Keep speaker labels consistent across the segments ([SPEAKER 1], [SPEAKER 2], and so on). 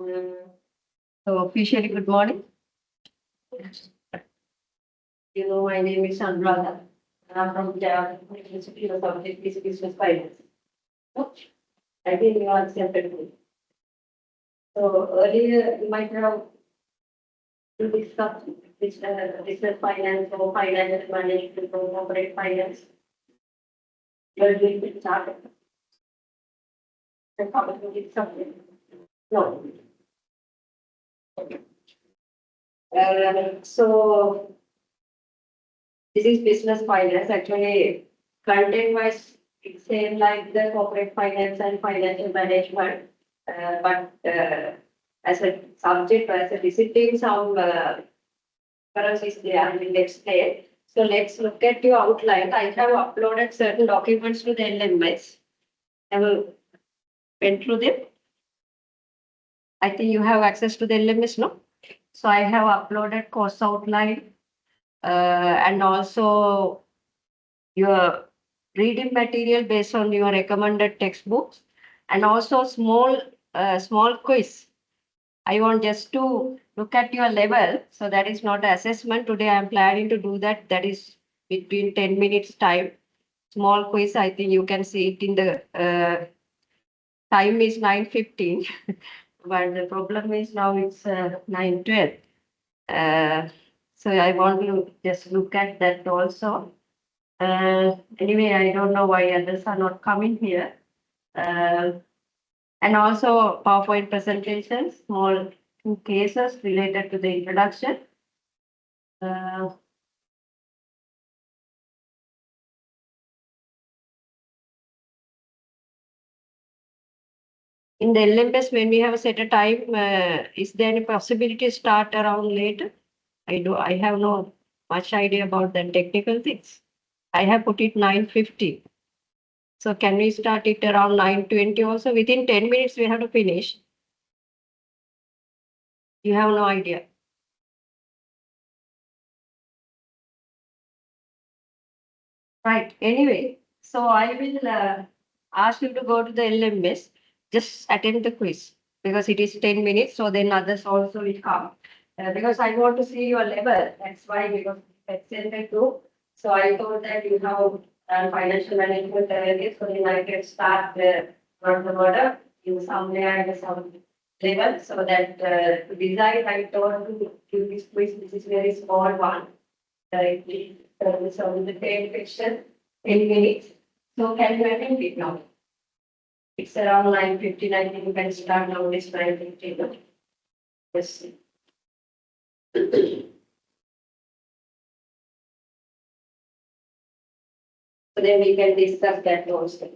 [SPEAKER 1] Mm, So officially, good morning. My name is Anuradha. I'm from Java University of Subject is Business Finance. I think you are accepted me. So earlier you might have discussed business finance or financial management or corporate finance. You are doing it start the company something. No. So this is business finance. Actually, content-wise, it's same like the corporate finance and financial management, but as a subject, as a discipline, some differences there. I will explain. So let's look at your outline. I have uploaded certain documents to the LMS. I will went through them. I think you have access to the LMS, no? So I have uploaded course outline and also your reading material based on your recommended textbooks and also small quiz. I want just to look at your level. So that is not assessment. Today I'm planning to do that. That is between 10 minutes time. Small quiz. I think you can see it in the time is 9:15. But the problem is now it's 9:12. Uh, so I want to just look at that also. Anyway, I don't know why others are not coming here. Uh, and also PowerPoint presentations, small two cases related to the introduction. Uh, in the LMS, when we have set a time, is there any possibility to start around later? I have no much idea about the technical things. I have put it 9:50. So can we start it around 9:20 also? Within 10 minutes, we have to finish. You have no idea. Right. Anyway, so I will ask you to go to the LMS, just attend the quiz because it is 10 minutes. So then others also will come. Because I want to see your level. That's why, because it's extended to. So I thought that you have financial management awareness. So then I can start from the order in somewhere and some level. So that to decide, I thought to give this quiz, which is very small one. Directly. So the same question, 10 minutes. So can you attend it now? It's around 9:15. I think you can start now. It's 9:15. Yes. So then we can discuss that also.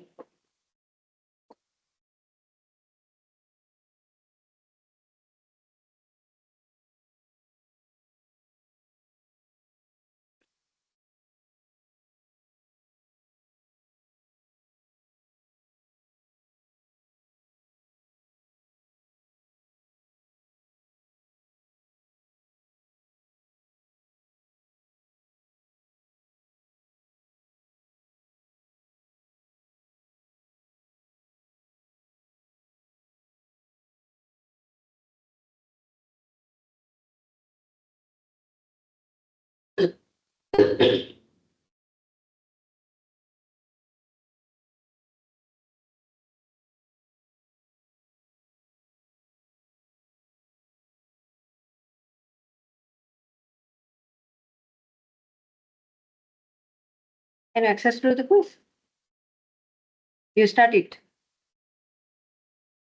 [SPEAKER 1] Can you access to the quiz? You start it.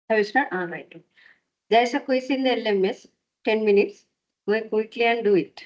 [SPEAKER 1] Have you start? All right. There's a quiz in the LMS, 10 minutes. Go quickly and do it.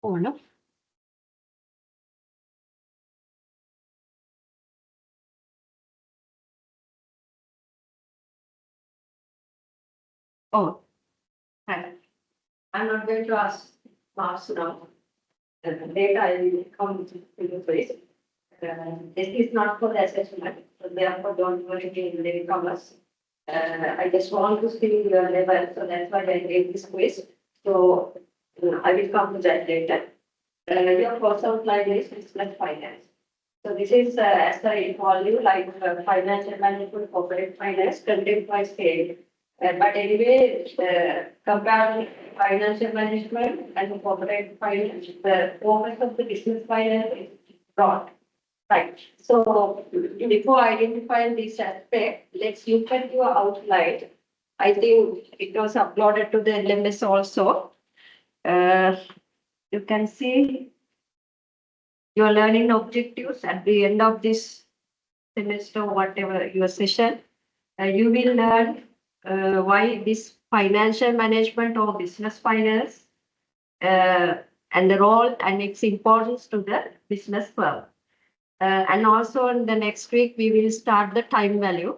[SPEAKER 1] Oh, no. Oh, right. I'm not going to ask marks now. Later I will come to the place. This is not for the assessment, so therefore don't worry in the commerce. I just want to see your level, so that's why I gave this quiz. So I will come to that later. Your course outline is business finance. So this is, as I informed you, like financial management, corporate finance, content by scale. But anyway, comparing financial management and corporate finance, the focus of the business finance is broad. Right. So before identifying this aspect, let's look at your outline. I think it was uploaded to the LMS also. You can see your learning objectives at the end of this semester, whatever your session. You will learn why this financial management or business finance uh, and the role and its importance to the business firm. And also in the next week, we will start the time value.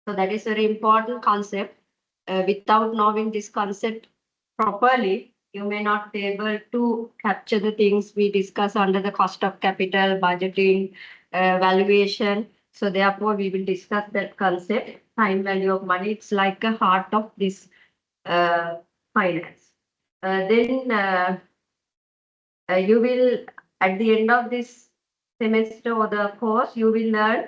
[SPEAKER 1] So that is a very important concept. Without knowing this concept properly, you may not be able to capture the things we discuss under the cost of capital, budgeting, valuation. So therefore, we will discuss that concept, time value of money. It's like a heart of this finance. Then you will, at the end of this semester or the course, you will learn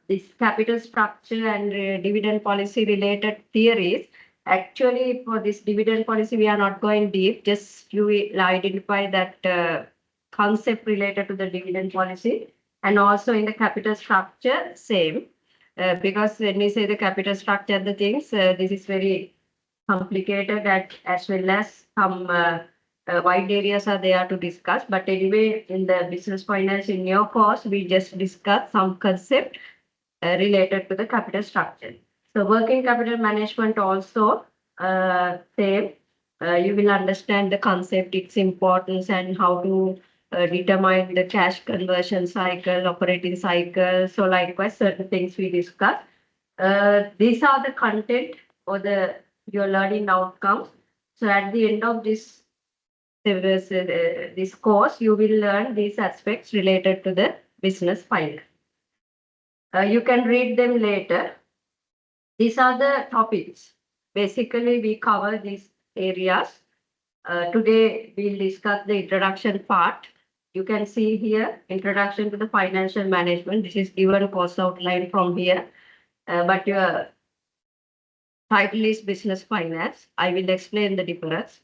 [SPEAKER 1] this capital structure and dividend policy related theories. Actually, for this dividend policy, we are not going deep. Just you will identify that concept related to the dividend policy, and also in the capital structure, same. Because when we say the capital structure, the things, this is very complicated as well as some wide areas are there to discuss. But anyway, in the business finance in your course, we just discuss some concept related to the capital structure. So working capital management also same. You will understand the concept, its importance, and how to determine the cash conversion cycle, operating cycle. So likewise, certain things we discuss. These are the content or the your learning outcomes. So at the end of this course, you will learn these aspects related to the business finance. You can read them later. These are the topics. Basically, we cover these areas. Today, we'll discuss the introduction part. You can see here, introduction to the financial management. This is given course outline from here. But your title is business finance. I will explain the difference.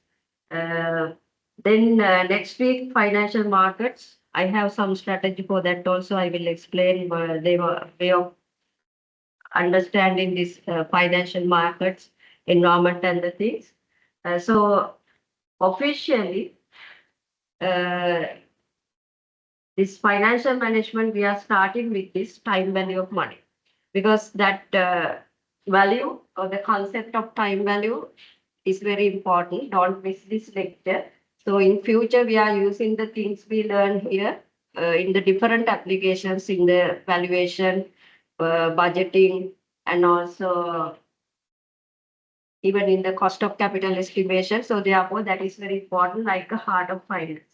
[SPEAKER 1] Then next week, financial markets. I have some strategy for that also. I will explain the way of understanding this financial markets environment and the things. So officially, uh, this financial management, we are starting with this time value of money, because that value or the concept of time value is very important. Don't miss this lecture. So in future, we are using the things we learn here in the different applications in the valuation, budgeting, and also even in the cost of capital estimation. So therefore, that is very important, like a heart of finance.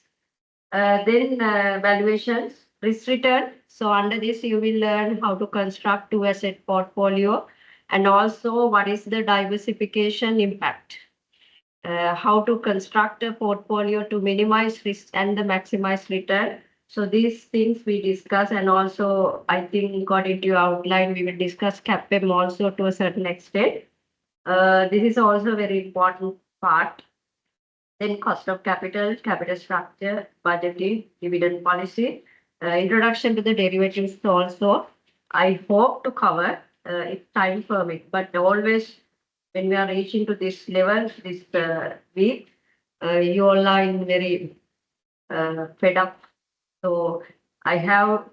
[SPEAKER 1] Then valuations, risk return. So under this, you will learn how to construct two asset portfolio, and also what is the diversification impact. How to construct a portfolio to minimize risk and the maximize return. So these things we discuss, and also I think according to your outline, we will discuss CAPM also to a certain extent. This is also a very important part. Then cost of capital, capital structure, budgeting, dividend policy, introduction to the derivatives also. I hope to cover if time permit, but always when we are reaching to this level, this week, you all are in very fed up. So I have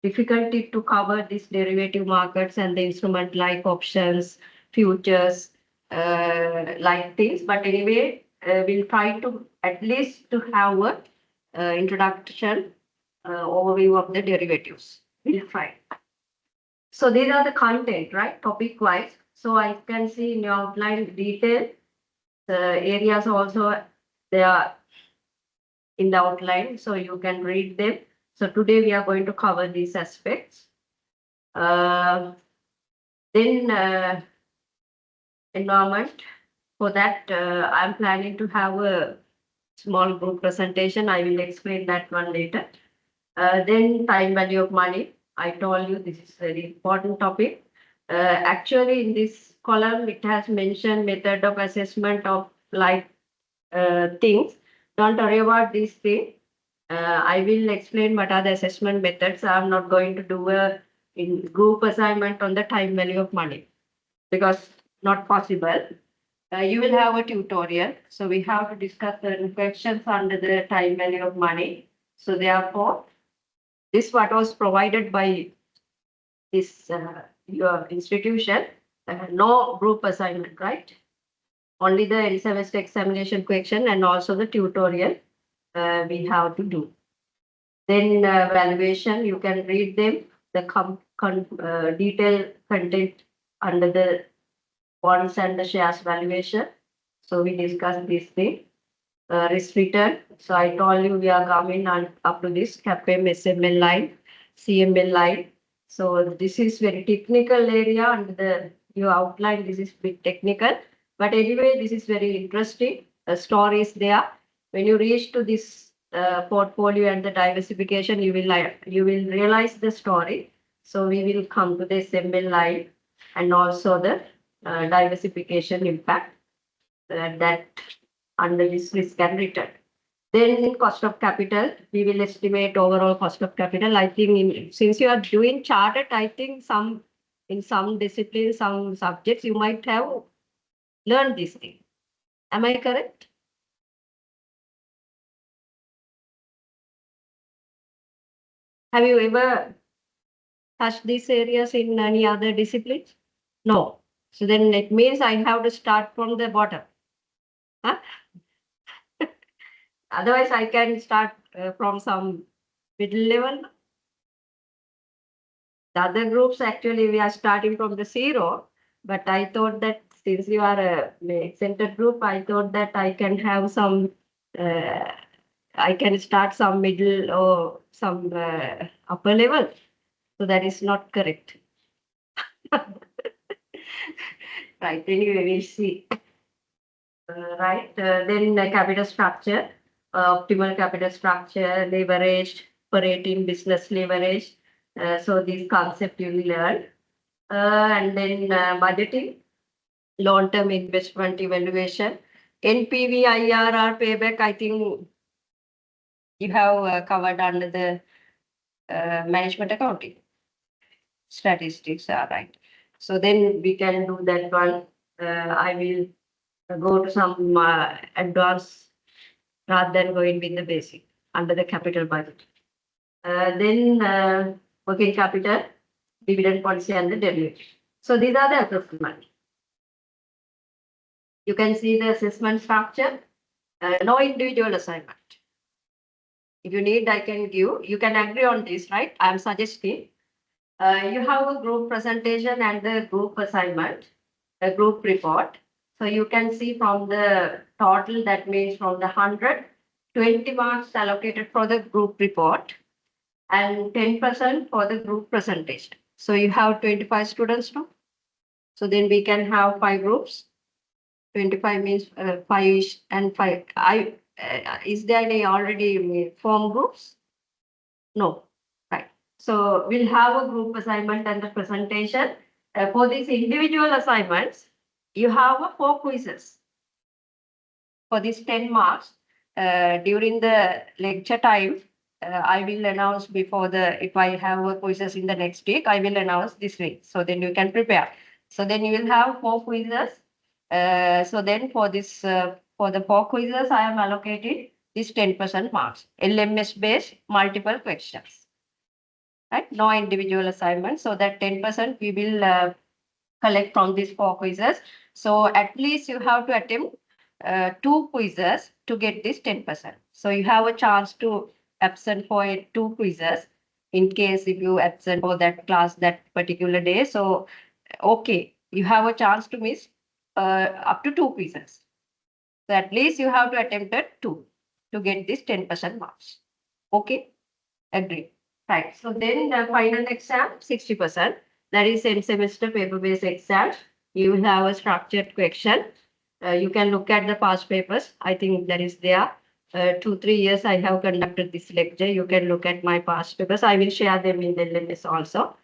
[SPEAKER 1] difficulty to cover these derivative markets and the instrument like options, futures, like things. But anyway, we'll try to at least to have a introduction overview of the derivatives. We'll try. So these are the content, right? Topic wise. So I can see in your outline detail. The areas also they are in the outline, so you can read them. So today we are going to cover these aspects. Then environment. For that, I'm planning to have a small group presentation. I will explain that one later. Then time value of money. I told you this is very important topic. Actually, in this column, it has mentioned method of assessment of like things. Don't worry about these things. I will explain what are the assessment methods. I'm not going to do a in group assignment on the time value of money because not possible. You will have a tutorial. So we have to discuss the questions under the time value of money. So therefore, this what was provided by this your institution, no group assignment, right? Only the end semester examination question and also the tutorial we have to do. Then valuation, you can read them, the detailed content under the bonds and the shares valuation. So we discussed this thing. Risk return. So I told you we are coming on up to this CAPM, SML line, CML line. So this is very technical area and the you outline this is bit technical. But anyway, this is very interesting. The story is there. When you reach to this portfolio and the diversification, you will realize the story. So we will come to the SML line and also the diversification impact that under this risk and return. Then cost of capital, we will estimate overall cost of capital. I think since you are doing chartered, I think in some disciplines, some subjects, you might have learned this thing. Am I correct? Have you ever touched these areas in any other disciplines? No. So then it means I have to start from the bottom. Huh? Otherwise, I can start from some middle level. The other groups, actually, we are starting from the zero. But I thought that since you are a center group, I thought that I can have some, I can start some middle or some upper level. So that is not correct. Right, anyway, we'll see. Right, then the capital structure, optimal capital structure, leveraged, operating business leverage. So this concept you will learn. And then budgeting, long-term investment evaluation, NPV, IRR, payback, I think you have covered under the management accounting. Statistics are right. So then we can do that one. I will go to some advanced rather than going with the basic under the capital budget. Then working capital, dividend policy and the derivative. So these are the assessment. You can see the assessment structure, no individual assignment. If you need, I can give. You can agree on this, right? I am suggesting. You have a group presentation and the group assignment, a group report. So you can see from the total, that means from the 100, 20 marks allocated for the group report and 10% for the group presentation. So you have 25 students now. So then we can have 5 groups. 25 means 5 and 5. Is there any already formed groups? No. Right. So we'll have a group assignment and the presentation. For these individual assignments, you have 4 quizzes. For these 10 marks, during the lecture time, I will announce before if I have quizzes in the next week, I will announce this week. So then you can prepare. So then you will have 4 quizzes. So then for this, for the 4 quizzes, I am allocated this 10% marks, LMS based multiple questions. Right? No individual assignment. So that 10% we will collect from these 4 quizzes. So at least you have to attempt two quizzes to get this 10%. So you have a chance to absent for two quizzes in case if you absent for that class that particular day. So, okay, you have a chance to miss up to two quizzes. So at least you have to attempt at two to get this 10% marks. Okay, agree. Right. So then the final exam, 60%. That is end semester paper-based exam. You will have a structured question. You can look at the past papers. I think that is there. 2-3 years I have conducted this lecture. You can look at my past papers. I will share them in the LMS also.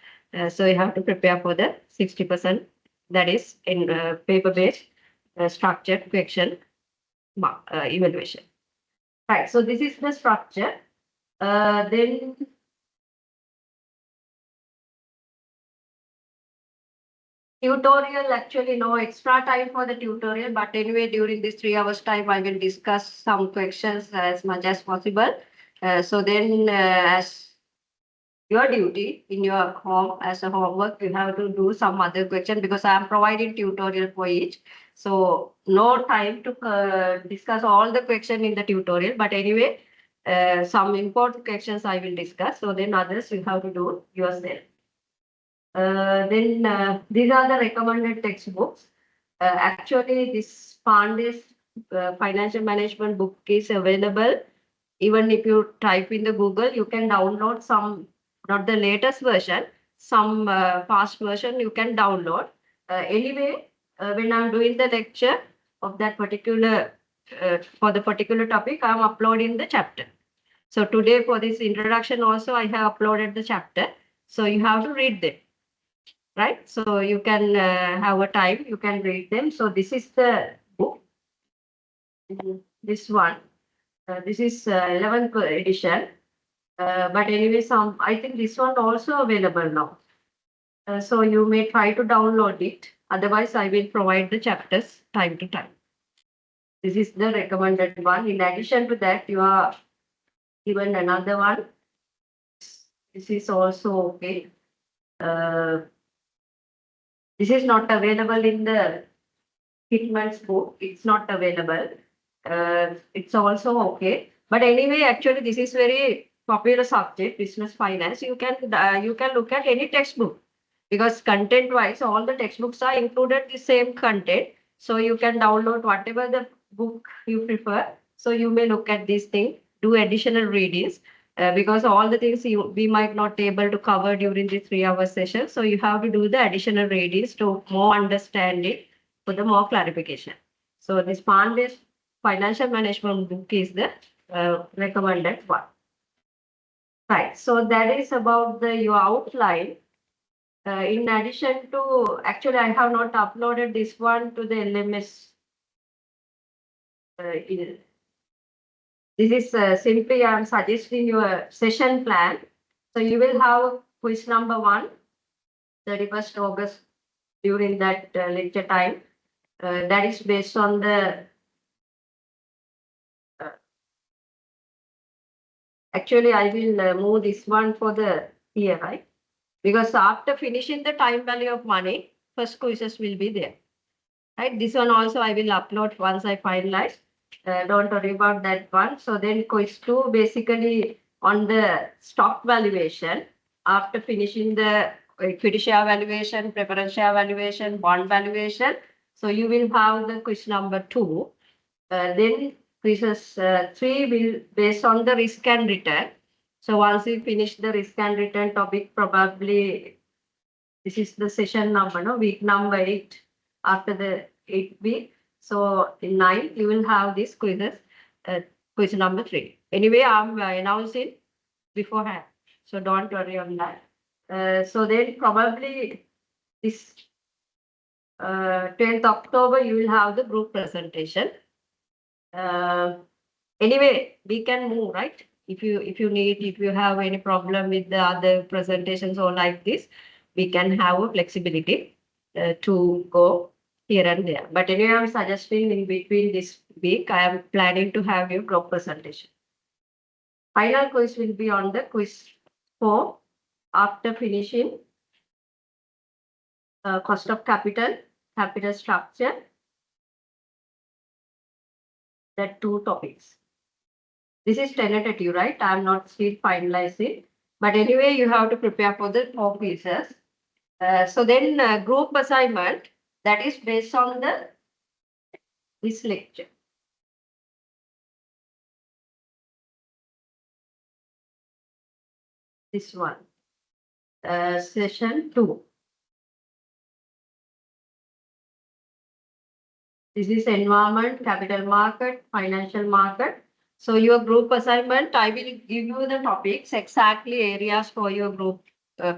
[SPEAKER 1] So you have to prepare for the 60%. That is in paper-based structured question evaluation. Right. So this is the structure. Then tutorial, actually no extra time for the tutorial, but anyway, during this 3 hours time, I will discuss some questions as much as possible. So then as your duty in your home as a homework, you have to do some other question because I am providing tutorial for each. So no time to discuss all the question in the tutorial, but anyway, some important questions I will discuss. So then others you have to do yourself. Then these are the recommended textbooks. Actually, this Pandey's financial management book is available. Even if you type in the Google, you can download some, not the latest version, some past version you can download. Anyway, when I'm doing the lecture of that particular, for the particular topic, I'm uploading the chapter. So today for this introduction also, I have uploaded the chapter. So you have to read them, right? So you can have a time, you can read them. So this is the book, this one. This is 11th edition. But anyway, I think this one also available now. So you may try to download it. Otherwise, I will provide the chapters time to time. This is the recommended one. In addition to that, you are given another one. This is also okay. This is not available in the Hitman's book. It's not available. It's also okay. But anyway, actually, this is very popular subject, business finance. You can look at any textbook because content-wise, all the textbooks are included the same content. So you can download whatever the book you prefer. So you may look at this thing, do additional readings. Because all the things we might not be able to cover during the 3 hour session. So you have to do the additional readings to more understand it for the more clarification. So this Pandey's financial management book is the recommended one. Right. So that is about your outline. In addition to, actually, I have not uploaded this one to the LMS. This is simply I am suggesting your session plan. So you will have quiz number 1, 31st August during that lecture time. That is based on the actually I will move this one for the here, right? Because after finishing the time value of money, first quizzes will be there. Right? This one also I will upload once I finalize. Don't worry about that one. So then quiz 2 basically on the stock valuation after finishing the equity share valuation, preference share valuation, bond valuation. So you will have the quiz number 2. Then quizzes 3 will based on the risk and return. So once we finish the risk and return topic, probably this is the session number, no, week number 8 after the 8th week. So in 9, you will have this quizzes, quiz number 3. Anyway, I'm announcing beforehand. So don't worry on that. So then probably this 10th October, you will have the group presentation. Anyway, we can move, right? If you have any problem with the other presentations or like this, we can have a flexibility to go here and there. But anyway, I'm suggesting in between this week, I am planning to have your group presentation. Final quiz will be on the quiz 4 after finishing cost of capital, capital structure, That two topics. This is tentative, right? I'm not still finalizing. But anyway, you have to prepare for the 4 pieces. So then group assignment, that is based on this lecture. This one. Session 2. This is environment, capital market, financial market. So your group assignment, I will give you the topics, exactly areas for your group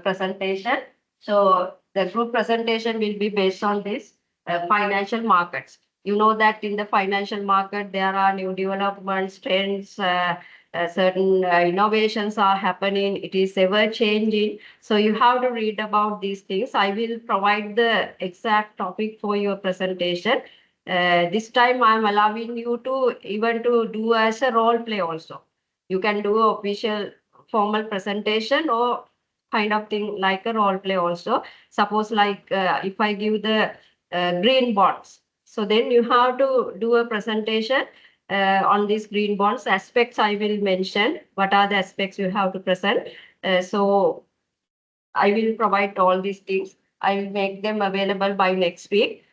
[SPEAKER 1] presentation. So the group presentation will be based on this financial markets. You know that in the financial market, there are new developments, trends, certain innovations are happening. It is ever changing. So you have to read about these things. I will provide the exact topic for your presentation. This time I'm allowing you to even to do as a role play also. You can do official formal presentation or kind of thing like a role play also. Suppose like if I give the green bonds, so then you have to do a presentation on these green bonds aspects. I will mention what are the aspects you have to present. So I will provide all these things. I will make them available by next week.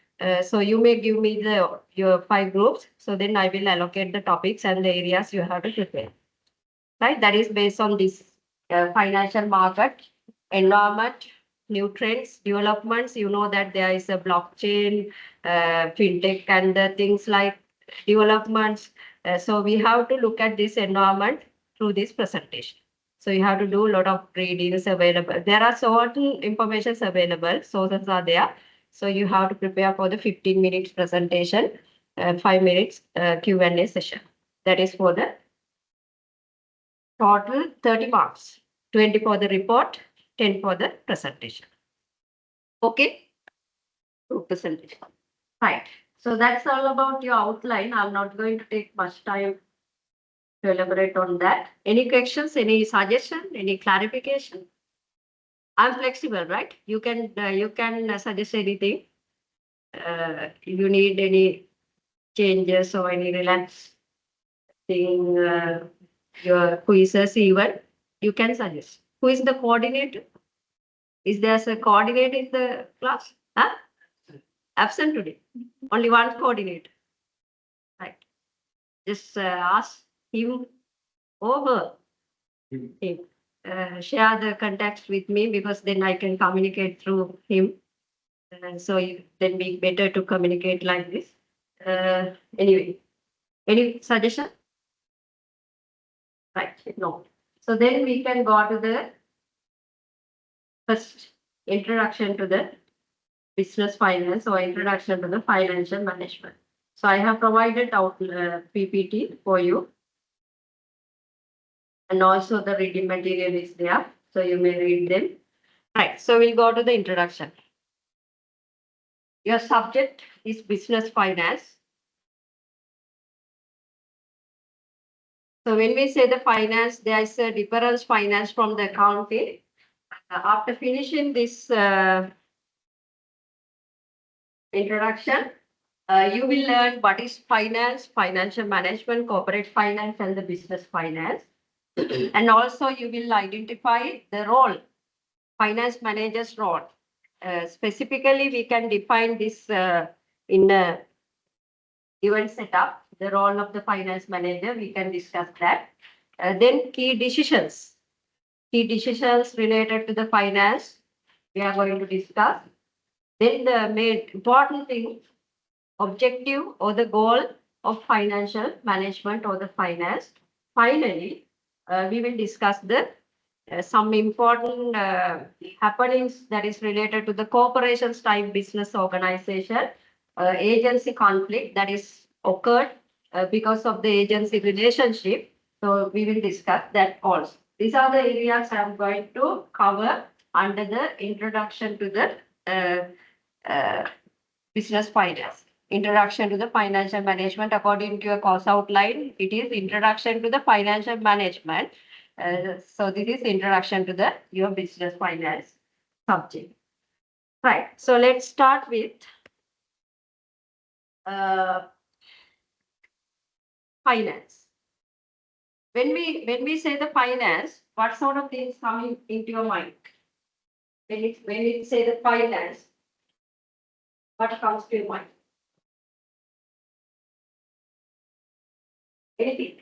[SPEAKER 1] So you may give me your 5 groups. So then I will allocate the topics and the areas you have to prepare. Right? That is based on this financial market, environment, new trends, developments. You know that there is a blockchain, fintech, and the things like developments. So we have to look at this environment through this presentation. So you have to do a lot of readings available. There are certain informations available, sources are there. So you have to prepare for the 15 minutes presentation, 5 minutes Q&A session. That is for the total 30 marks, 20 for the report, 10 for the presentation. Okay? Presentation. Right. So that's all about your outline. I'm not going to take much time to elaborate on that. Any questions, any suggestion, any clarification? I'm flexible, right? You can suggest anything. If you need any changes or any relaxing your quizzes even, you can suggest. Who is the coordinator? Is there a coordinator in the class? Huh? Absent today. Only one coordinator. Right. Just ask him or her. Him. Share the contacts with me because then I can communicate through him. So then be better to communicate like this. Anyway, any suggestion? Right. No. So then we can go to the first introduction to the business finance or introduction to the financial management. So I have provided out PPT for you. And also the reading material is there. So you may read them. Right. So we'll go to the introduction. Your subject is business finance. So when we say the finance, there is a difference finance from the accounting. After finishing this introduction, you will learn what is finance, financial management, corporate finance, and the business finance. And also you will identify the role, finance manager's role. Specifically, we can define this in a given setup, the role of the finance manager, we can discuss that. Then key decisions related to the finance, we are going to discuss. Then the main important thing, objective or the goal of financial management or the finance. Finally, we will discuss the some important happenings that is related to the corporations type business organization, agency conflict that is occurred because of the agency relationship. So we will discuss that also. These are the areas I'm going to cover under the introduction to the business finance. Introduction to the financial management. According to your course outline, it is introduction to the financial management. So this is introduction to your business finance subject. Right. So let's start with finance. When we say the finance, what sort of things come into your mind? When we say the finance, what comes to your mind? Anything?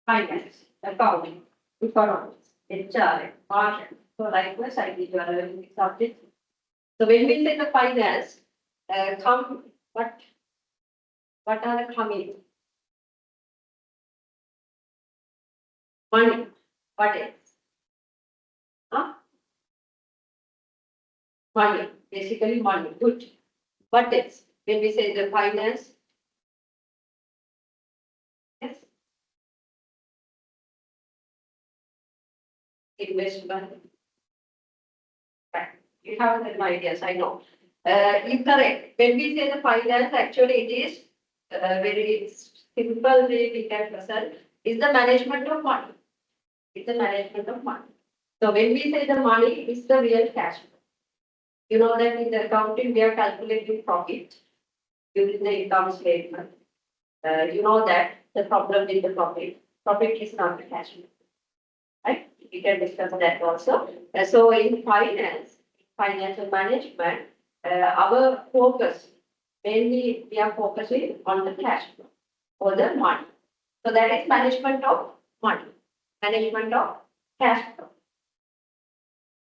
[SPEAKER 1] Finance, accounting, economics, HR, market. So likewise, I think you are learning this subject. So when we say the finance, come what are the coming? Money. What else? Huh? Money. Basically money. Good. What else? When we say the finance, yes. Investment. Right. You have some ideas, I know. You're correct. When we say the finance, actually it is very simple way we can present is the management of money. It's the management of money. So when we say the money, it's the real cash flow. You know that in the accounting we are calculating profit using the income statement. You know that the problem with the profit is not the cash flow. Right? We can discuss that also. So in finance, financial management, our focus, mainly we are focusing on the cash flow or the money. So that is management of money, management of cash flow.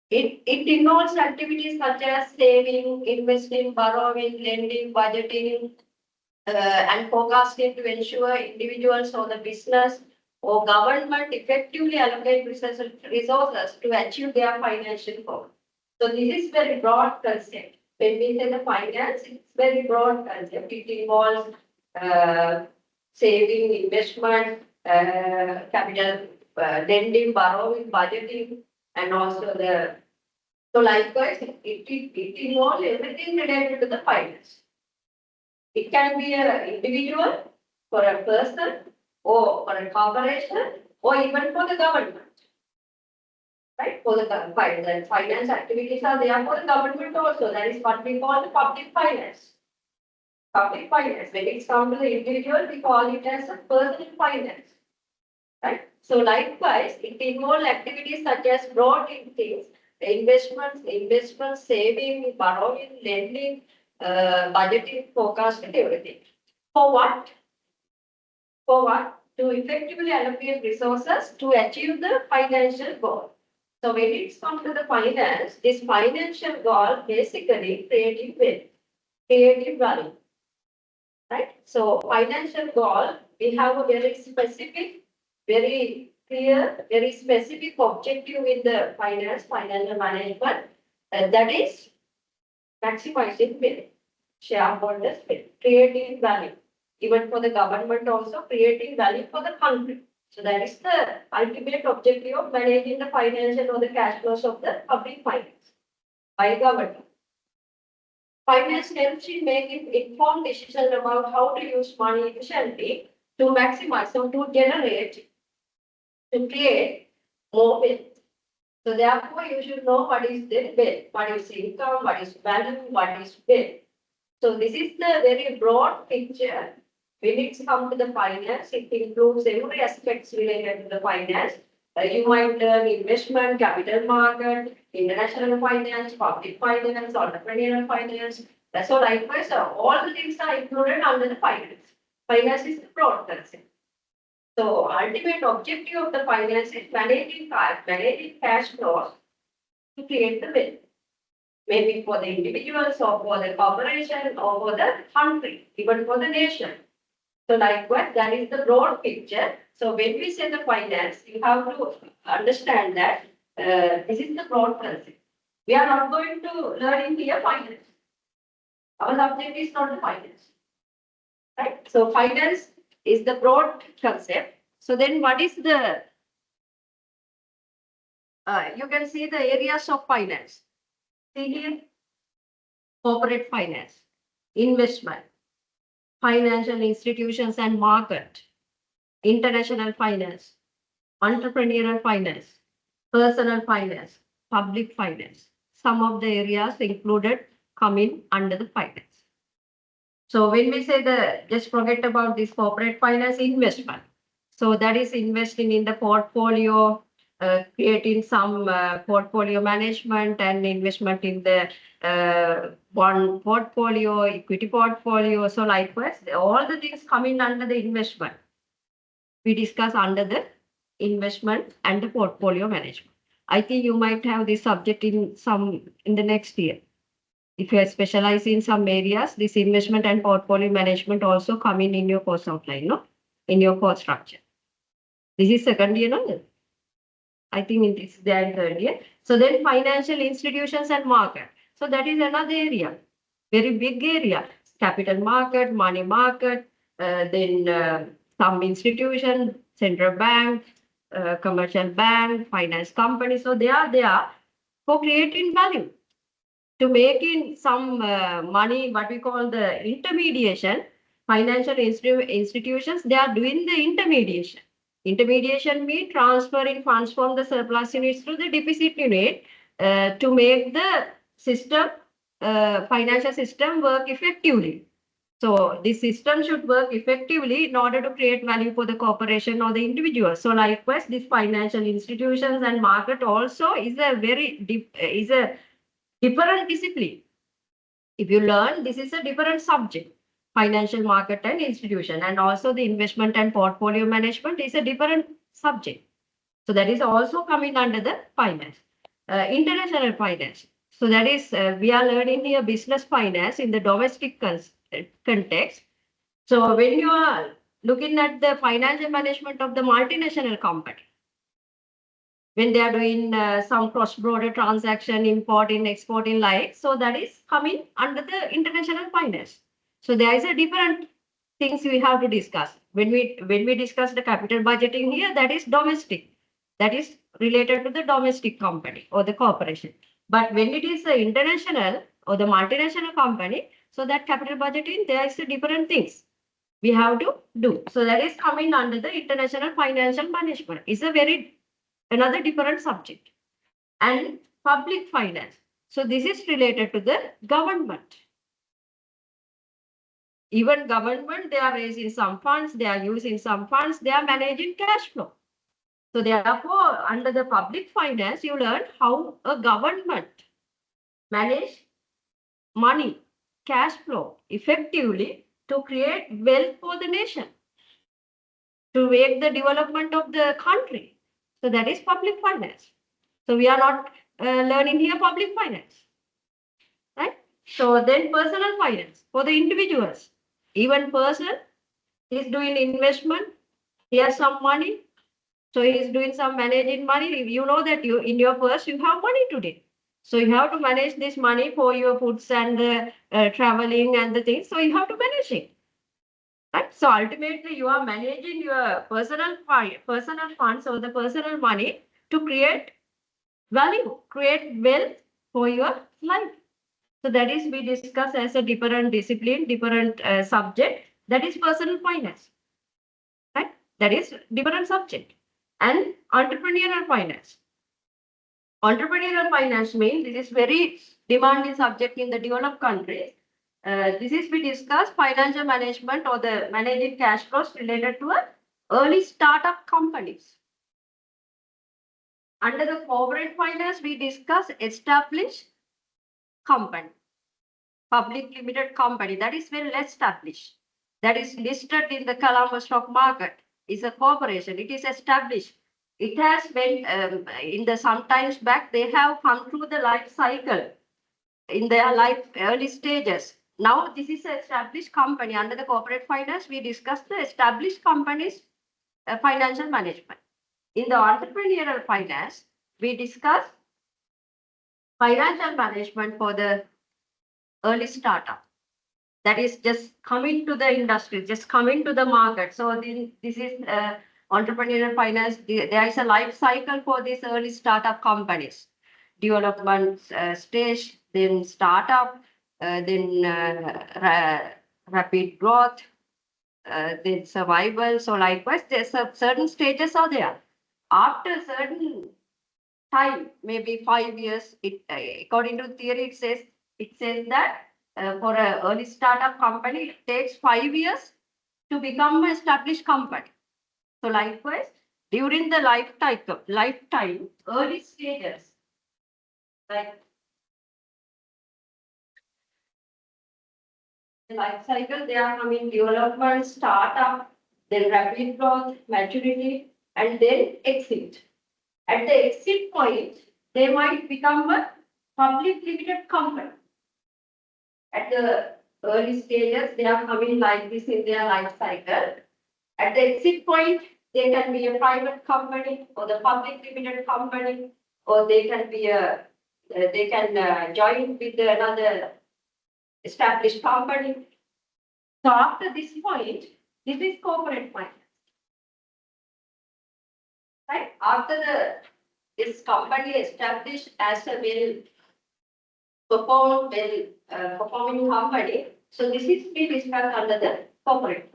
[SPEAKER 1] It involves activities such as saving, investing, borrowing, lending, budgeting, and forecasting to ensure individuals or the business or government effectively allocate resources to achieve their financial goals. So this is very broad concept. When we say the finance, it's very broad concept. It involves saving, investment, capital, lending, borrowing, budgeting, and also so likewise, it involves everything related to the finance. It can be an individual, for a person, or for a corporation, or even for the government. Right? For the finance activities are there for the government also. That is what we call the public finance. Public finance. When it's come to the individual, we call it as a personal finance. Right? So likewise, it involves activities such as broad things, investments, saving, borrowing, lending, budgeting, forecasting, everything. For what? For what? To effectively allocate resources to achieve the financial goal. So when it's come to the finance, this financial goal basically creative value. Right? So financial goal, we have a very specific, very clear, very specific objective in the financial management, and that is maximizing wealth, shareholders' wealth, creating value. Even for the government also, creating value for the country. So that is the ultimate objective of managing the financial or the cash flows of the public finance by government. Finance helps in making informed decisions about how to use money efficiently to maximize or to generate, to create more wealth. So therefore, you should know what is the wealth, what is income, what is value, what is wealth. So this is the very broad picture. When it's come to the finance, it includes every aspects related to the finance. You might learn investment, capital market, international finance, public finance, entrepreneurial finance. So likewise, all the things are included under the finance. Finance is the broad concept. So ultimate objective of the finance is managing cash flows to create the wealth. Maybe for the individuals or for the corporation or for the country, even for the nation. So likewise, that is the broad picture. So when we say the finance, you have to understand that this is the broad concept. We are not going to learn in here finance. Our subject is not the finance. Right? So finance is the broad concept. So then what is the, you can see the areas of finance. See here, corporate finance, investment, financial institutions and market, international finance, entrepreneurial finance, personal finance, public finance. Some of the areas included come in under the finance. So when we say just forget about this corporate finance investment. So that is investing in the portfolio, creating some portfolio management and investment in the bond portfolio, equity portfolio. So likewise, all the things coming under the investment. We discuss under the investment and the portfolio management. I think you might have this subject in the next year. If you are specialized in some areas, this investment and portfolio management also come in your course outline, no? In your course structure. This is second year, no? I think it is there third year. So then financial institutions and market. So that is another area, very big area. Capital market, money market, then some institution, central bank, commercial bank, finance company. So they are there for creating value, to make in some money, what we call the intermediation. Financial institutions, they are doing the intermediation. Intermediation means transferring funds from the surplus units to the deficit unit to make the system, financial system work effectively. So this system should work effectively in order to create value for the corporation or the individual. So likewise, these financial institutions and market also is a different discipline. If you learn, this is a different subject. Financial market and institution, and also the investment and portfolio management is a different subject. So that is also coming under the finance, international finance. So that is, we are learning here business finance in the domestic context. So when you are looking at the financial management of the multinational company, when they are doing some cross-border transaction, importing, exporting, like, so that is coming under the international finance. So there is a different things we have to discuss. When we discuss the capital budgeting here, that is domestic. That is related to the domestic company or the corporation. But when it is the international or the multinational company, so that capital budgeting, there is a different things we have to do. So that is coming under the international financial management. It's a another different subject. And public finance. So this is related to the government. Even government, they are raising some funds, they are using some funds, they are managing cash flow. So therefore, under the public finance, you learn how a government manage money, cash flow effectively to create wealth for the nation, to make the development of the country. So that is public finance. So we are not learning here public finance, right? So then personal finance for the individuals. Even person is doing investment, he has some money, so he is doing some managing money. You know that you in your purse you have money today. So you have to manage this money for your foods and traveling and the things. So you have to manage it. Right? So ultimately you are managing your personal funds or the personal money to create value, create wealth for your life. So that is we discuss as a different discipline, different subject. That is personal finance, right? That is different subject. And entrepreneurial finance. Entrepreneurial finance means this is very demanding subject in the developed countries. This is we discuss financial management or the managing cash flows related to early startup companies. Under the corporate finance, we discuss established company, public limited company that is well established, that is listed in the Colombo stock market, is a corporation. It is established. It has been in the sometimes back they have come through the life cycle in their life early stages. Now this is an established company. Under the corporate finance, we discuss the established companies financial management. In the entrepreneurial finance, we discuss financial management for the early startup. That is just coming to the industry, just coming to the market. So this is entrepreneurial finance. There is a life cycle for these early startup companies. Development stage, then startup, then rapid growth, then survival. So likewise, there's certain stages are there. After a certain time, maybe 5 years, according to theory, it says that for an early startup company, it takes 5 years to become an established company. So likewise, during the lifetime, early stages, like the life cycle, they are coming development, startup, then rapid growth, maturity, and then exit. At the exit point, they might become a public limited company. At the early stages, they are coming like this in their life cycle. At the exit point, they can be a private company or the public limited company, or they can be join with another established company. So after this point, this is corporate finance, right? After this company established as a performing company, so this is being discussed under the corporate.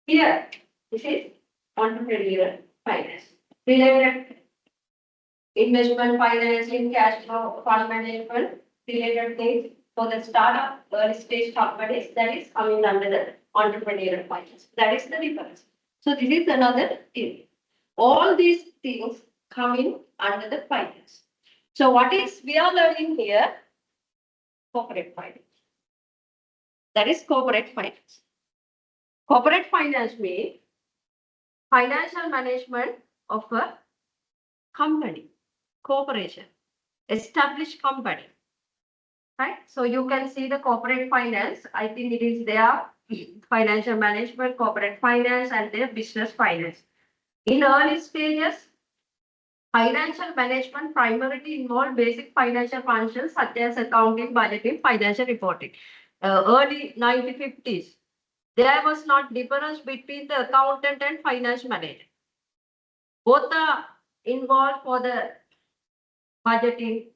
[SPEAKER 1] Here, this is entrepreneurial finance. Related investment financing, cash flow, fund management, related things for the startup, early stage companies, that is coming under the entrepreneurial finance. That is the difference. So this is another thing. All these things come in under the finance. So what is we are learning here? Corporate finance. That is corporate finance. Corporate finance means financial management of a company, corporation, established company, right? So you can see the corporate finance. I think it is there, financial management, corporate finance, and their business finance. In early stages, financial management primarily involved basic financial functions such as accounting, budgeting, financial reporting. Early 1950s, there was not difference between the accountant and finance manager. Both are involved for the budgeting,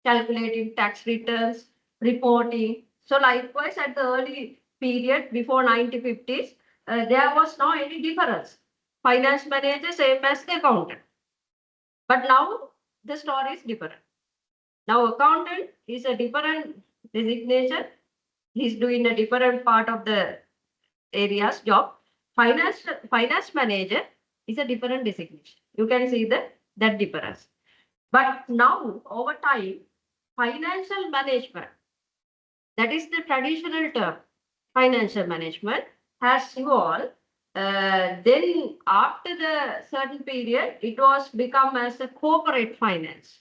[SPEAKER 1] calculating tax returns, reporting. So likewise, at the early period before 1950s, there was no any difference. Finance manager same as the accountant. But now the story is different. Now accountant is a different designation. He's doing a different part of the area's job. Finance manager is a different designation. You can see that difference. But now over time, financial management, that is the traditional term, financial management has evolved. Then after the certain period, it was become as a corporate finance.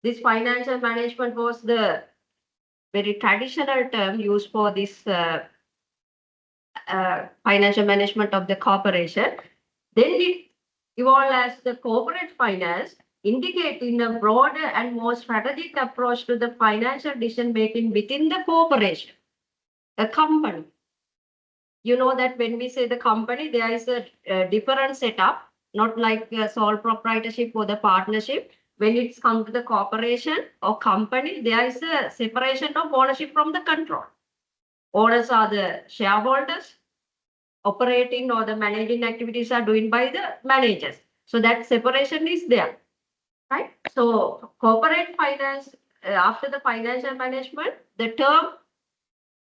[SPEAKER 1] This financial management was the very traditional term used for this financial management of the corporation. Then it evolved as the corporate finance, indicating a broader and more strategic approach to the financial decision making within the corporation, a company. You know that when we say the company, there is a different setup, not like a sole proprietorship or the partnership. When it's come to the corporation or company, there is a separation of ownership from the control. Owners are the shareholders, operating or the managing activities are doing by the managers. So that separation is there, right? So corporate finance, after the financial management, the term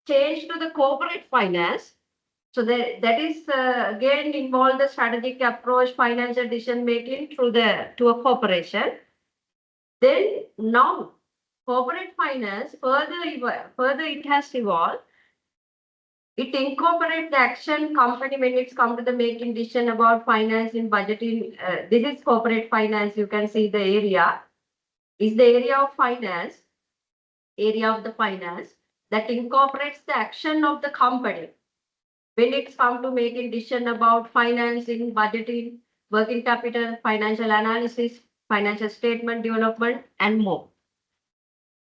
[SPEAKER 1] changed to the corporate finance. So that is again involve the strategic approach, financial decision making to a corporation. Then now corporate finance further it has evolved. It incorporates the action company when it's come to the making decision about financing, budgeting. This is corporate finance. You can see the area is the area of finance, area of the finance that incorporates the action of the company when it's come to making decision about financing, budgeting, working capital, financial analysis, financial statement development, and more.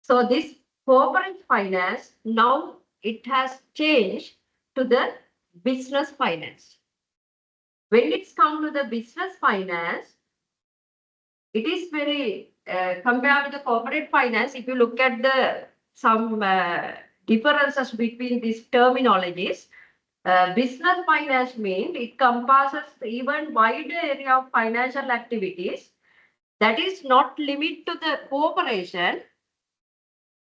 [SPEAKER 1] So this corporate finance, now it has changed to the business finance. When it's come to the business finance, it is very compared to the corporate finance. If you look at some differences between these terminologies, business finance means it compasses even wider area of financial activities that is not limited to the corporation,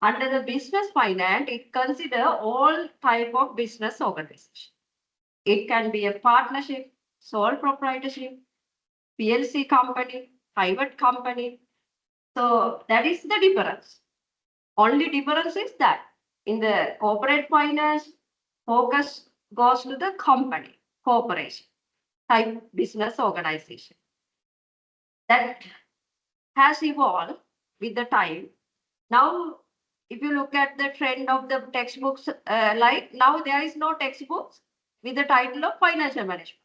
[SPEAKER 1] Under the business finance, it consider all type of business organization. It can be a partnership, sole proprietorship, PLC company, private company. So that is the difference. Only difference is that in the corporate finance, focus goes to the company, corporation, type business organization. That has evolved with the time. Now, if you look at the trend of the textbooks, like now there is no textbooks with the title of financial management.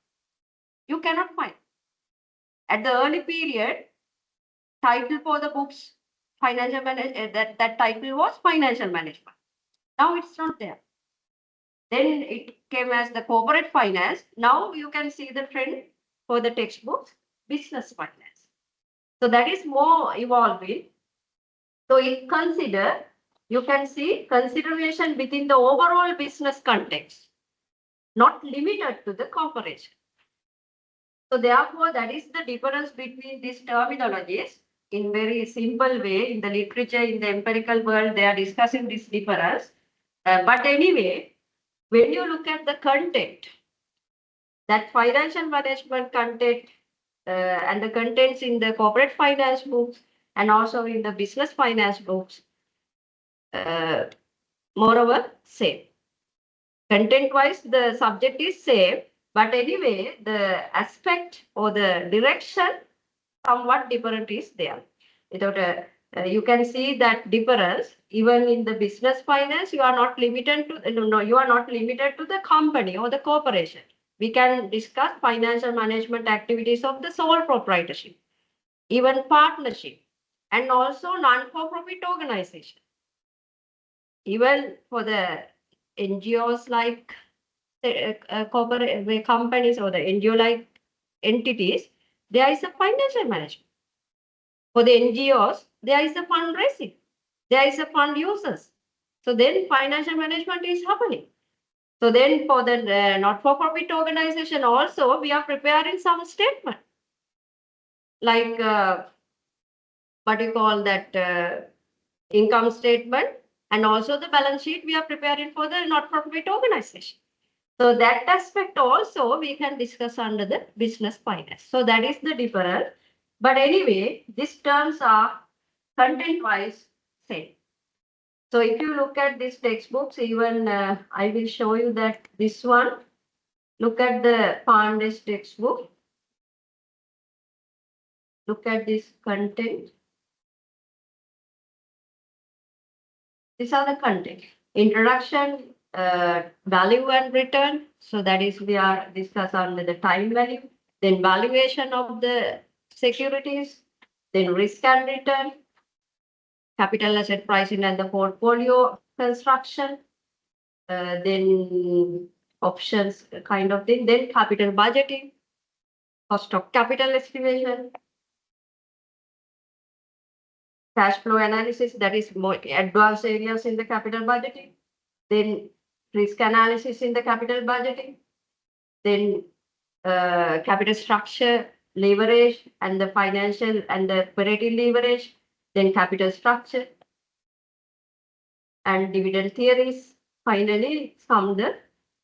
[SPEAKER 1] You cannot find. At the early period, title for the books, financial management, that title was financial management. Now it's not there. Then it came as the corporate finance. Now you can see the trend for the textbooks, business finance. So that is more evolving. So it consider, you can see consideration within the overall business context, not limited to the corporation. So therefore, that is the difference between these terminologies. In very simple way, in the literature, in the empirical world, they are discussing this difference. But anyway, when you look at the content, that financial management content and the contents in the corporate finance books and also in the business finance books, moreover, same. Content-wise, the subject is same, but anyway, the aspect or the direction somewhat different is there. Without you can see that difference even in the business finance. You are not limited to you are not limited to the company or the corporation. We can discuss financial management activities of the sole proprietorship, even partnership, and also non-for-profit organization. Even for the NGOs like corporate companies or the NGO like entities, there is a financial management. For the NGOs, there is a fundraising, there is a fund users. So then financial management is happening. So then for the not-for-profit organization also, we are preparing some statement. Like what you call that income statement and also the balance sheet we are preparing for the not-for-profit organization. So that aspect also we can discuss under the business finance. So that is the difference. But anyway, these terms are content-wise same. So if you look at these textbooks, even I will show you that this one, look at the Pande's textbook. Look at this content. These are the content. Introduction, value and return. So that is we are discuss under the time value. Then valuation of the securities. Then risk and return. Capital asset pricing and the portfolio construction. Then options kind of thing. Then capital budgeting. Cost of capital estimation. Cash flow analysis, that is more advanced areas in the capital budgeting. Then risk analysis in the capital budgeting. Then capital structure, leverage, and the financial and the operating leverage. Then capital structure and dividend theories. Finally, some the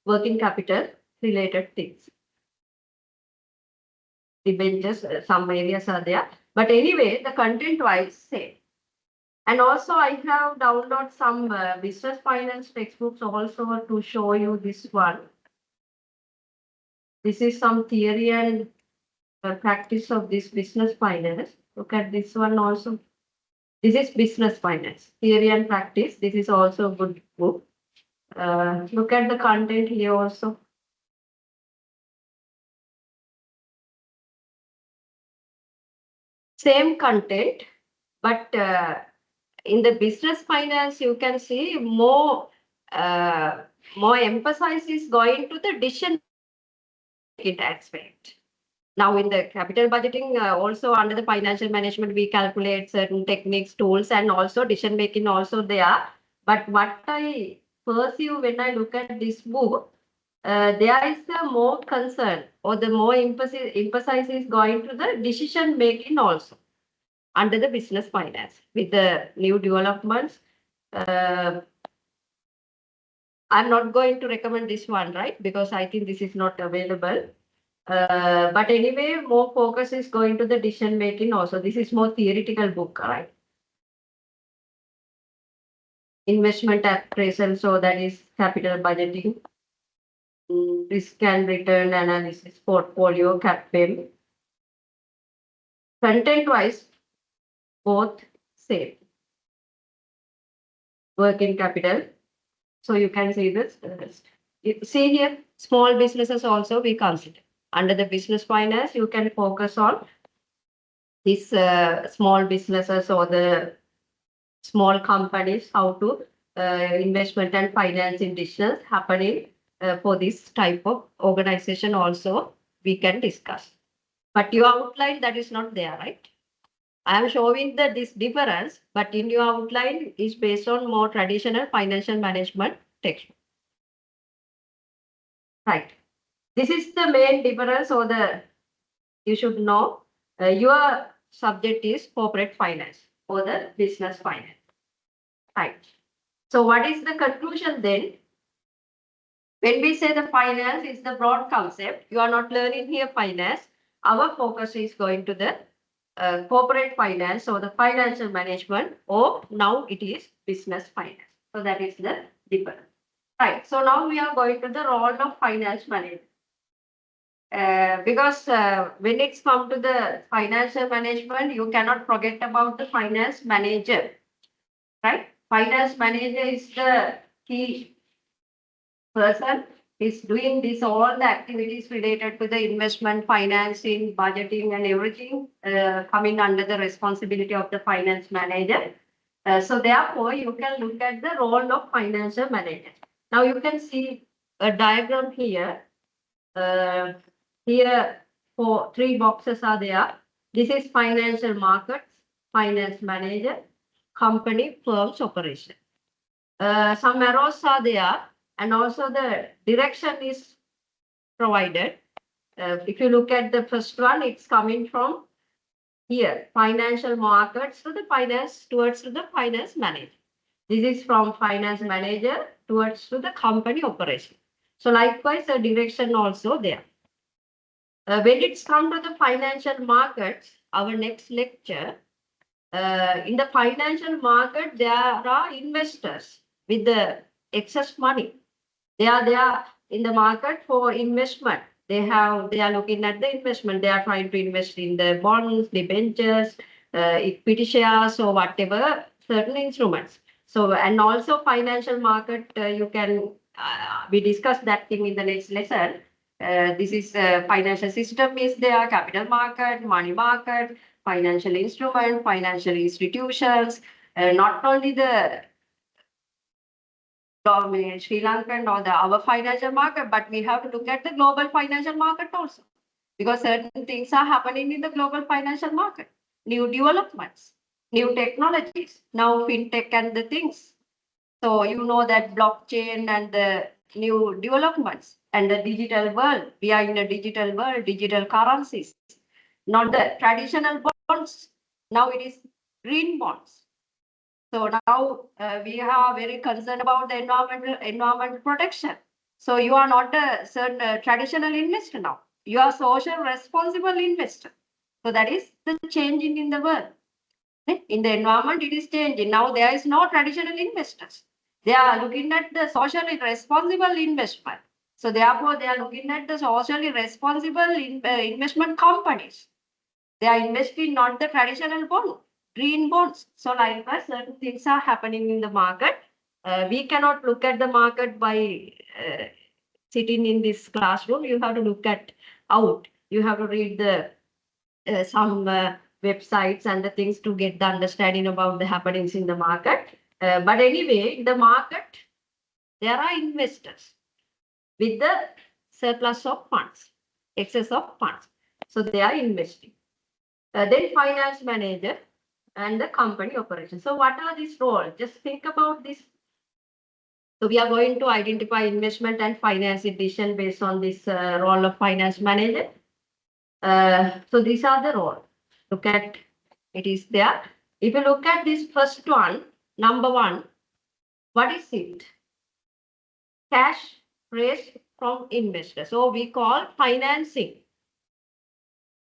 [SPEAKER 1] working capital related things. Debentures, some areas are there. But anyway, the content-wise same. And also I have downloaded some business finance textbooks also to show you this one. This is some theory and practice of this business finance. Look at this one also. This is business finance, theory and practice. This is also a good book. Look at the content here also. Same content, but in the business finance, you can see more emphasis is going to the decision aspect. Now in the capital budgeting, also under the financial management, we calculate certain techniques, tools, and also decision making also there. But what I perceive when I look at this book, there is a more concern or the more emphasis is going to the decision making also under the business finance with the new developments. I'm not going to recommend this one, right? Because I think this is not available. But anyway, more focus is going to the decision making also. This is more theoretical book, right? Investment appraisal, so that is capital budgeting, risk and return analysis, portfolio, CAPM. Content wise, both same. Working capital. So you can see this. See here, small businesses also we consider. Under the business finance, you can focus on these small businesses or the small companies, how to investment and financing decisions happening for this type of organization also we can discuss. But your outline that is not there, right? I am showing that this difference, but in your outline is based on more traditional financial management textbook. Right. This is the main difference, or the you should know. Your subject is corporate finance or the business finance. Right. So what is the conclusion then? When we say the finance is the broad concept, you are not learning here finance. Our focus is going to the corporate finance or the financial management, or now it is business finance. So that is the difference. Right. So now we are going to the role of finance management. Because when it's come to the financial management, you cannot forget about the finance manager, right? Finance manager is the key person, is doing this all the activities related to the investment, financing, budgeting, and everything coming under the responsibility of the finance manager. So therefore, you can look at the role of financial manager. Now you can see a diagram here. Here, three boxes are there. This is financial markets, finance manager, company, firms, operation. Some arrows are there, and also the direction is provided. If you look at the first one, it's coming from here, financial markets to the finance, towards to the finance manager. This is from finance manager towards to the company operation. So likewise, the direction also there. When it's come to the financial markets, our next lecture, in the financial market, there are investors with the excess money. They are in the market for investment. They are looking at the investment. They are trying to invest in the bonds, debentures, equity shares, or whatever certain instruments. So, and also financial market, you can we discuss that thing in the next lesson. This is financial system is there, capital market, money market, financial instrument, financial institutions, not only the Sri Lankan or our financial market, but we have to look at the global financial market also, because certain things are happening in the global financial market, new developments, new technologies, now fintech and the things. So you know that blockchain and the new developments and the digital world. We are in a digital world, digital currencies, not the traditional bonds. Now it is green bonds. So now we are very concerned about the environmental protection. So you are not a certain traditional investor now. You are social responsible investor. So that is the changing in the world. In the environment, it is changing. Now there is no traditional investors. They are looking at the socially responsible investment. So therefore, they are looking at the socially responsible investment companies. They are investing not the traditional bond, green bonds. So likewise, certain things are happening in the market. We cannot look at the market by sitting in this classroom. You have to look at out. You have to read the some websites and the things to get the understanding about the happenings in the market. But anyway, in the market, there are investors with the surplus of funds, excess of funds. So they are investing. Then finance manager and the company operation. So what are these roles? Just think about this. So we are going to identify investment and finance decision based on this role of finance manager. So these are the roles. Look at it is there. If you look at this first one, number one, What is it? Cash raised from investors. So we call financing.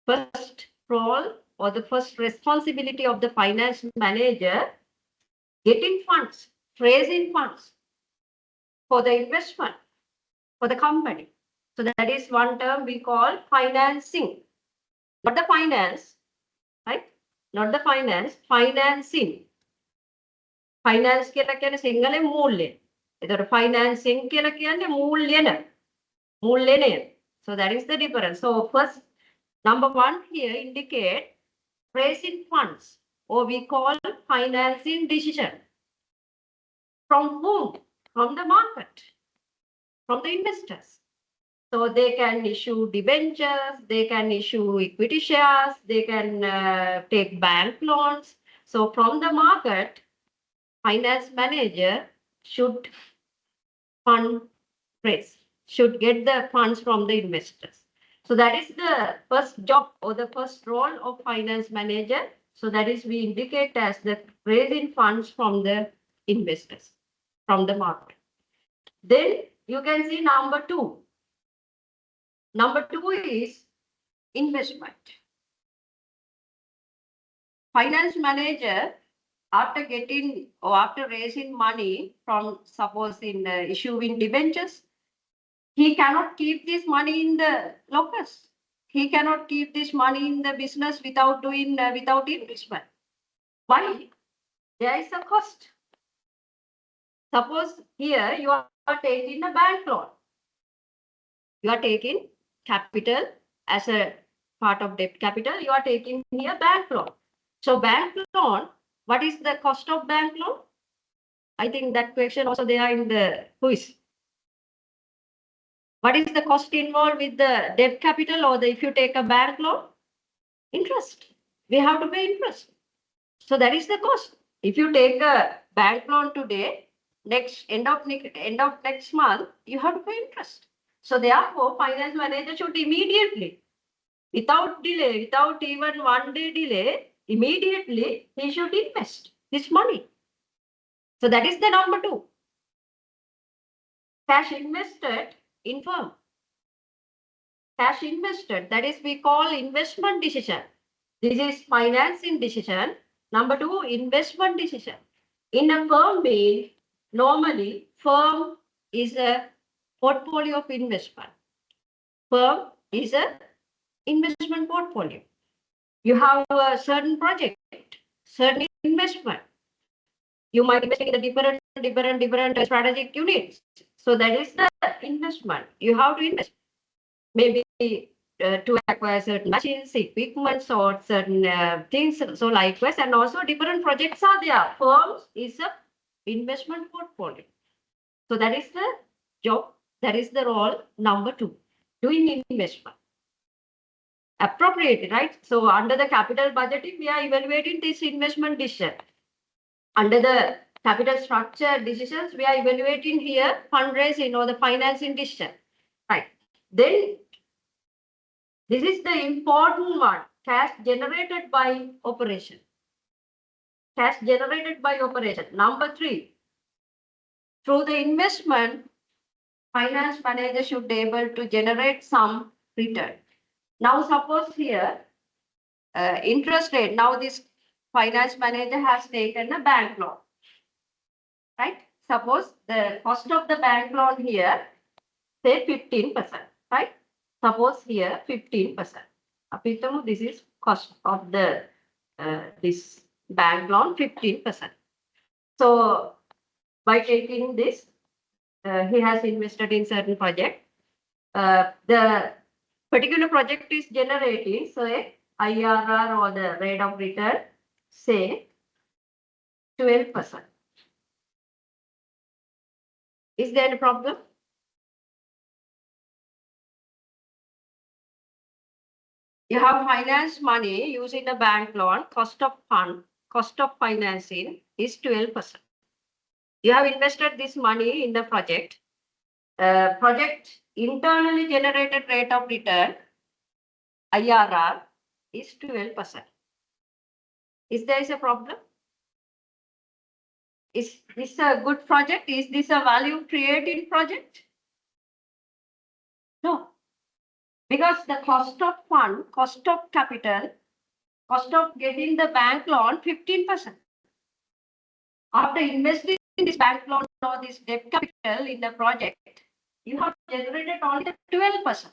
[SPEAKER 1] First role or the first responsibility of the finance manager, getting funds, raising funds for the investment, for the company. So that is one term we call financing. Not the finance, right? Not the finance, financing. Finance කියලා කියන්නේ සිංහලේ මූල්‍ය. ඒතර financing කියලා කියන්නේ මූල්‍යන. මූල්‍යනය. So that is the difference. So first, number one here indicate raising funds, or we call financing decision. From whom? From the market, from the investors. So they can issue debentures, they can issue equity shares, they can take bank loans. So from the market, finance manager should fundraise, should get the funds from the investors. So that is the first job or the first role of finance manager. So that is we indicate as the raising funds from the investors, from the market. Then you can see number two. Number two is investment. Finance manager, after getting or after raising money from, suppose in issuing debentures, he cannot keep this money in the lockers. He cannot keep this money in the business without doing without investment. Why? There is a cost. Suppose here you are taking a bank loan. You are taking capital as a part of debt capital. You are taking here bank loan. So bank loan, what is the cost of bank loan? I think that question also there in the quiz. What is the cost involved with the debt capital or if you take a bank loan? Interest. We have to pay interest. So that is the cost. If you take a bank loan today, end of next month, you have to pay interest. So therefore, finance manager should immediately, without delay, without even 1 day delay, immediately he should invest this money. So that is the number two. Cash invested in firm. Cash invested, that is we call investment decision. This is financing decision. Number two, investment decision. In a firm means, normally firm is a portfolio of investment. Firm is a investment portfolio. You have a certain project, certain investment. You might invest in the different strategic units. So that is the investment. You have to invest. Maybe to acquire certain machines, equipments, or certain things. So likewise, and also different projects are there. Firms is a investment portfolio. So that is the job. That is the role number two, doing investment. Appropriately, right? So under the capital budgeting, we are evaluating this investment decision. Under the capital structure decisions, we are evaluating here fundraising or the financing decision. Right. Then this is the important one, cash generated by operation. Cash generated by operation. Number three, through the investment, finance manager should be able to generate some return. Now suppose here, interest rate, now this finance manager has taken a bank loan, right? Suppose the cost of the bank loan here, say 15%, right? Suppose here 15%. This is cost of the this bank loan 15%. So by taking this, he has invested in certain project. The particular project is generating, so IRR or the rate of return, say 12%. Is there any problem? You have finance money using a bank loan, cost of fund, cost of financing is 12%. You have invested this money in the project. Project internally generated rate of return, IRR, is 12%. Is there a problem? Is this a good project? Is this a value creating project? No, because the cost of fund, cost of capital, cost of getting the bank loan 15%. After investing in this bank loan or this debt capital in the project, you have generated only the 12%.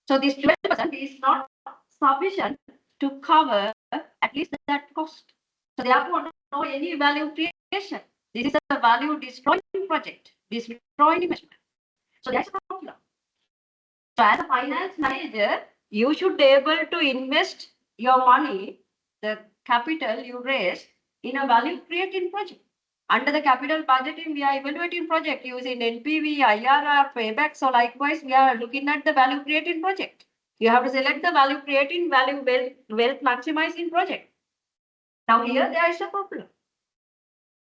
[SPEAKER 1] So this 12% is not sufficient to cover at least that cost. So therefore, no any value creation. This is a value destroying project, destroying investment. So that's a problem. So as a finance manager, you should be able to invest your money, the capital you raise, in a value creating project. Under the capital budgeting, we are evaluating project using NPV, IRR, payback. So likewise, we are looking at the value creating project. You have to select the value creating, value wealth maximizing project. Now here there is a problem.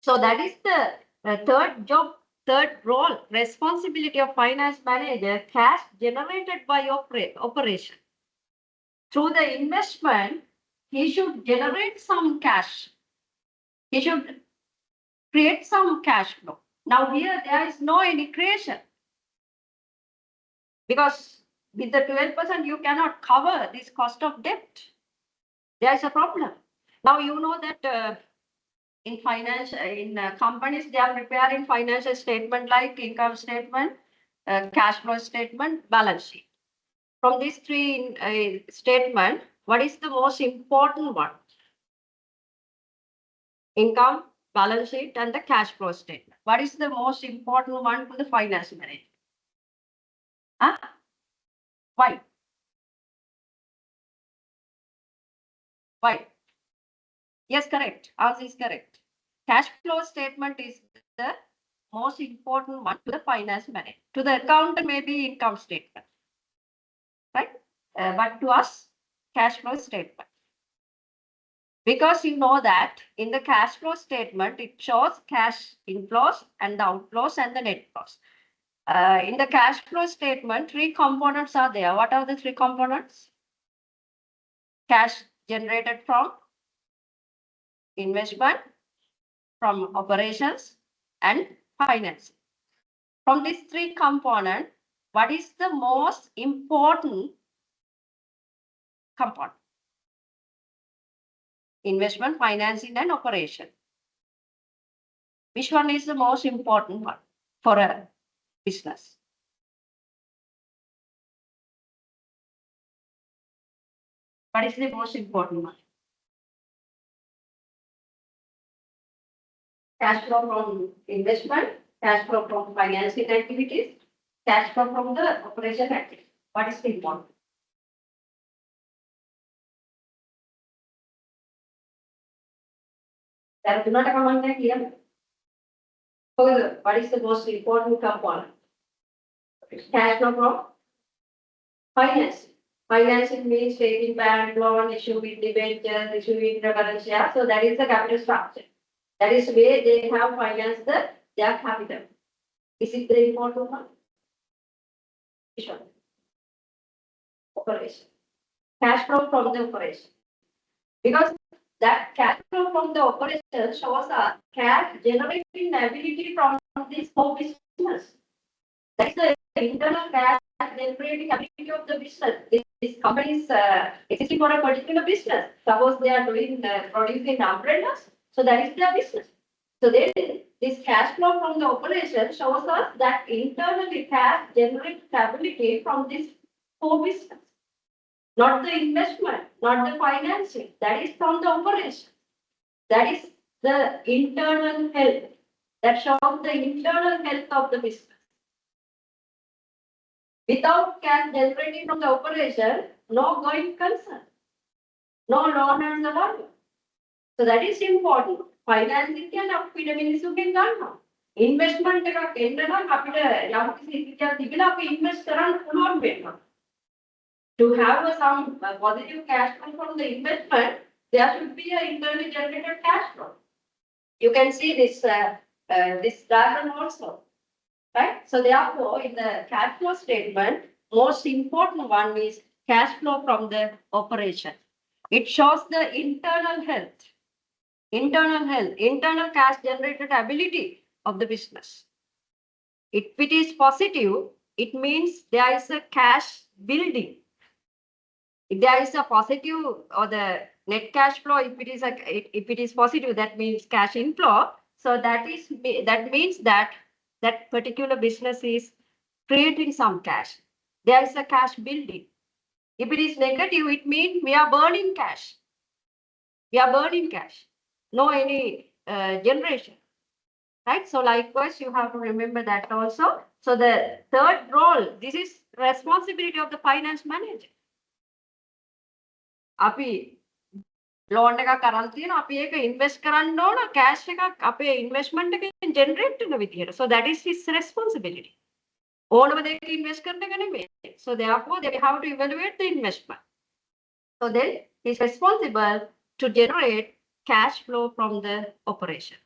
[SPEAKER 1] So that is the third job, third role, responsibility of finance manager, cash generated by operation. Through the investment, he should generate some cash. He should create some cash flow. Now here there is no any creation. Because with the 12% you cannot cover this cost of debt. There is a problem. Now you know that in finance, in companies, they are preparing financial statement like income statement, cash flow statement, balance sheet. From these three statements, what is the most important one? Income, balance sheet, and the cash flow statement. What is the most important one for the finance manager? Huh? Why? Why? Yes, correct. Ours is correct. Cash flow statement is the most important one to the finance manager. To the accountant, maybe income statement, right? But to us, cash flow statement. Because you know that in the cash flow statement, it shows cash inflows and the outflows and the net flows. In the cash flow statement, three components are there. What are the three components? Cash generated from investment, from operations, and finance. From these three components, what is the most important component? Investment, financing, and operation. Which one is the most important one for a business? What is the most important one? Cash flow from investment, cash flow from financing activities, cash flow from the operation activities. What is the important? That do not comment here. So what is the most important component? Cash flow from finance. Financing means taking bank loan, issuing debentures, issuing preference shares. So that is the capital structure. That is where they have financed their capital. Is it the important one? Sure. Operation. Cash flow from the operation. Because that cash flow from the operation shows a cash generating ability from this whole business. That is the internal cash generating ability of the business. This company is existing for a particular business. Suppose they are doing producing umbrellas, so that is their business. So then this cash flow from the operation shows us that internally cash generates ability from this whole business. Not the investment, not the financing. That is from the operation. That is the internal health. That shows the internal health of the business. Without cash generating from the operation, no going concern. No loan and the value. So that is important. Financing can අපිට මිනිසුන්ගෙන් ගන්නවා. Investment එකක් එන්න නම් අපිට යම්කිසි ඉතිරියක් තිබිලා අපි invest කරන්න පුළුවන් වෙනවා. To have some positive cash flow from the investment, there should be an internally generated cash flow. You can see this this diagram also, right? So therefore, in the cash flow statement, most important one is cash flow from the operation. It shows the internal health. Internal health, internal cash generated ability of the business. If it is positive, it means there is a cash building. If there is a positive or the net cash flow, if it is positive, that means cash inflow. So that means that that particular business is creating some cash. There is a cash building. If it is negative, it means we are burning cash. We are burning cash. No any generation. Right? So likewise, you have to remember that also. So the third role, this is responsibility of the finance manager. අපි loan එකක් අරන් තියෙනවා අපි ඒක invest කරන්න ඕන cash එකක් අපේ investment එකෙන් generate වෙන විදියට. So that is his responsibility. ඕනම දෙයක invest කරන එක නෙමෙයි. So therefore they have to evaluate the investment. So then he is responsible to generate cash flow from the operation.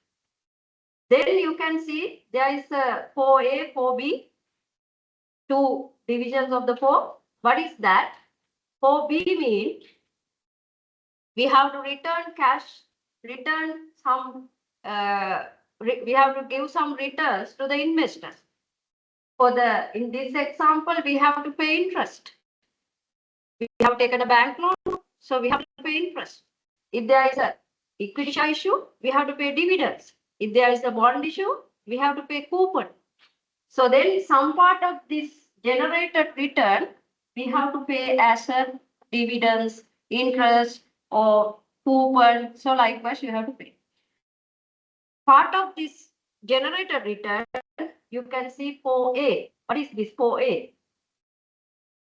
[SPEAKER 1] Then you can see there is a 4A, 4B, two divisions of the 4. What is that? 4B means we have to return cash, return some, we have to give some returns to the investors. In this example, we have to pay interest. We have taken a bank loan, so we have to pay interest. If there is a equity share issue, we have to pay dividends. If there is a bond issue, we have to pay coupon. So then some part of this generated return, we have to pay as a dividends, interest, or coupon. So likewise, you have to pay. Part of this generated return, you can see 4A. What is this 4A?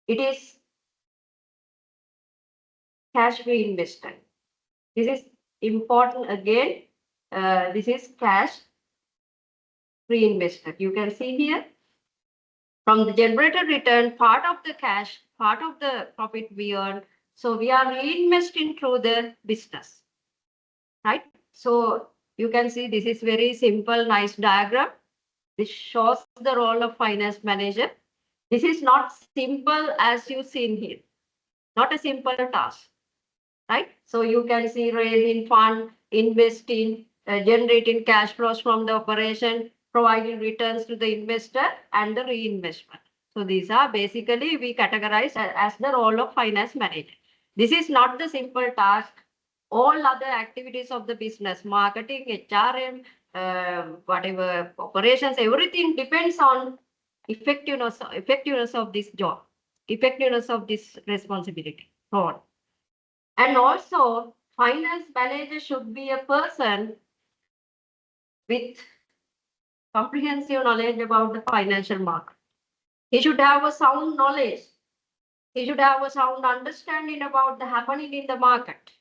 [SPEAKER 1] It is cash reinvestment. This is important again. This is cash reinvestment. You can see here from the generated return, part of the cash, part of the profit we earn. So we are reinvesting through the business, right? So you can see this is very simple, nice diagram. This shows the role of finance manager. This is not simple as you seen here, not a simple task, right? So you can see raising fund, investing, generating cash flows from the operation, providing returns to the investor, and the reinvestment. So these are basically we categorize as the role of finance manager. This is not the simple task. All other activities of the business, marketing, HRM, whatever operations, everything depends on effectiveness of this job, effectiveness of this responsibility. Role. And also, finance manager should be a person with comprehensive knowledge about the financial market. He should have a sound knowledge. He should have a sound understanding about the happening in the market.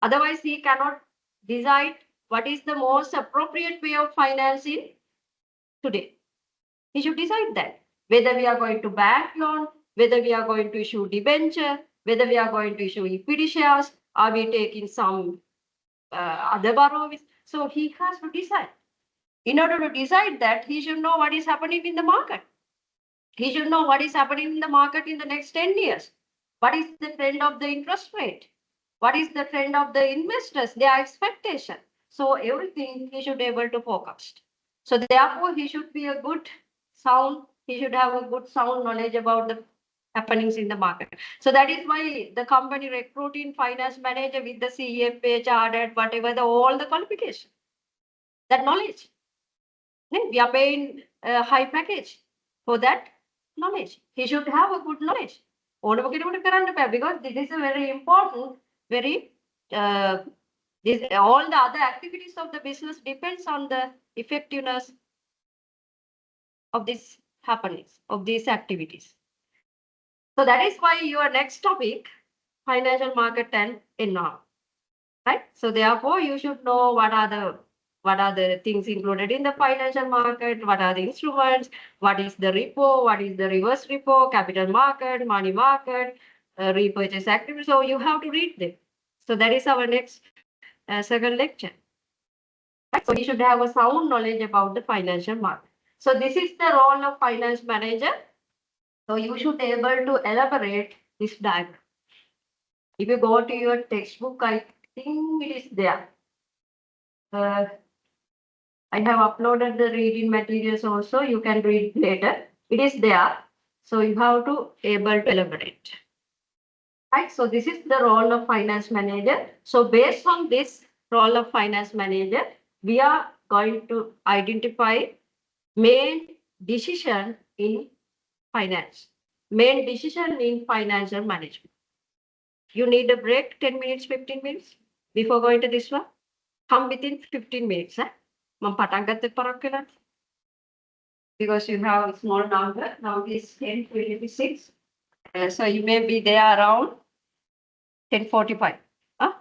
[SPEAKER 1] Otherwise, he cannot decide what is the most appropriate way of financing today. He should decide that whether we are going to bank loan, whether we are going to issue debenture, whether we are going to issue equity shares, are we taking some other borrowings? So he has to decide. In order to decide that, he should know what is happening in the market. He should know what is happening in the market in the next 10 years. What is the trend of the interest rate? What is the trend of the investors, their expectation? So everything he should be able to forecast. So therefore, he should be a good sound, he should have a good sound knowledge about the happenings in the market. So that is why the company recruiting finance manager with the CFA, chartered, whatever, all the qualification, that knowledge. We are paying a high package for that knowledge. He should have a good knowledge. Because this is a very important, very all the other activities of the business depends on the effectiveness of these happenings, of these activities. So that is why your next topic, financial market and environment, right? So therefore, you should know what are the things included in the financial market, what are the instruments, what is the repo, what is the reverse repo, capital market, money market, repurchase activity. So you have to read them. So that is our next second lecture. Right? So you should have a sound knowledge about the financial market. So this is the role of finance manager. So you should be able to elaborate this diagram. If you go to your textbook, I think it is there. I have uploaded the reading materials also. You can read later. It is there. So you have to able to elaborate. Right. So this is the role of finance manager. So based on this role of finance manager, we are going to identify main decision in finance, main decision in financial management. You need a break 10 minutes, 15 minutes before going to this one. Come within 15 minutes. Because you have a small number. Now it is 10:26. So you may be there around 10:45. Huh?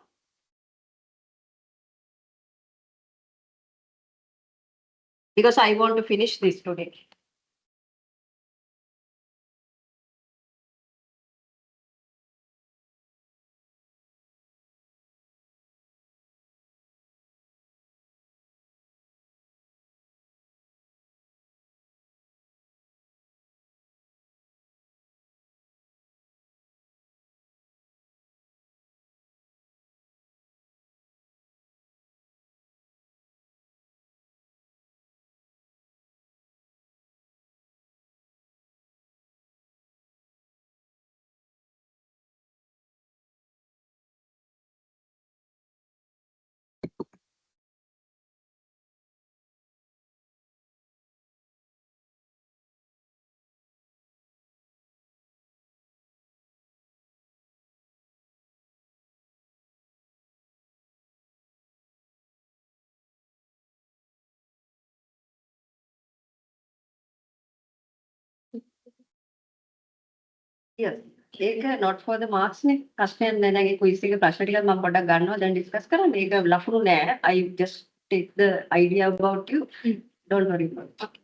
[SPEAKER 1] Because I want to finish this today. Yes. ඒක not for the marks නේ. ප්‍රශ්නයක් නෑ. දැන් ඒ quiz එකේ ප්‍රශ්න ටිකක් මම පොඩ්ඩක් ගන්නවා. දැන් discuss කරන්න. ඒක ලකුණු නෑ. I just take the idea about you. Don't worry about it.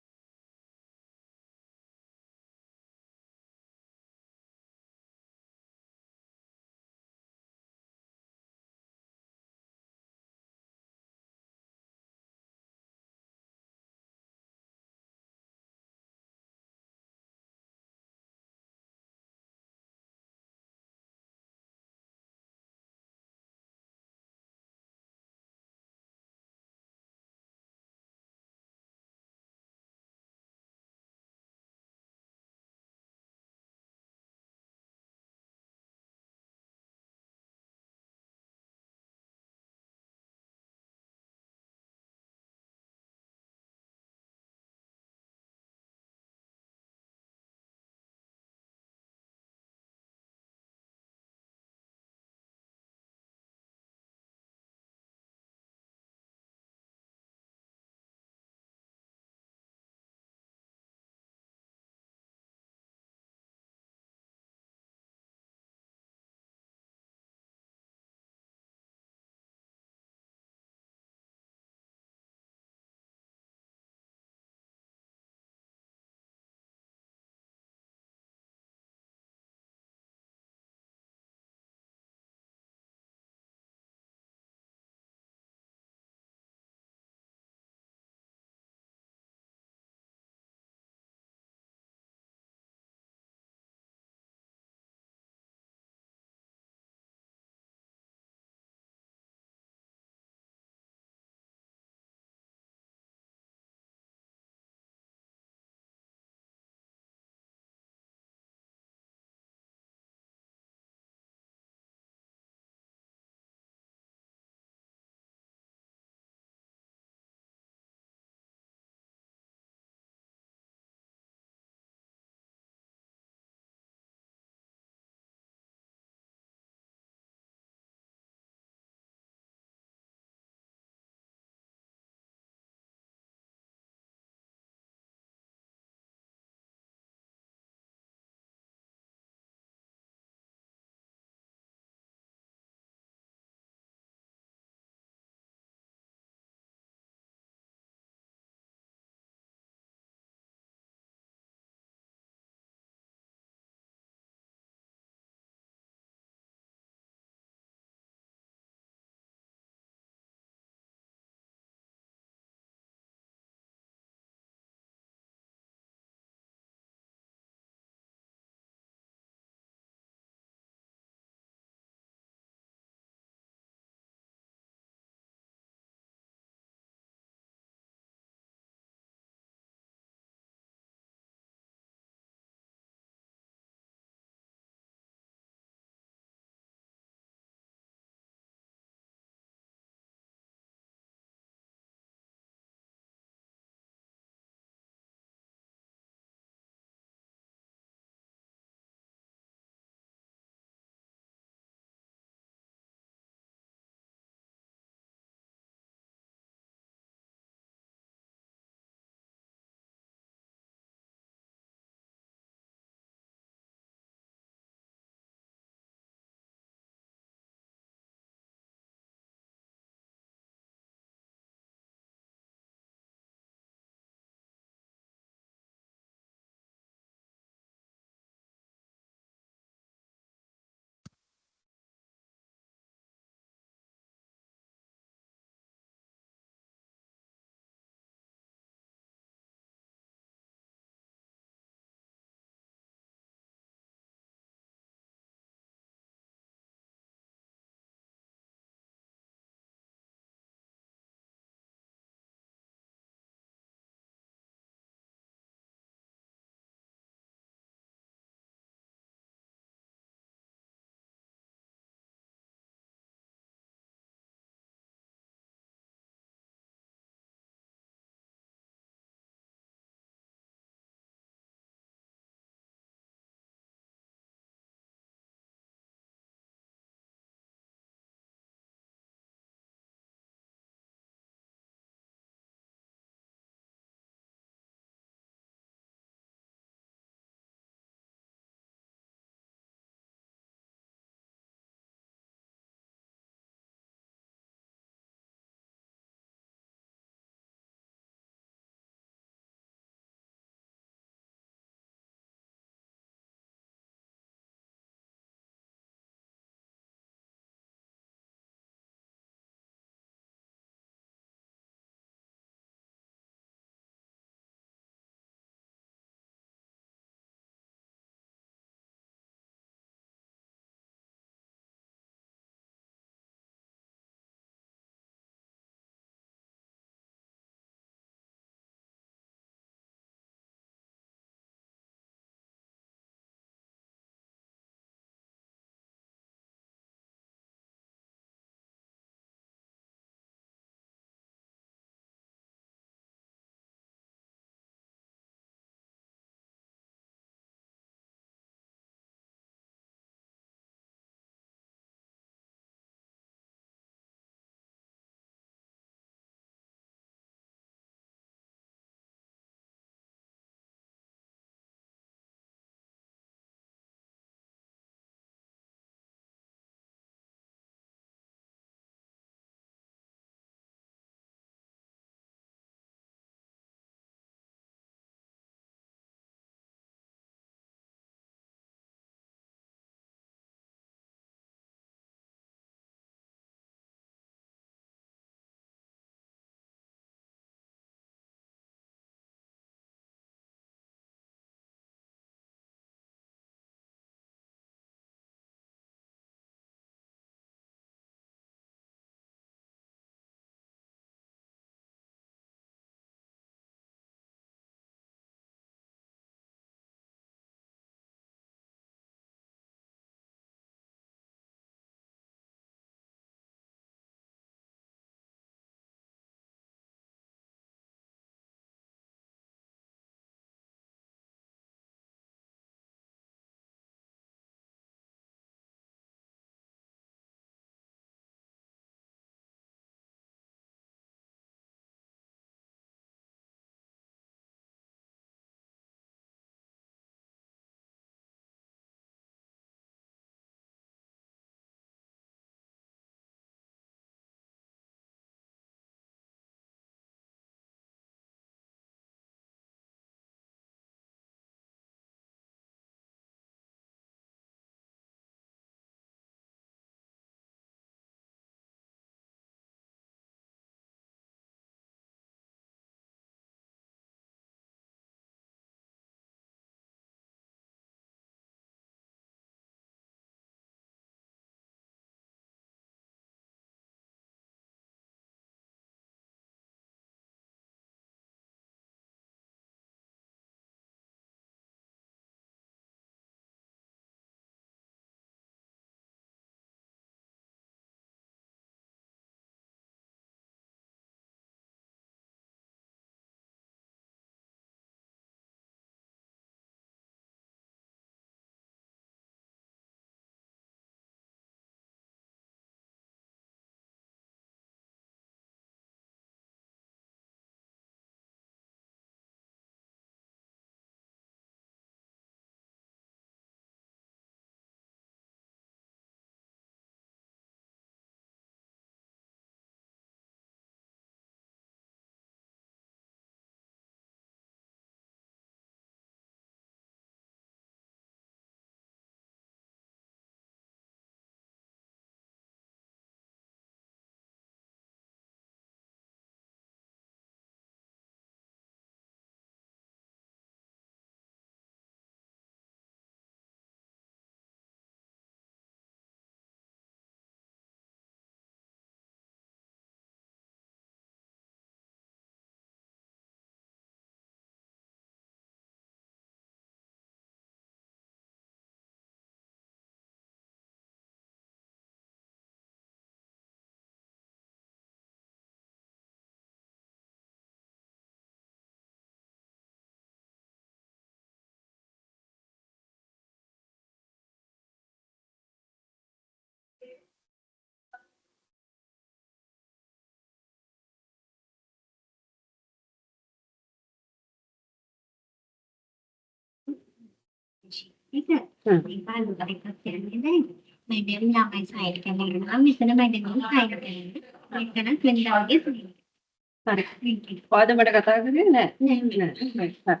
[SPEAKER 1] පාදමට කතා කරේ නෑ.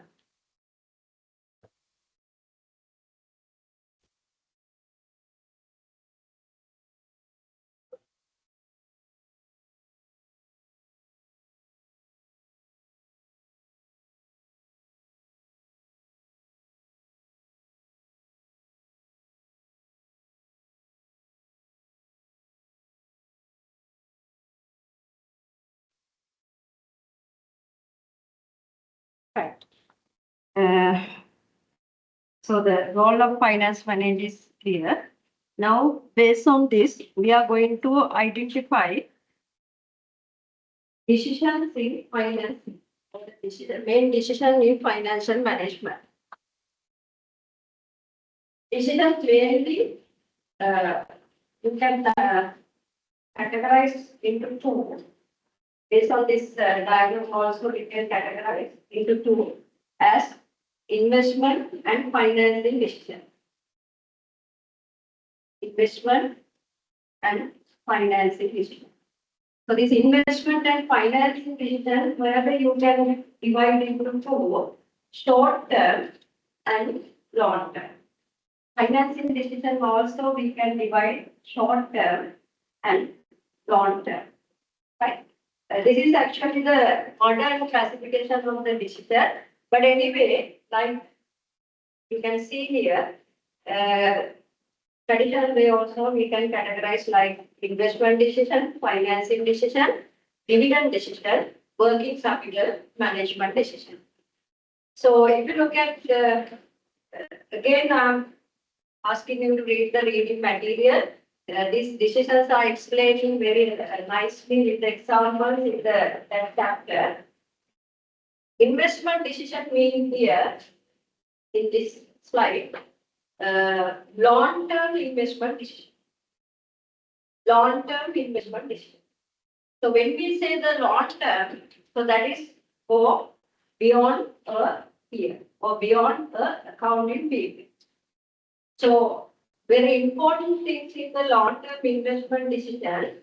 [SPEAKER 1] Right. So the role of finance manager is clear. Now, based on this, we are going to identify decisions in finance, or the main decision in financial management. Decisions mainly you can categorize into two. Based on this diagram also, we can categorize into two as investment and financing decision. Investment and financing decision. So this investment and financing decision, wherever you can divide into two, short term and long term. Financing decision also we can divide short term and long term. Right? This is actually the modern classification of the decision. But anyway, like you can see here, traditional way also we can categorize like investment decision, financing decision, dividend decision, working capital management decision. So if you look at, again, I'm asking you to read the reading material. These decisions are explained very nicely with the examples in the chapter. Investment decision means here in this slide, long-term investment decision. Long-term investment decision. So when we say the long-term, so that is for beyond a year or beyond the accounting period. So very important things in the long-term investment decision.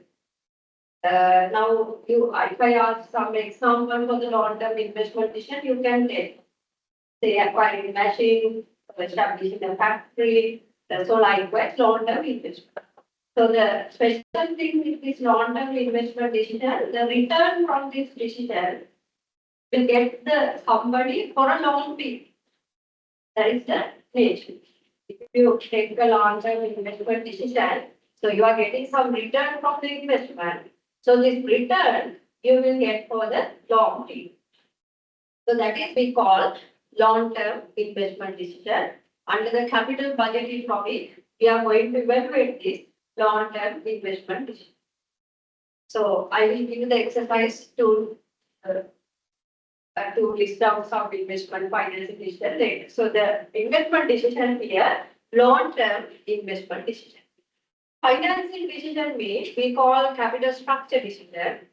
[SPEAKER 1] Now, if I ask some example for the long-term investment decision, you can take, say, acquiring machine, establishing a factory, so likewise long-term investment. So the special thing with this long-term investment decision, the return from this decision will get the somebody for a long period. That is the nature. If you take a long-term investment decision, so you are getting some return from the investment. So this return you will get for the long period. So that is we call long-term investment decision. Under the capital budgeting topic, we are going to evaluate this long-term investment decision. So I will give you the exercise to list down some investment financing decision later. So the investment decision here, long-term investment decision. Financing decision means we call capital structure decision,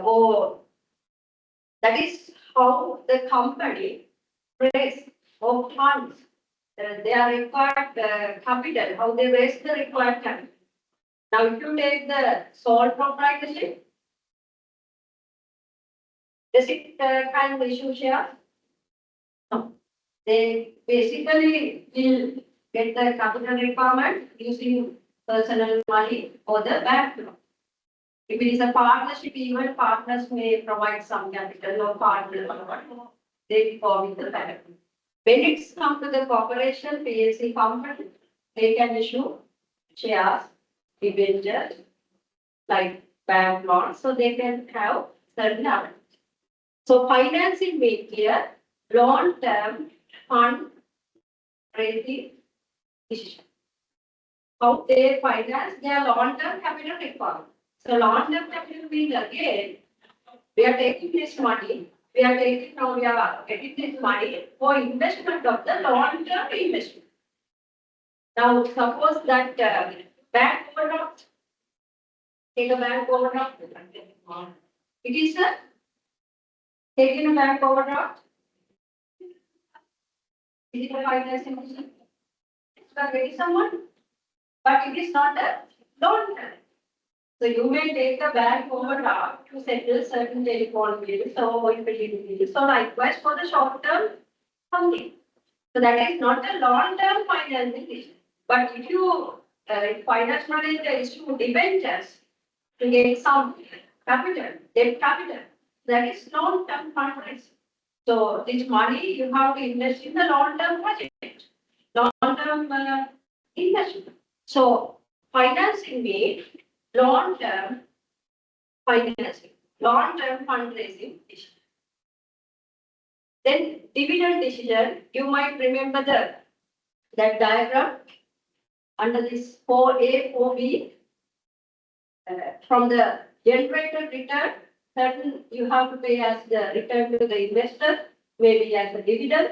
[SPEAKER 1] or that is how the company raise or funds their required capital, how they raise the required capital. Now, if you take the sole proprietorship, does it can issue shares? No. They basically will get the capital requirement using personal money or the bank loan. If it is a partnership, even partners may provide some capital or partners, they go with the bank. When it's come to the corporation, PLC company, they can issue shares, debentures, like bank loans, so they can have certain amount. So financing means here long-term fund raising decision. How they finance their long-term capital requirement. So long-term capital means again, we are taking this money, we are getting this money for investment of the long-term investment. Now suppose that bank overdraft, take a bank overdraft. It is taking a bank overdraft. Is it a financing decision? are getting someone, but it is not a long term. So you may take a bank overdraft to settle certain telephone bills or utility bills. So likewise for the short term funding. So that is not a long term financing issue. But if you finance manager issue debentures to get some capital, debt capital, that is long term fundraising. So this money you have to invest in the long term project, long term investment. So financing means long term financing, long term fundraising decision. Then dividend decision, you might remember that diagram under this 4A, 4B. From the generated return, certain you have to pay as the return to the investor, maybe as a dividend.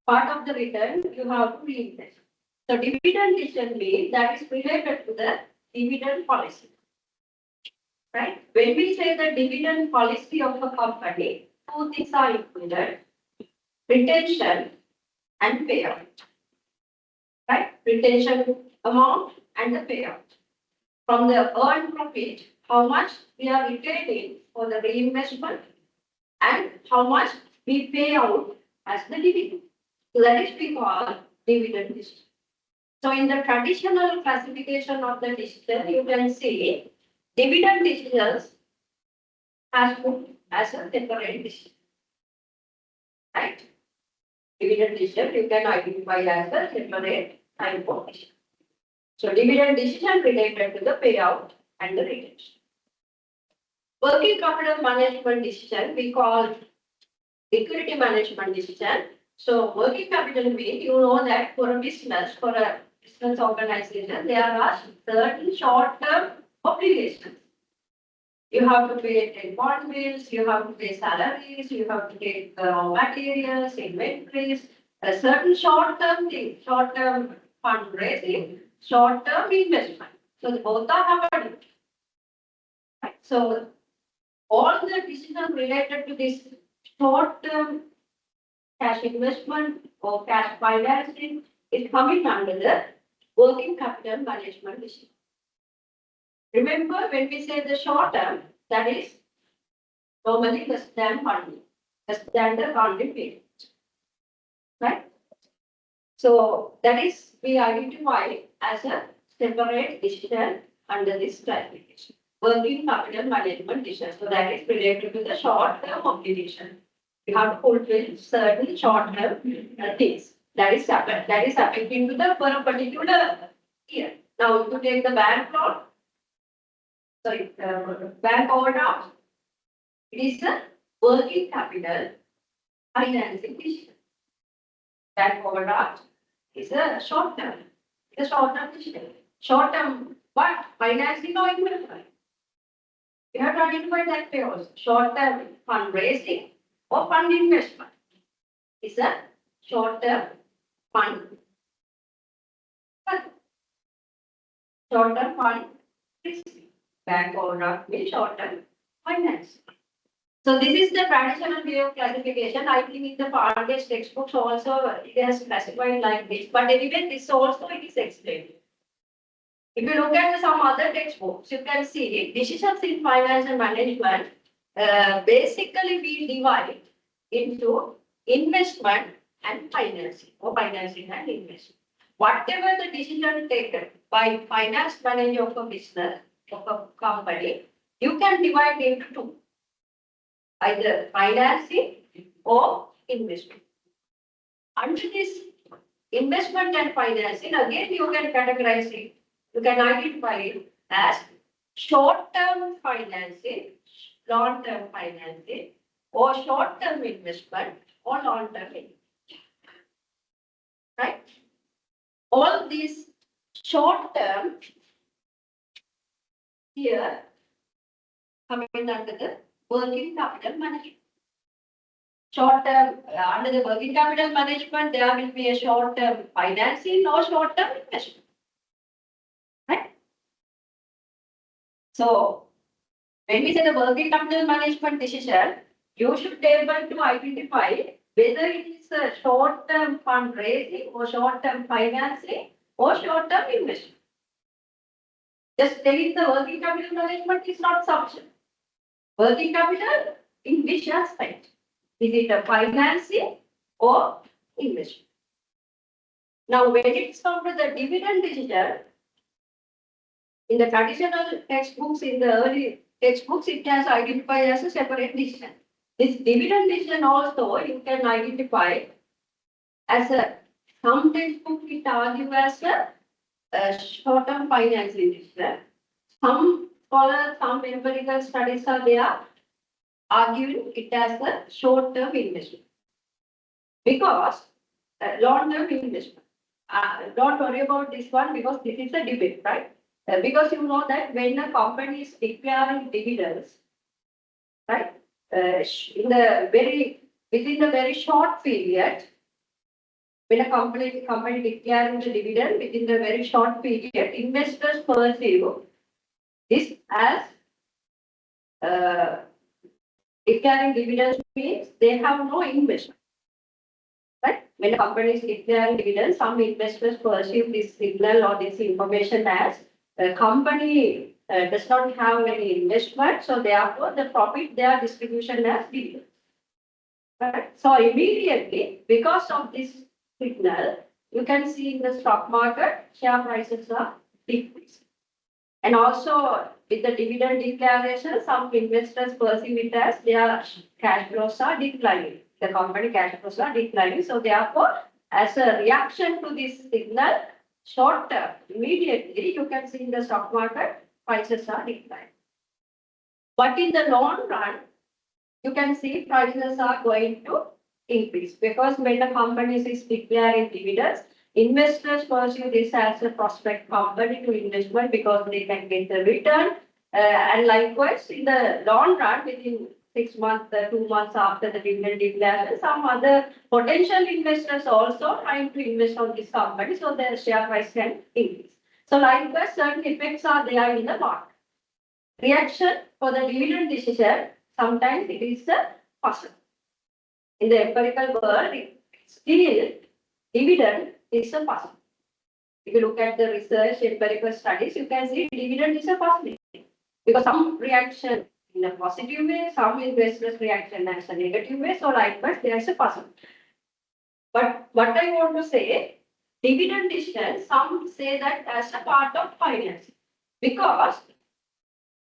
[SPEAKER 1] Part of the return you have to reinvest. So dividend decision means that is related to the dividend policy. Right? When we say the dividend policy of a company, two things are included: retention and payout. Right? Retention amount and the payout. From the earned profit, how much we are retaining for the reinvestment and how much we pay out as the dividend. So that is we call dividend decision. So in the traditional classification of the decision, you can see dividend decisions as put as a separate decision. Right? Dividend decision you can identify as a separate type of decision. So dividend decision related to the payout and the retention. Working capital management decision we call liquidity management decision. So working capital means you know that for a business organization, there are certain short-term obligations. You have to pay telephone bills, you have to pay salaries, you have to take raw materials, inventories, a certain short-term thing, short-term fundraising, short-term investment. So both are happening. Right? So all the decisions related to this short-term cash investment or cash financing is coming under the working capital management decision. Remember, when we say the short term, that is normally less than funding, less than the funding period. Right? So that is we identify as a separate decision under this classification. Working capital management decision. So that is related to the short term obligation. You have to fulfill certain short term things. That is affecting to the for a particular year. Now, if you take the bank loan, bank overdraft, it is a working capital financing decision. Bank overdraft is a short term. It's a short term decision. Short term, what? Financing or investment? You have to identify that way also. Short term fundraising or fund investment is a short term fund. Short term fund bank overdraft means short term finance. So this is the traditional way of classification. I think in the far-based textbooks also it has classified like this. But anyway, this also it is explained. If you look at some other textbooks, you can see decisions in finance and management. Basically, we divide into investment and financing, or financing and investment. Whatever the decision taken by finance manager of a business, of a company, you can divide into two. Either financing or investment. Under this investment and financing, again you can categorize it. You can identify it as short-term financing, long-term financing, or short-term investment, or long-term investment. Right? All these short-term here coming under the working capital management. Short-term, under the working capital management, there will be a short-term financing or short-term investment. Right? So, when we say the working capital management decision, you should be able to identify whether it is a short-term fundraising or short-term financing or short-term investment. Just telling the working capital management is not sufficient. Working capital in which aspect? Is it a financing or investment? Now, when it comes to the dividend decision, in the traditional textbooks, in the early textbooks, it has identified as a separate decision. This dividend decision also you can identify as a, some textbook it argue as a short-term financing decision. Some scholars, some empirical studies are there arguing it as a short-term investment. Because long-term investment. Don't worry about this one because this is a debate, right? Because you know that when a company is declaring dividends, right? Within the very short period, when a company declaring the dividend within the very short period, investors perceive this as declaring dividends means they have no investment. Right? When a company is declaring dividends, some investors perceive this signal or this information as the company does not have any investment, so therefore the profit their distribution as dividends. Right? So immediately, because of this signal, you can see in the stock market, share prices are decreasing. And also with the dividend declaration, some investors perceive it as their cash flows are declining. The company cash flows are declining. So therefore, as a reaction to this signal, short term, immediately you can see in the stock market, prices are declining. But in the long run, you can see prices are going to increase because when the company is declaring dividends, investors perceive this as a prospect company to investment because they can get the return. And likewise, in the long run, within 6 months, 2 months after the dividend declaration, some other potential investors also trying to invest on this company, so their share price can increase. So likewise, certain effects are there in the market. Reaction for the dividend decision, sometimes it is a puzzle. In the empirical world, still dividend is a puzzle. If you look at the research, empirical studies, you can see dividend is a puzzle. Because some reaction in a positive way, some investors reaction as a negative way, so likewise there is a puzzle. But what I want to say, dividend decision, some say that as a part of finance. Because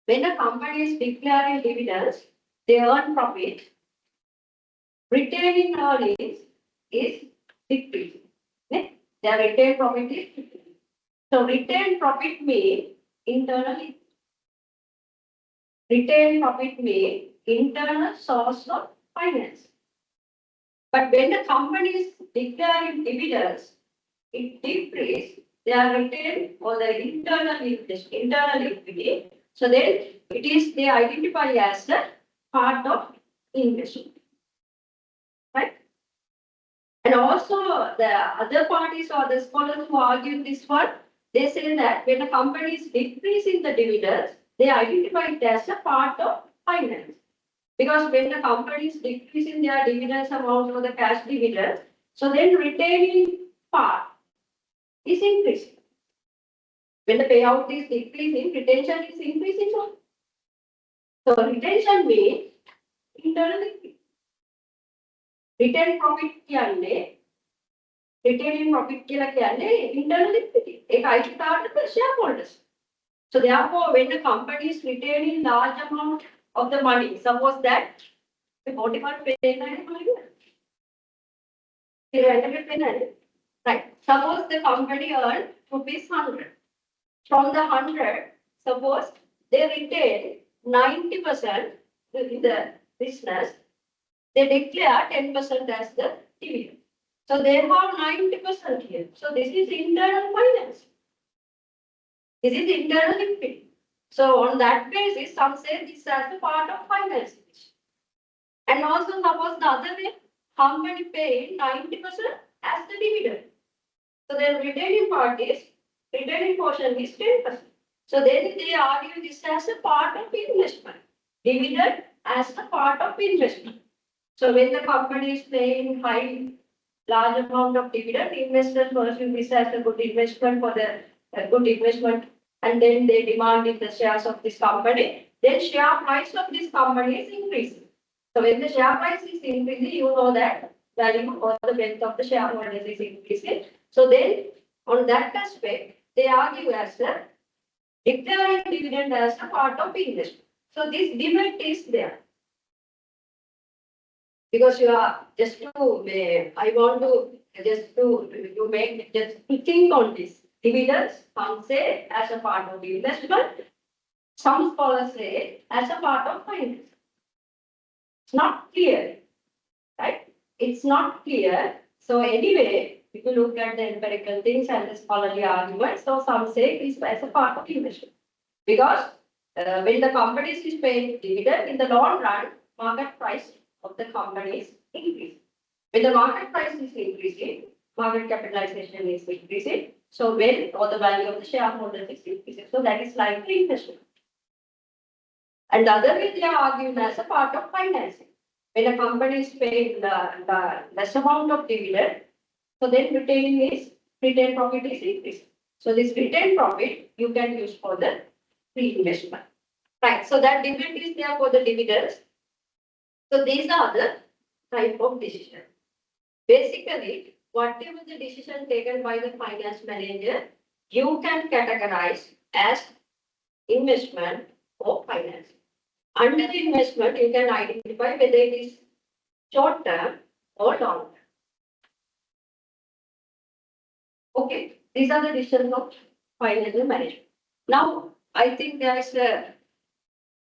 [SPEAKER 1] when a company is declaring dividends, they earn profit. Retaining earnings is decreasing. Their retained profit is decreasing. So retained profit means internal source of finance. But when the company is declaring dividends, it decreases their retained or the internal equity. So then they identify as a part of investment. Right? And also the other parties or the scholars who argue this one, they say that when a company is decreasing the dividends, they identify it as a part of finance. Because when the company is decreasing their dividends amount or the cash dividends, so then retaining part is increasing. When the payout is decreasing, retention is increasing. So retention means internal equity. Retained profit retaining profit internal equity. It identifies the shareholders. So therefore, when the company is retaining large amount of the money, suppose that the 41 right. Suppose the company earned ₹100. From the 100, suppose they retain 90% in the business, they declare 10% as the dividend. So they have 90% here. So this is internal finance. This is internal equity. So on that basis, some say this as a part of finance. And also suppose the other way, company paid 90% as the dividend. So their retaining portion is 10%. So then they argue this as a part of investment. Dividend as a part of investment. So when the company is paying high large amount of dividend, investors perceive this as a good investment for the good investment, and then they demand in the shares of this company. Then share price of this company is increasing. So when the share price is increasing, you know that value or the wealth of the shareholders is increasing. So then on that aspect, they argue as the declaring dividend as a part of investment. So this debate is there. Because you are just to, I want to just to you make just to think on this. Dividends, some say as a part of investment, some scholars say as a part of finance. It's not clear, right? It's not clear. So anyway, if you look at the empirical things and the scholarly arguments, so some say it is as a part of investment. Because when the companies is paying dividend, in the long run, market price of the companies increase. When the market price is increasing, market capitalization is increasing. So when or the value of the shareholders is increasing. So that is likely investment. And the other way they are arguing as a part of financing. When a company is paying the less amount of dividend, so then retained profit is increasing. So this retained profit you can use for the reinvestment. Right. So that debate is there for the dividends. So these are the type of decision. Basically, whatever the decision taken by the finance manager, you can categorize as investment or finance. Under the investment, you can identify whether it is short term or long term. Okay, these are the decisions of financial management. Now, I think there is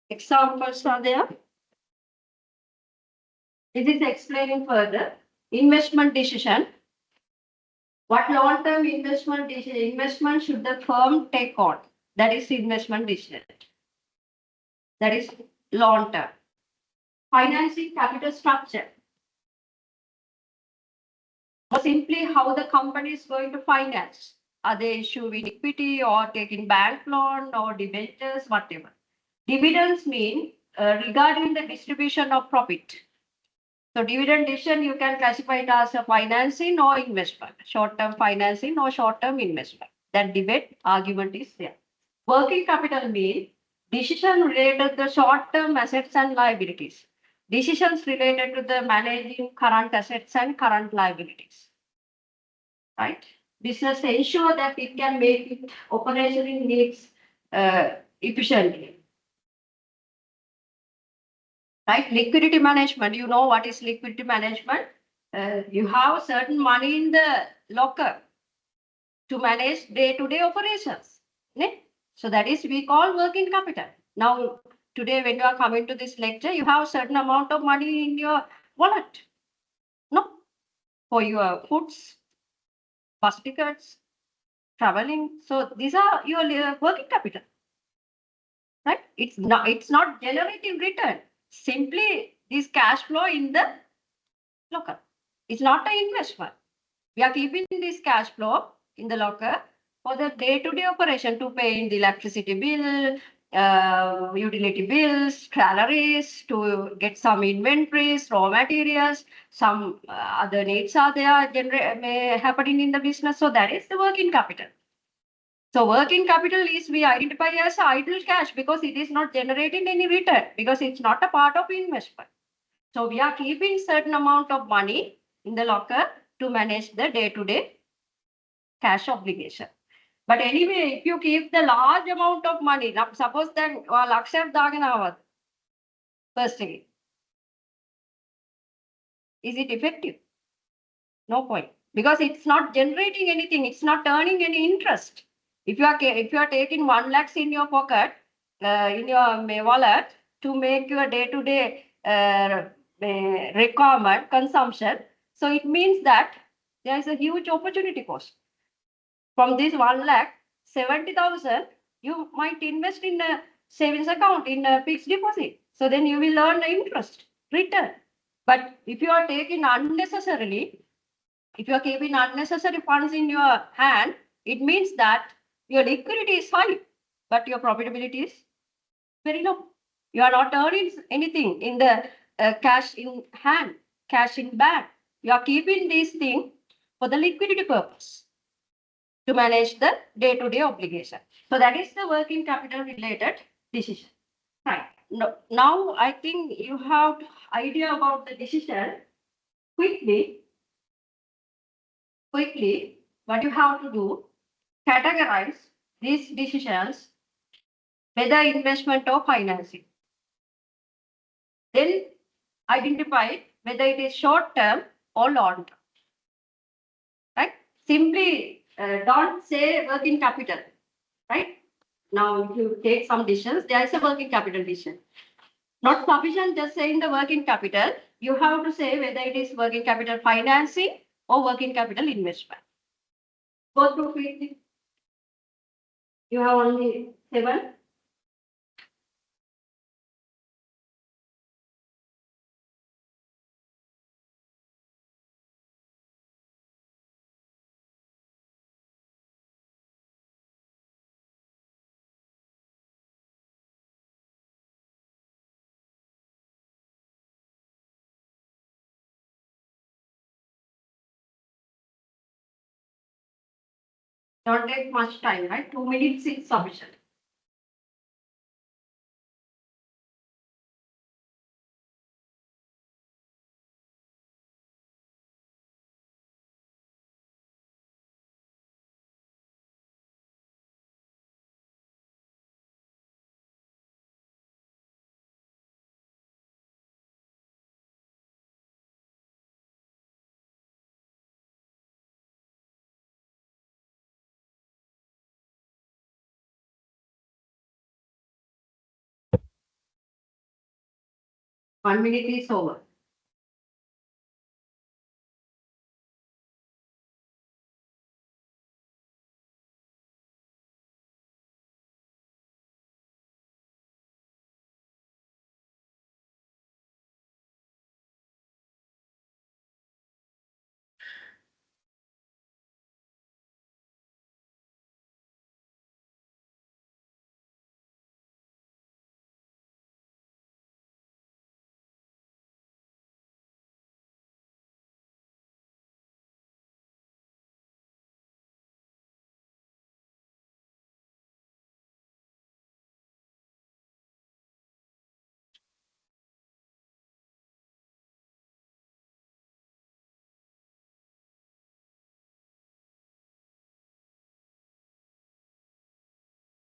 [SPEAKER 1] examples are there. It is explaining further investment decision. What long-term investment should the firm take on? That is investment decision. That is long-term. Financing capital structure. Or simply how the company is going to finance. Are they issuing equity or taking bank loan or debentures, whatever. Dividends mean regarding the distribution of profit. So dividend decision, you can classify it as a financing or investment, short-term financing or short-term investment. That debate argument is there. Working capital means decision related to the short-term assets and liabilities. Decisions related to the managing current assets and current liabilities. Right? Business ensure that it can make it operational needs efficiently. Right? Liquidity management, you know what is liquidity management? You have certain money in the locker to manage day-to-day operations. Right? So that is we call working capital. Now, today when you are coming to this lecture, you have certain amount of money in your wallet. No? For your foods, bus tickets, traveling. So these are your working capital. Right? It's not generating return. Simply this cash flow in the locker. It's not an investment. We are keeping this cash flow in the locker for the day-to-day operation to pay in the electricity bill, utility bills, salaries, to get some inventories, raw materials, some other needs are there happening in the business. So that is the working capital. So working capital is we identify as idle cash because it is not generating any return because it's not a part of investment. So we are keeping certain amount of money in the locker to manage the day-to-day cash obligation. But anyway, if you keep the large amount of money, now suppose that Lakshya Daganavad, firstly, is it effective? No point because it's not generating anything. It's not earning any interest. If you are taking 1 lakh in your pocket, in your wallet to make your day-to-day requirement consumption, so it means that there is a huge opportunity cost. From this 1 lakh, 70,000 you might invest in a savings account in a fixed deposit. So then you will earn the interest return. But if you are taking unnecessarily, if you are keeping unnecessary funds in your hand, it means that your liquidity is high, but your profitability is very low. You are not earning anything in the cash in hand, cash in bank. You are keeping these things for the liquidity purpose to manage the day-to-day obligation. So that is the working capital related decision. Right. No, now I think you have idea about the decision. Quickly, what you have to do, categorize these decisions, whether investment or financing. Then identify whether it is short term or long term. Right? Simply don't say working capital. Right? Now, if you take some decisions, there is a working capital decision. Not sufficient just saying the working capital. You have to say whether it is working capital financing or working capital investment. Go through quickly. You have only 7. Don't take much time, right? 2 minutes is sufficient. One minute is over.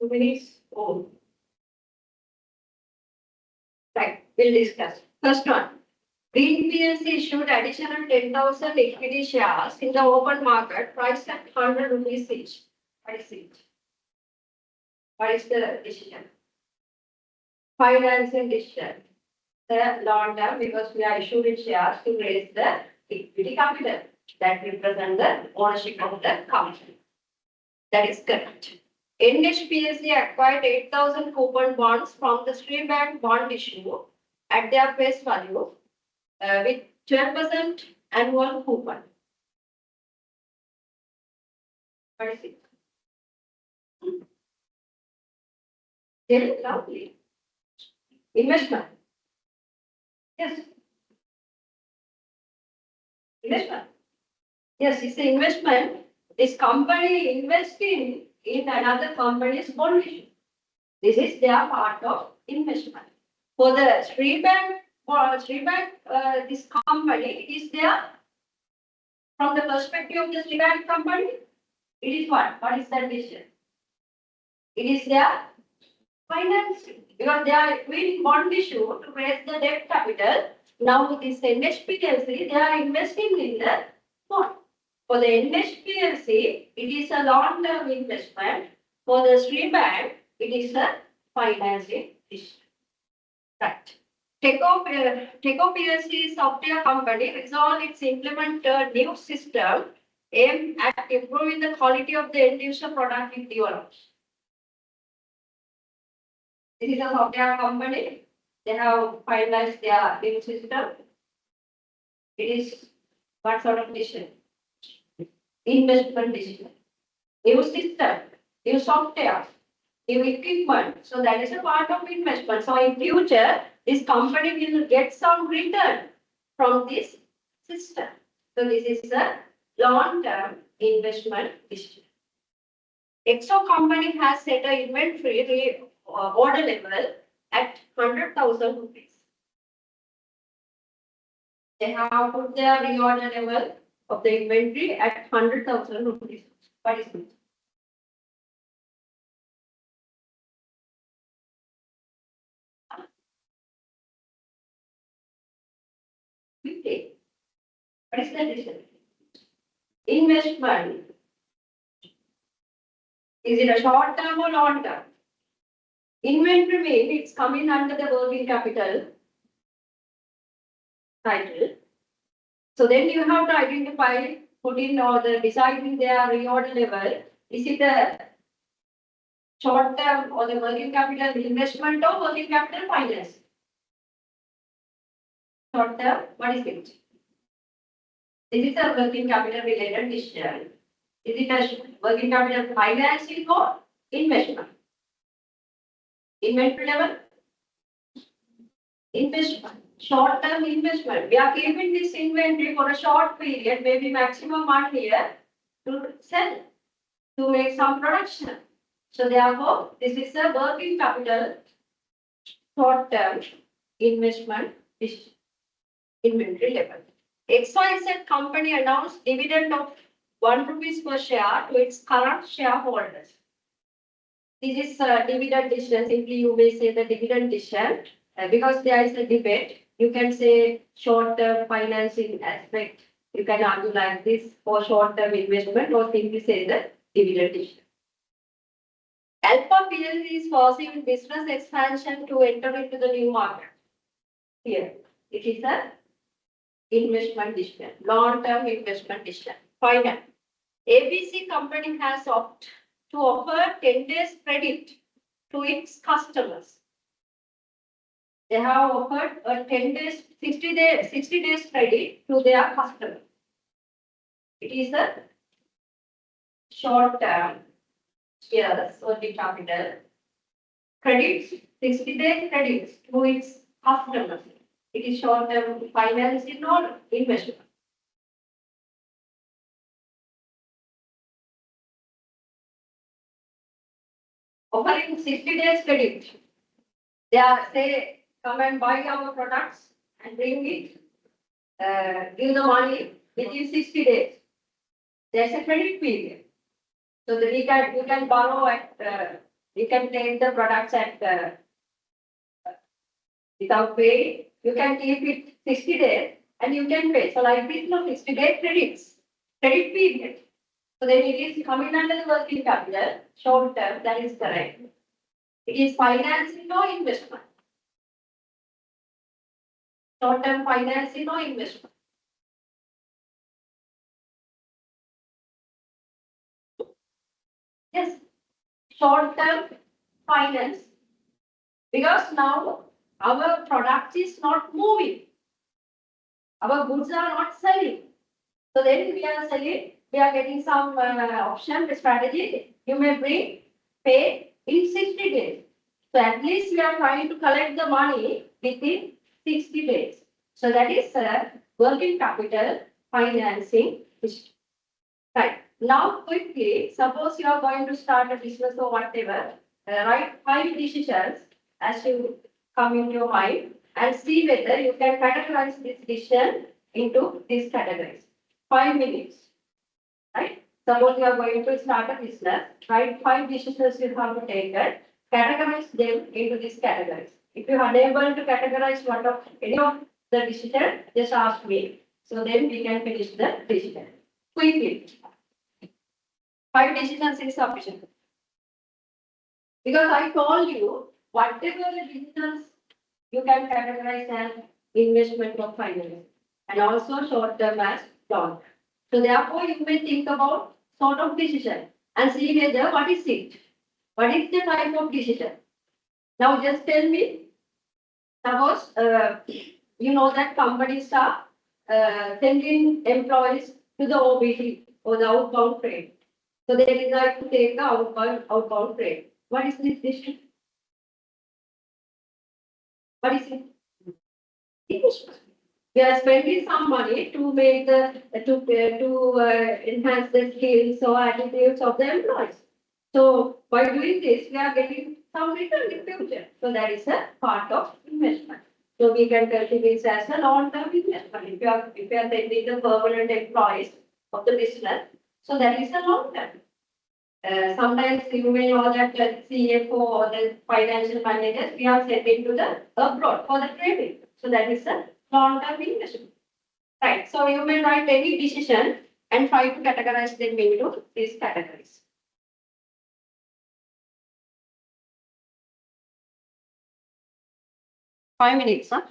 [SPEAKER 1] Two minutes over. Right, we'll discuss. First one. Green PLC issued additional 10,000 equity shares in the open market, priced at 100 rupees each. What is it? What is the decision? Financing decision. The long term, because we are issuing shares to raise the equity capital that represent the ownership of the company. That is correct. NHPSC acquired 8,000 coupon bonds from the Srilanka bond issue at their face value with 12% annual coupon. What is it? Very lovely. Investment. Yes. Investment. Yes, it's an investment. This company investing in another company's bond issue. This is their part of investment. For the Srilanka, this company, it is there from the perspective of the Srilanka company. It is what? What is that vision? It is their financing, because they are doing bond issue to raise the debt capital. Now this NHPLC, they are investing in the bond. For the NHPLC, it is a long-term investment. For the Srilanka, it is a financing issue. Right. Teco PLC software company resolved its implement a new system aimed at improving the quality of the end user product it develops. This is a software company. They have finalized their new system. It is what sort of decision? Investment decision. New system, new software, new equipment. So that is a part of investment. So in future, this company will get some return from this system. So this is a long-term investment decision. Exo company has set a inventory order level at 100,000 rupees. They have put their reorder level of the inventory at 100,000 rupees. What is it? Okay. What is the decision? Investment. Is it a short term or long term? Inventory means it's coming under the working capital title. So then you have to identify, put in order, deciding their reorder level. Is it a short term or the working capital investment or working capital finance? Short term, what is it? Is it a working capital related decision? Is it a working capital financing or investment? Inventory level? Investment. Short-term investment. We are keeping this inventory for a short period, maybe maximum 1 year, to sell, to make some production. So therefore, this is a working capital short-term investment inventory level. XYZ company announced dividend of 1 rupees per share to its current shareholders. This is a dividend decision. Simply, you may say the dividend decision because there is a debate. You can say short-term financing aspect. You can argue like this for short-term investment, or simply say the dividend decision. Alpha PLC is forcing business expansion to enter into the new market. Here, it is a investment decision, long-term investment decision. Finance. ABC company has opted to offer 10 days credit to its customers. They have offered a 10 days, 60 days credit to their customers. It is a short-term shares or the capital credits, 60-day credits to its customers. It is short-term financing or investment. Offering 60 days credit. They are say, come and buy our products and bring it, give the money within 60 days. There's a credit period. So that you can borrow at, you can take the products at without pay. You can keep it 60 days and you can pay. So like this, 60-day credit period. So then it is coming under the working capital, short term, that is correct. It is financing or investment. Short term financing or investment. Yes, short term finance. Because now our product is not moving. Our goods are not selling. So then we are selling, we are getting some option, strategy. You may pay in 60 days. So at least we are trying to collect the money within 60 days. So that is working capital financing. Right. Now quickly, suppose you are going to start a business or whatever, write 5 decisions as you come in your mind and see whether you can categorize this decision into these categories. 5 minutes. Right? Suppose you are going to start a business, write 5 decisions you have to take it, categorize them into these categories. If you are unable to categorize one of any of the decision, just ask me. So then we can finish the decision. Quickly. 5 decisions is sufficient. Because I told you, whatever the decisions you can categorize as investment or finance, and also short term as long. So therefore, you may think about sort of decision and see whether what is it? What is the type of decision? Now just tell me, suppose you know that companies are sending employees to the OBT or the outbound trade. So they decide to take the outbound trade. What is this decision? What is it? Investment. We are spending some money to make to enhance the skills or attitudes of the employees. So by doing this, we are getting some return in future. So that is a part of investment. So we can consider this as a long-term investment. If you are sending the permanent employees of the business, so that is a long term. Sometimes you may know that the CFO or the financial managers, we are sending to the abroad for the training. So that is a long-term investment. Right. So you may write any decision and try to categorize them into these categories. 5 minutes, huh?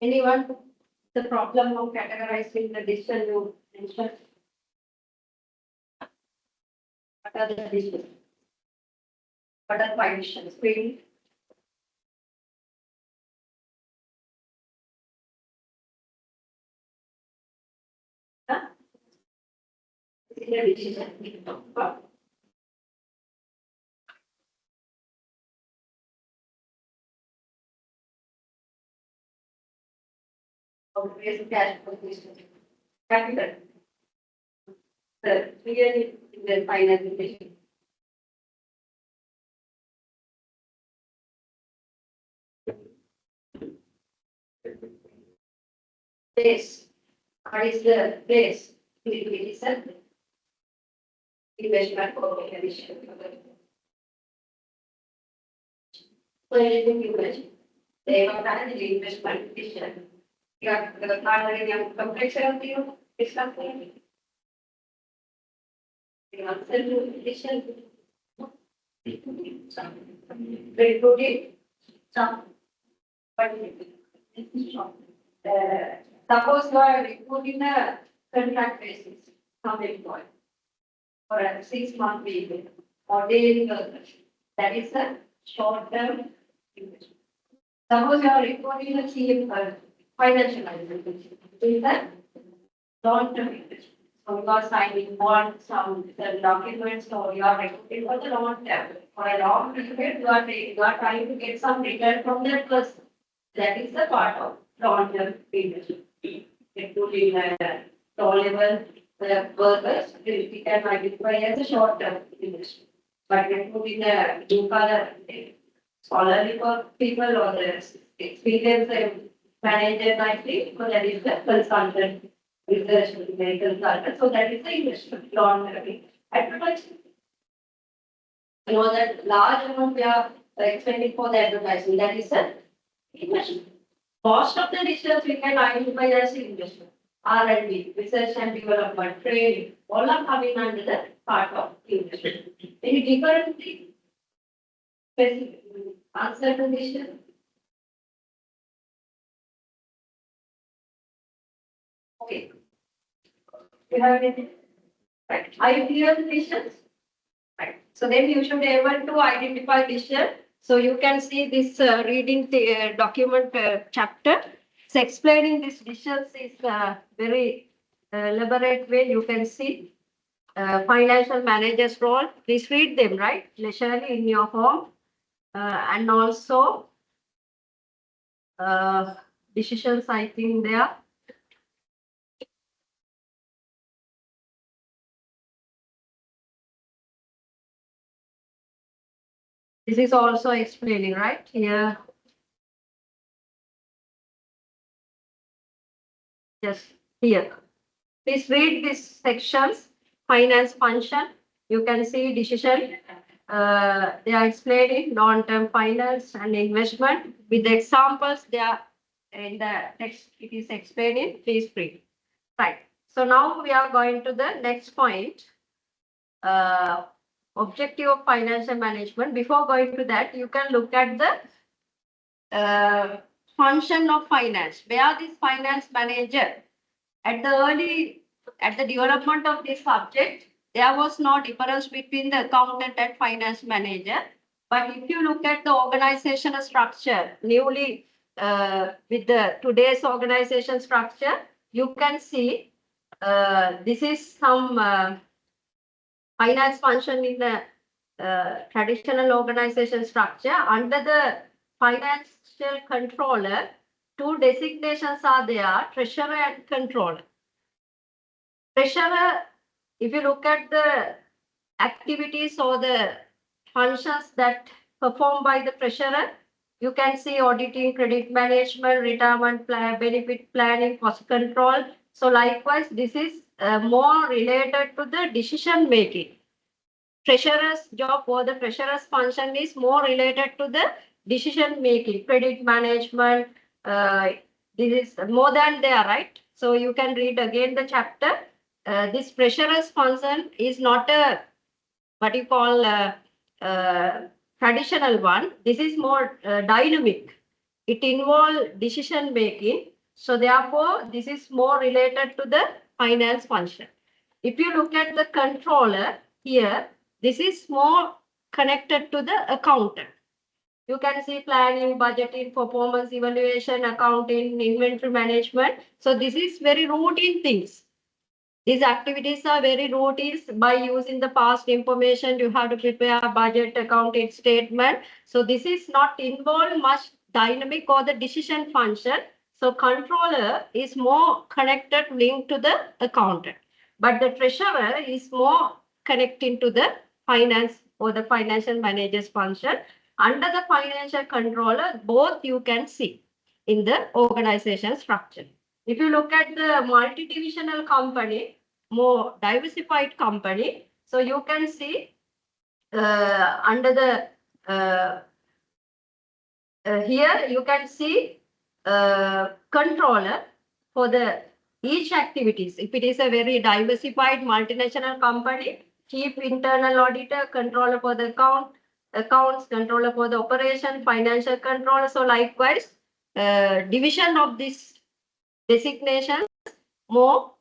[SPEAKER 1] Anyone? The problem of categorizing the decision you mentioned? What are the decisions? What are five decisions? Screen. Huh? Is it a decision? Always cash position. Capital. The real the finance decision. Base. What is the base? Liquidity itself. Investment for addition. So anything you mention. They have done the investment decision. You have the primary complexity of the it's something. The answer to decision. Recruiting. Some. But suppose you are recruiting a contract basis, some employee for a 6-month period or daily workers. That is a short-term investment. Suppose you are recruiting a CM for financial advisor. Is that long-term investment? So you are signing bonds, some documents, or you are recruiting for the long term. For a long period, you are trying to get some return from that person. That is the part of long-term investment. Including low-level workers, we can identify as a short-term investment. But including the blue-collar scholarly people or the experienced manager, I think, so that is the consultant, research, medical consultant. So that is the investment, long-term advertising. You know that large amount we are expending for the advertising. That is the investment. Most of the decisions we can identify as investment. R&D, research and development, training, all are coming under the part of investment. Any different thing? Specific answer to this? Okay. You have anything? Right. Are you clear the decisions? Right. So then you should be able to identify decision. So you can see this reading the document chapter. So explaining these decisions is very elaborate way. You can see financial manager's role. Please read them, right? Leisurely in your home. And also decisions, I think there. This is also explaining, right? Here. Yes, here. Please read these sections. Finance function. You can see decision. They are explaining long-term finance and investment with the examples. They are in the text. It is explaining. Please read. Right. So now we are going to the next point. Objective of financial management. Before going to that, you can look at the function of finance. Where this finance manager at the development of this subject, there was no difference between the accountant and finance manager. But if you look at the organizational structure, newly with the today's organization structure, you can see this is some finance function in the traditional organization structure. Under the financial controller, two designations are there, treasurer and controller. Treasurer, if you look at the activities or the functions that performed by the treasurer, you can see auditing, credit management, retirement plan, benefit planning, cost control. So likewise, this is more related to the decision making. Treasurer's job or the treasurer's function is more related to the decision making, credit management. This is more than there, right? So you can read again the chapter. This treasurer's function is not a what you call traditional one. This is more dynamic. it involves decision making. So therefore, this is more related to the finance function. If you look at the controller here, this is more connected to the accountant. You can see planning, budgeting, performance evaluation, accounting, inventory management. So this is very routine things. These activities are very routine. By using the past information, you have to prepare a budget, accounting statement. So this is not involved much dynamic or the decision function. So controller is more connected, linked to the accountant. But the treasurer is more connecting to the finance or the financial manager's function. Under the financial controller, both you can see in the organization structure. If you look at the multi-divisional company, more diversified company, so you can see under the here you can see controller for the each activities. If it is a very diversified multinational company, chief internal auditor, controller for the accounts, controller for the operation, financial controller. So likewise, division of this designation more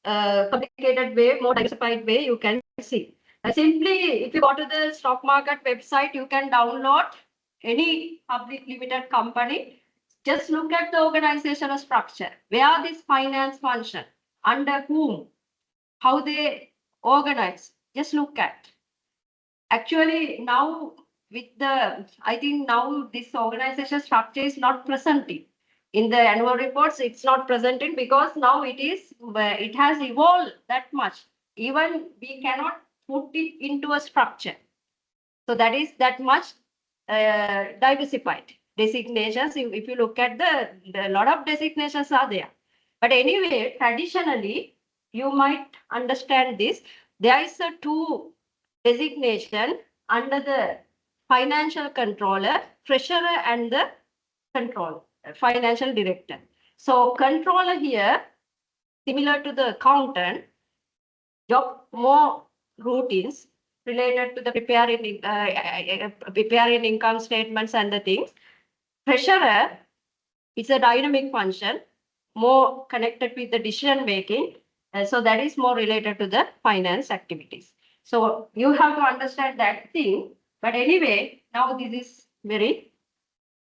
[SPEAKER 1] complicated way, more diversified way you can see. Simply, if you go to the stock market website, you can download any public limited company. Just look at the organizational structure, where this finance function, under whom, how they organize. Just look at. Actually, now with the, I think now this organization structure is not presenting. In the annual reports, it's not presented because now it has evolved that much. Even we cannot put it into a structure. So that is that much diversified designations. If you look at the lot of designations are there. But anyway, traditionally, you might understand this. There is a two designation under the financial controller, treasurer, and the controller, financial director. So controller here, similar to the accountant, job more routines related to the preparing income statements and the things. Treasurer, it's a dynamic function, more connected with the decision making. So that is more related to the finance activities. So you have to understand that thing. But anyway, now this is very,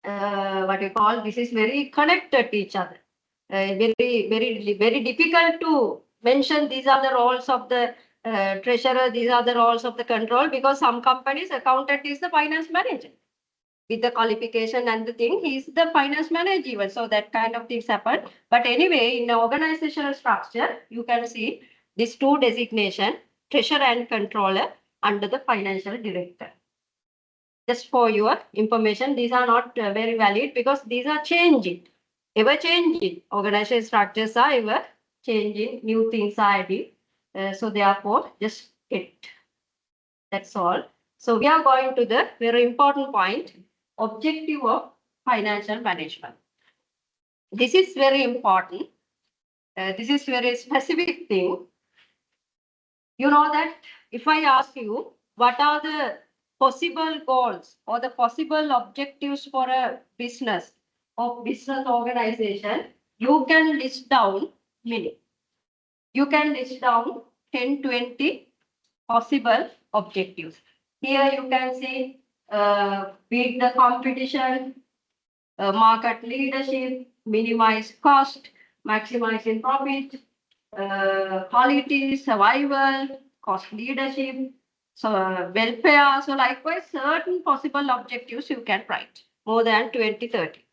[SPEAKER 1] what you call, this is very connected to each other. Very difficult to mention these are the roles of the treasurer, these are the roles of the control, because some companies accountant is the finance manager. With the qualification and the thing, he's the finance manager even. So that kind of things happen. But anyway, in the organizational structure, you can see these two designation, treasurer and controller under the financial director. Just for your information, these are not very valid because these are changing, ever changing. Organizational structures are ever changing, new things are added. So therefore, just it. That's all. So we are going to the very important point, objective of financial management. This is very important. This is very specific thing. You know that if I ask you what are the possible goals or the possible objectives for a business or business organization, you can list down many. You can list down 10, 20 possible objectives. Here you can see beat the competition, market leadership, minimize cost, maximizing profit, quality, survival, cost leadership, so welfare. So likewise, certain possible objectives you can write, more than 20, 30.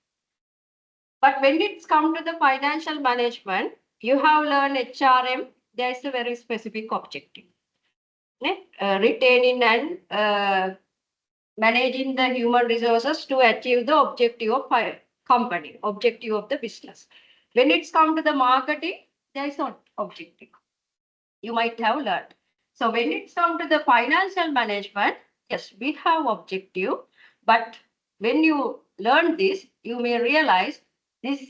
[SPEAKER 1] But when it's come to the financial management, you have learned HRM, there is a very specific objective. Retaining and managing the human resources to achieve the objective of company, objective of the business. When it's come to the marketing, there is no objective. You might have learned. So when it's come to the financial management, yes, we have objective, but when you learn this, you may realize this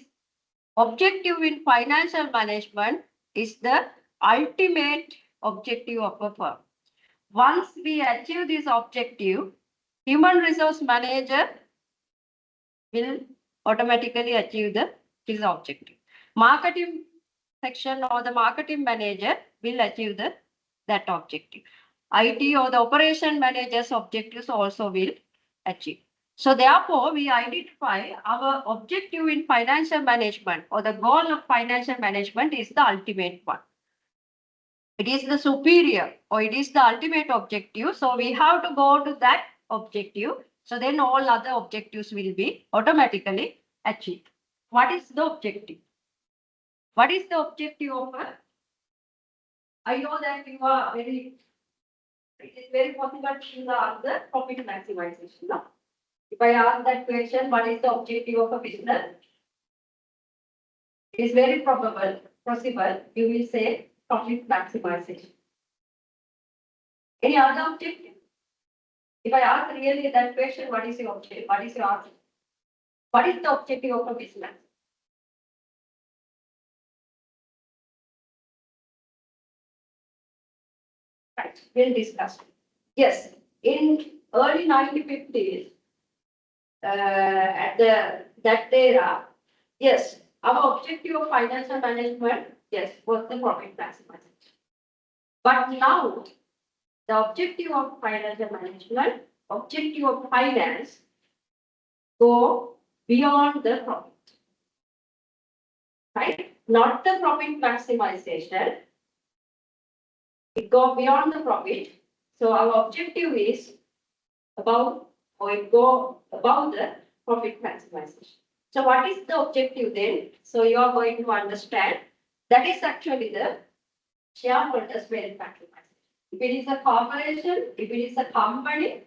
[SPEAKER 1] objective in financial management is the ultimate objective of a firm. Once we achieve this objective, human resource manager will automatically achieve this objective. Marketing section or the marketing manager will achieve that objective. IT or the operation manager's objectives also will achieve. So therefore, we identify our objective in financial management or the goal of financial management is the ultimate one. It is the superior or it is the ultimate objective. So we have to go to that objective. So then all other objectives will be automatically achieved. What is the objective? What is the objective of a? I know that you are very, it is very possible to answer profit maximization. No? If I ask that question, what is the objective of a business? It is very possible you will say profit maximization. Any other objective? If I ask really that question, what is your objective? What is your answer? What is the objective of a business? Right, we'll discuss. Yes, in early 1950s, at that era, yes, our objective of financial management, yes, was the profit maximization. But now, the objective of financial management, objective of finance, go beyond the profit. Right? Not the profit maximization. It go beyond the profit. So our objective is about, or it go above the profit maximization. So what is the objective then? So you are going to understand that is actually the shareholders wealth maximization. If it is a corporation, if it is a company,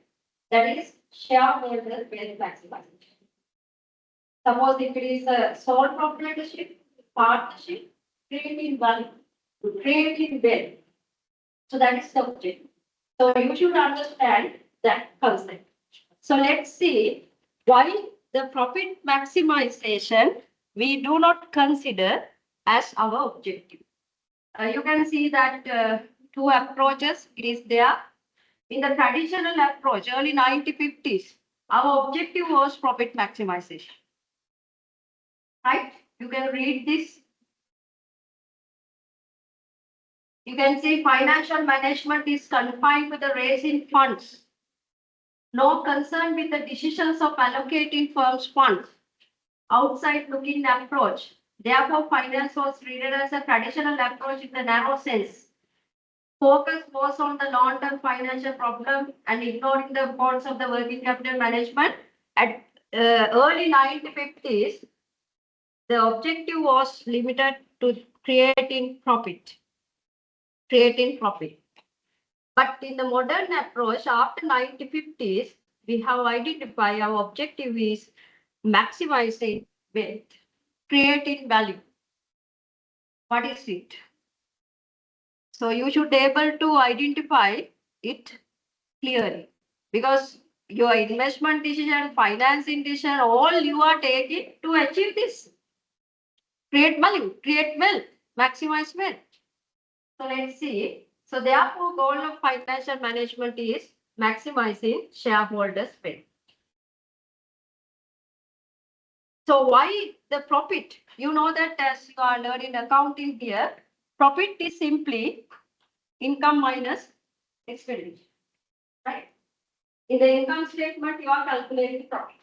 [SPEAKER 1] that is shareholders wealth maximization. Suppose if it is a sole proprietorship, partnership, creating value, creating wealth. So that is the objective. So you should understand that concept. So let's see why the profit maximization we do not consider as our objective. You can see that two approaches it is there. In the traditional approach, early 1950s, our objective was profit maximization. Right? You can read this. You can see financial management is confined to the raising funds. No concern with the decisions of allocating firms' funds. Outside looking approach. Therefore, finance was treated as a traditional approach in the narrow sense. Focus was on the long-term financial problem and ignoring the importance of the working capital management. At early 1950s, the objective was limited to creating profit. But in the modern approach, after 1950s, we have identified our objective is maximizing wealth, creating value. What is it? So you should be able to identify it clearly because your investment decision, financing decision, all you are taking to achieve this. Create value, create wealth, maximize wealth. So let's see. So therefore, goal of financial management is maximizing shareholders' wealth. So why the profit? You know that as you are learning accounting here, profit is simply income minus expenditure, right? In the income statement, you are calculating profit.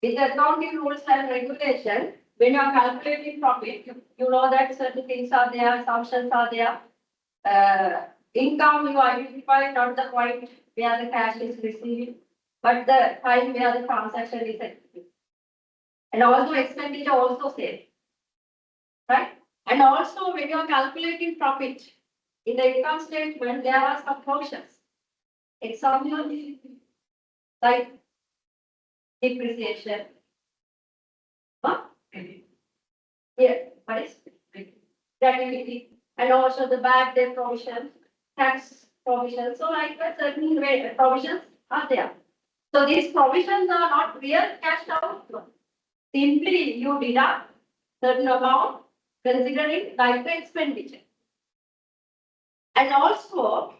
[SPEAKER 1] In the accounting rules and regulation, when you are calculating profit, you know that certain things are there, assumptions are there. Income you identify not the point where the cash is received, but the time where the transaction is executed. And also expenditure also same, right? And also when you are calculating profit, in the income statement, there are some functions. Example, like depreciation. Huh? Yeah, what is gratuity? And also the bad debt provision, tax provision. So like that, certain provisions are there. So these provisions are not real cash outflow. Simply you deduct certain amount considering like the expenditure. And also,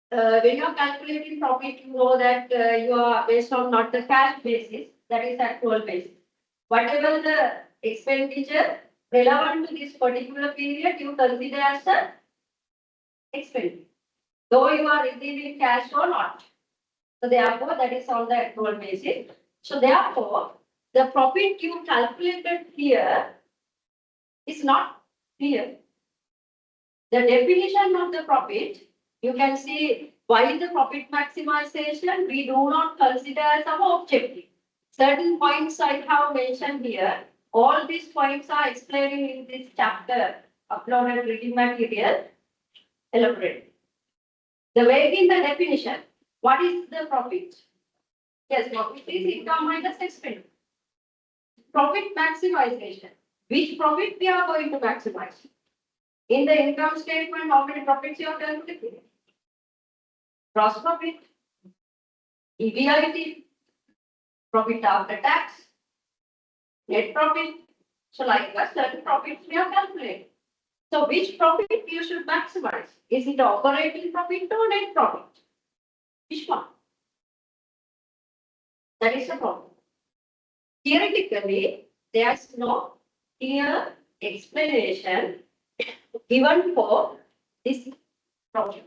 [SPEAKER 1] when you are calculating profit, you know that you are based on not the cash basis, that is actual basis. Whatever the expenditure relevant to this particular period, you consider as a expenditure, though you are receiving cash or not. So therefore, that is on the actual basis. So therefore, the profit you calculated here is not clear. The definition of the profit, you can see why the profit maximization we do not consider as our objective. Certain points I have mentioned here. All these points are explained in this chapter, uploaded reading material, elaborate. The way in the definition, what is the profit? Yes, profit is income minus expense. Profit maximization. Which profit we are going to maximize? In the income statement, how many profits you are calculating? Gross profit, EBIT, profit after tax, net profit. So like that, certain profits we are calculating. So which profit you should maximize? Is it operating profit or net profit? Which one? That is the problem. Theoretically, there is no clear explanation given for this problem.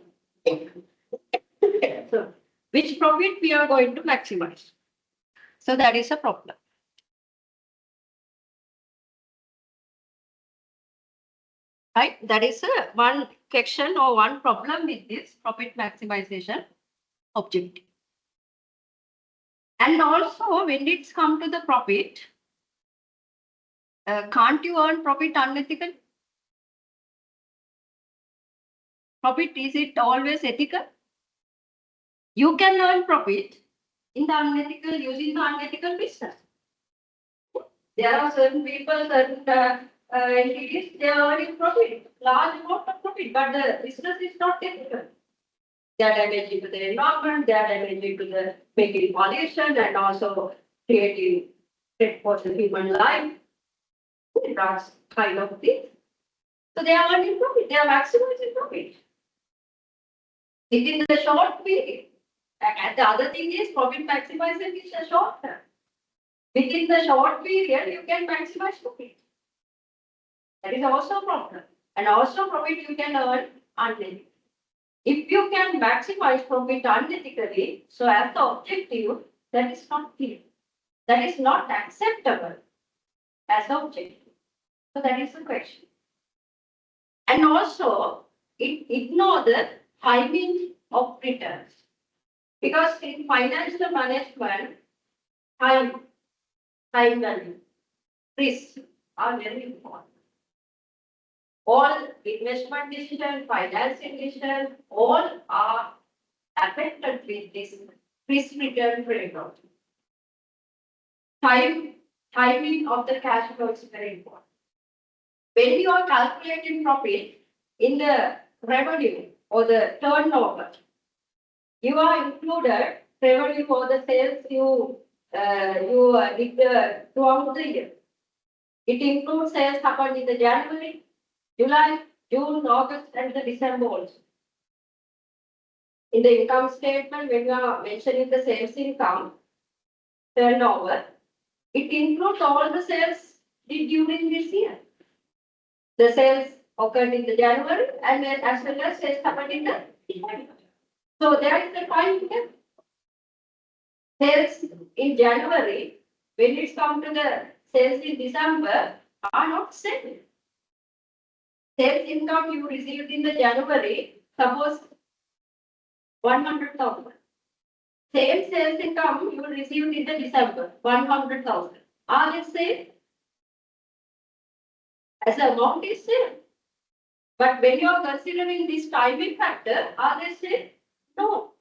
[SPEAKER 1] So, which profit we are going to maximize? So that is a problem. Right? That is one question or one problem with this profit maximization objective. And also, when it's come to the profit, can't you earn profit unethically? Profit, is it always ethical? You can earn profit in the unethical, using the unethical business. There are certain people, certain entities, they are earning profit, large amount of profit, but the business is not ethical. They are damaging to the environment, they are damaging to the making pollution and also creating threat for the human life. That's kind of thing. So they are earning profit, they are maximizing profit within the short period. And the other thing is profit maximization is a short term. Within the short period, you can maximize profit. That is also a problem. And also profit you can earn unethically. If you can maximize profit unethically, so as the objective, that is not clear. That is not acceptable as the objective. So that is the question. And also, it ignores the timing of returns. Because in financial management, time value, risk are very important. All investment decisions, financing decisions, all are affected with this risk return framework. Timing of the cash flow is very important. When you are calculating profit in the revenue or the turnover, you are included revenue for the sales you did throughout the year. It includes sales happened in the January, July, June, August, and the December also. In the income statement, when you are mentioning the sales income turnover, it includes all the sales did during this year. The sales occurred in the January and then as well as sales happened in the December. So there is the time here. Sales in January, when it's come to the sales in December, are not same. Sales income you received in the January, suppose 100,000. Same sales income you received in the December, 100,000. Are they same? As the amount is same. But when you are considering this timing factor, are they same? No.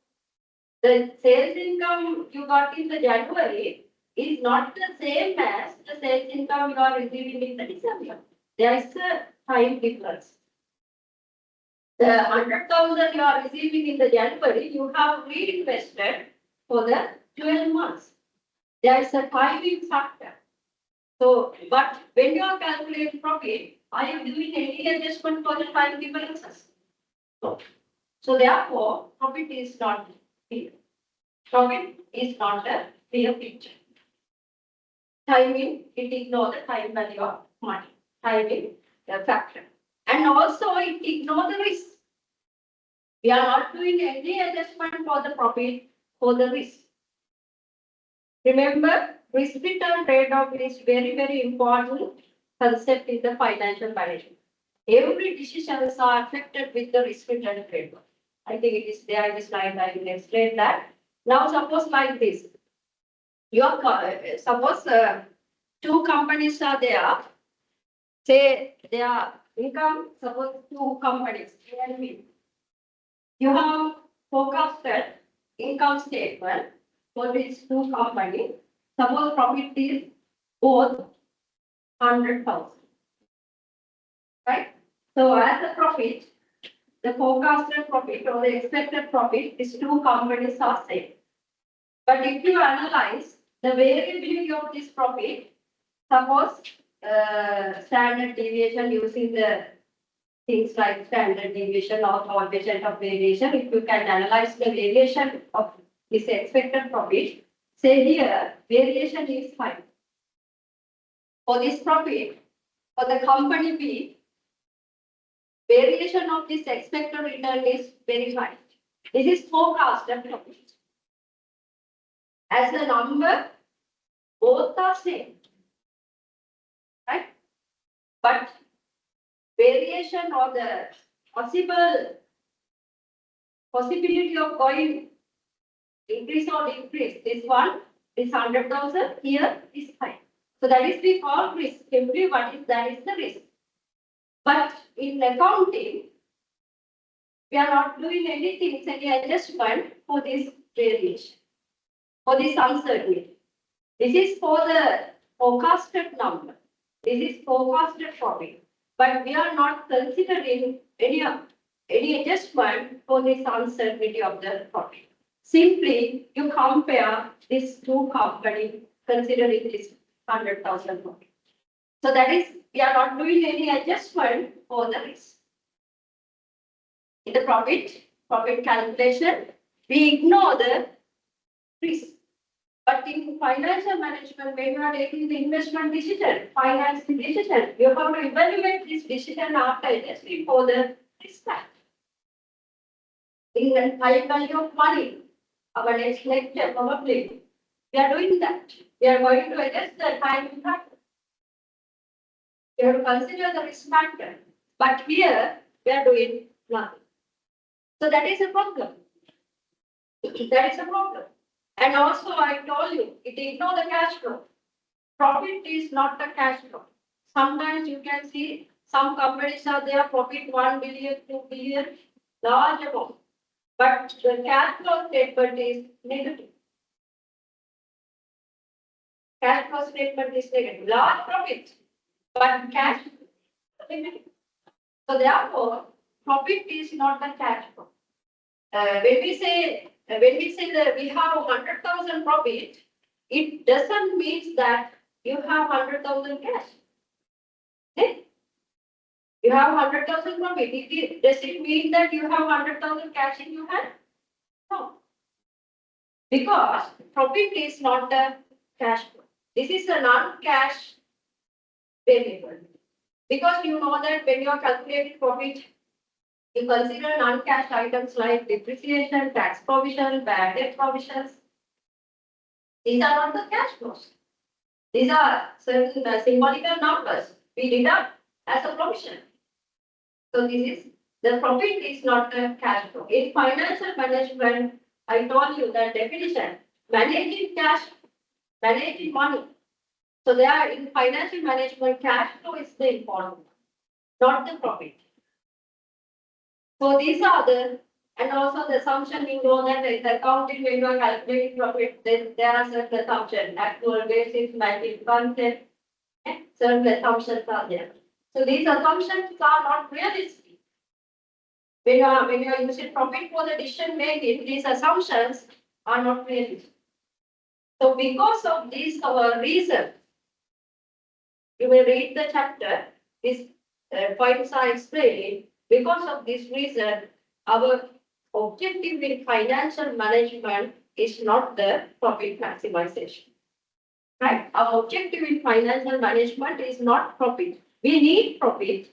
[SPEAKER 1] The sales income you got in the January is not the same as the sales income you are receiving in the December. There is a time difference. The 100,000 you are receiving in the January, you have reinvested for the 12 months. There is a timing factor. So, but when you are calculating profit, are you doing any adjustment for the time differences? No. So therefore, profit is not clear. Profit is not a clear picture. timing, it ignores the time value of money, timing the factor. And also it ignores the risk. We are not doing any adjustment for the profit for the risk. Remember, risk return trade-off is very, very important concept in the financial management. Every decisions are affected with the risk return trade-off. I think it is there in the slide, I will explain that. Now suppose like this. Suppose two companies are there. Say their income, suppose two companies, A and B. You have forecasted income statement for these two companies. Suppose profit is both 100,000. Right? So as the profit, the forecasted profit or the expected profit, these two companies are same. But if you analyze the variability of this profit, suppose standard deviation using the things like standard deviation or coefficient of variation, if you can analyze the variation of this expected profit, say here variation is 5. For this profit, for the company B, variation of this expected return is very high. This is forecasted profit. As the number, both are same, right? But variation or the possibility of going increase or decrease, this one is 100,000, here is 5. So that is we call risk. Simply that is the risk. But in accounting, we are not doing anything, any adjustment for this variation, for this uncertainty. This is for the forecasted number. This is forecasted profit. But we are not considering any adjustment for this uncertainty of the profit. Simply, you compare these two companies considering this 100,000 profit. So that is, we are not doing any adjustment for the risk. In the profit calculation, we ignore the risk. But in financial management, when you are taking the investment decision, financing decision, you have to evaluate this decision after adjusting for the risk factor. In the time value of money, our next lecture probably, we are doing that. We are going to adjust the time factor. We have to consider the risk factor. But here, we are doing nothing. So that is a problem. That is a problem. And also, I told you, it ignores the cash flow. Profit is not the cash flow. Sometimes you can see some companies are there, profit 1 billion, 2 billion, large amount. But the cash flow statement is negative. Cash flow statement is negative. Large profit, but cash negative. So therefore, profit is not the cash flow. When we say that we have 100,000 profit, it doesn't mean that you have 100,000 cash. Okay? You have 100,000 profit. Does it mean that you have 100,000 cash in your hand? No. Because profit is not a cash flow. This is a non-cash variable. Because you know that when you are calculating profit, you consider non-cash items like depreciation, tax provision, bad debt provisions. These are not the cash flows. These are certain symbolical numbers we deduct as a provision. So this is the profit is not the cash flow. In financial management, I told you the definition: managing cash, managing money. So there in financial management, cash flow is the important one, not the profit. So these are and also the assumption you know that in accounting when you are calculating profit, then there are certain assumptions, actual basis, magic concept, certain assumptions are there. So these assumptions are not realistic. When you are using profit for the decision making, these assumptions are not realistic. So because of this reason, you will read the chapter, these points are explained. Because of this reason, our objective in financial management is not the profit maximization. right? Our objective in financial management is not profit. We need profit.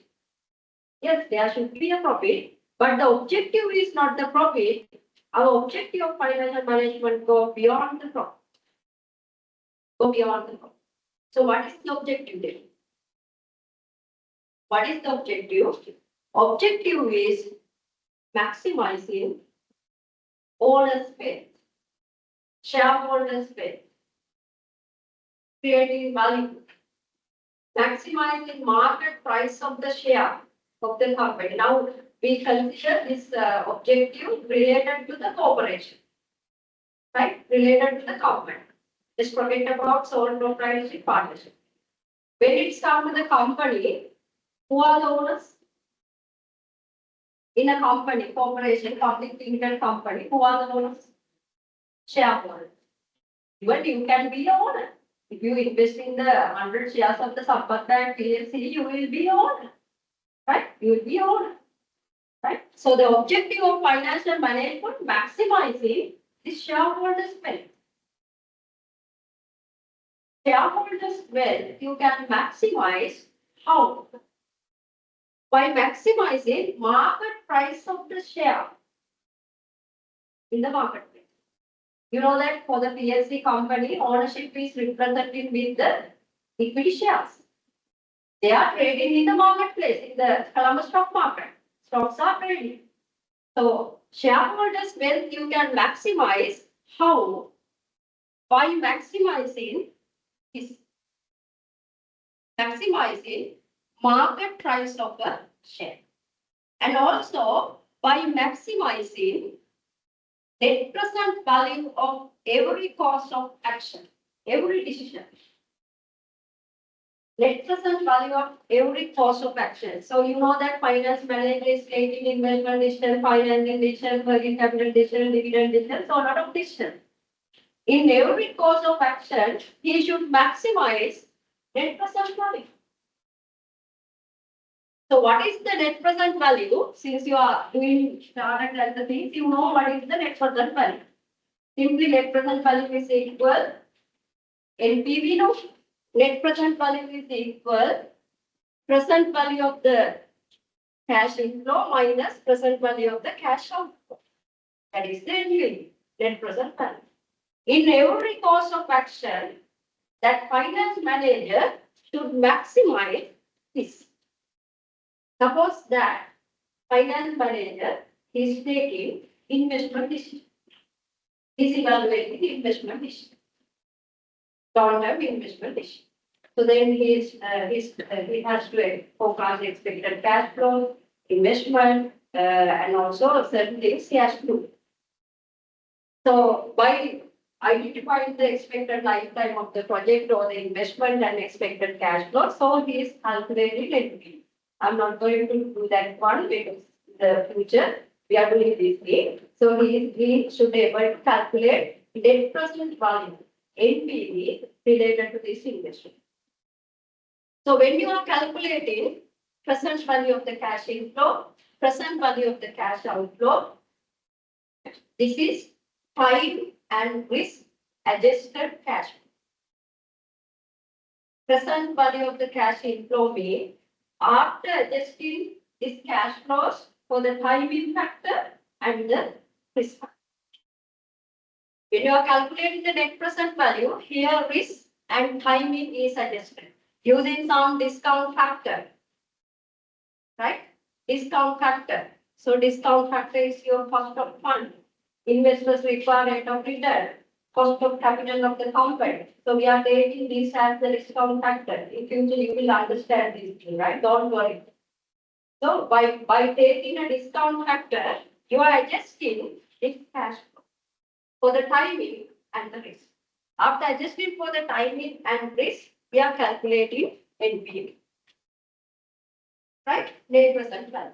[SPEAKER 1] Yes, there should be a profit, but the objective is not the profit. Our objective of financial management go beyond the profit. Go beyond the profit. So what is the objective then? What is the objective? Objective is maximizing owner's wealth, shareholders' wealth, creating value, maximizing market price of the share of the company. Now we consider this objective related to the corporation, right? Related to the company. Let's forget about sole proprietorship partnership. When it's come to the company, who are the owners? In a company, corporation, public limited company, who are the owners? Shareholders. Even you can be a owner. If you invest in the 100 shares of the Sampat Bank PLC, you will be a owner. Right? You will be a owner. Right? So the objective of financial management, maximizing the shareholders' wealth. Shareholders' wealth, you can maximize how? By maximizing market price of the share in the marketplace. You know that for the PLC company, ownership is represented with the equity shares. They are trading in the marketplace, in the Colombo stock market. Stocks are trading. So shareholders' wealth you can maximize how? By maximizing market price of a share. And also by maximizing net present value of every cost of action, every decision. Net present value of every cost of action. So you know that finance manager is taking investment decision, financing decision, working capital decision, dividend decision, so a lot of decisions. In every course of action, he should maximize net present value. So what is the net present value? Since you are doing chartered and the things, you know what is the net present value. Simply net present value is equal NPV, no? Net present value is equal present value of the cash inflow minus present value of the cash outflow. That is the NPV, net present value. In every course of action, that finance manager should maximize this. Suppose that finance manager is taking investment decision. Is evaluating the investment decision. Long-term investment decision. So then he has to forecast expected cash flow, investment, and also certain things he has to do. So by identifying the expected lifetime of the project or the investment and expected cash flow, so he is calculating NPV. I'm not going to do that one because in the future we are doing this thing. So he should be able to calculate net present value, NPV, related to this investment. So when you are calculating present value of the cash inflow, present value of the cash outflow, this is time and risk adjusted cash flow. Present value of the cash inflow means after adjusting these cash flows for the timing factor and the risk factor. When you are calculating the net present value, here risk and timing is adjusted using some discount factor, right? Discount factor. So discount factor is your cost of fund, investors require rate of return, cost of capital of the company. So we are taking this as the discount factor. In future, you will understand this thing, right? Don't worry. So by taking a discount factor, you are adjusting this cash flow for the timing and the risk. After adjusting for the timing and risk, we are calculating NPV. Right? Net present value.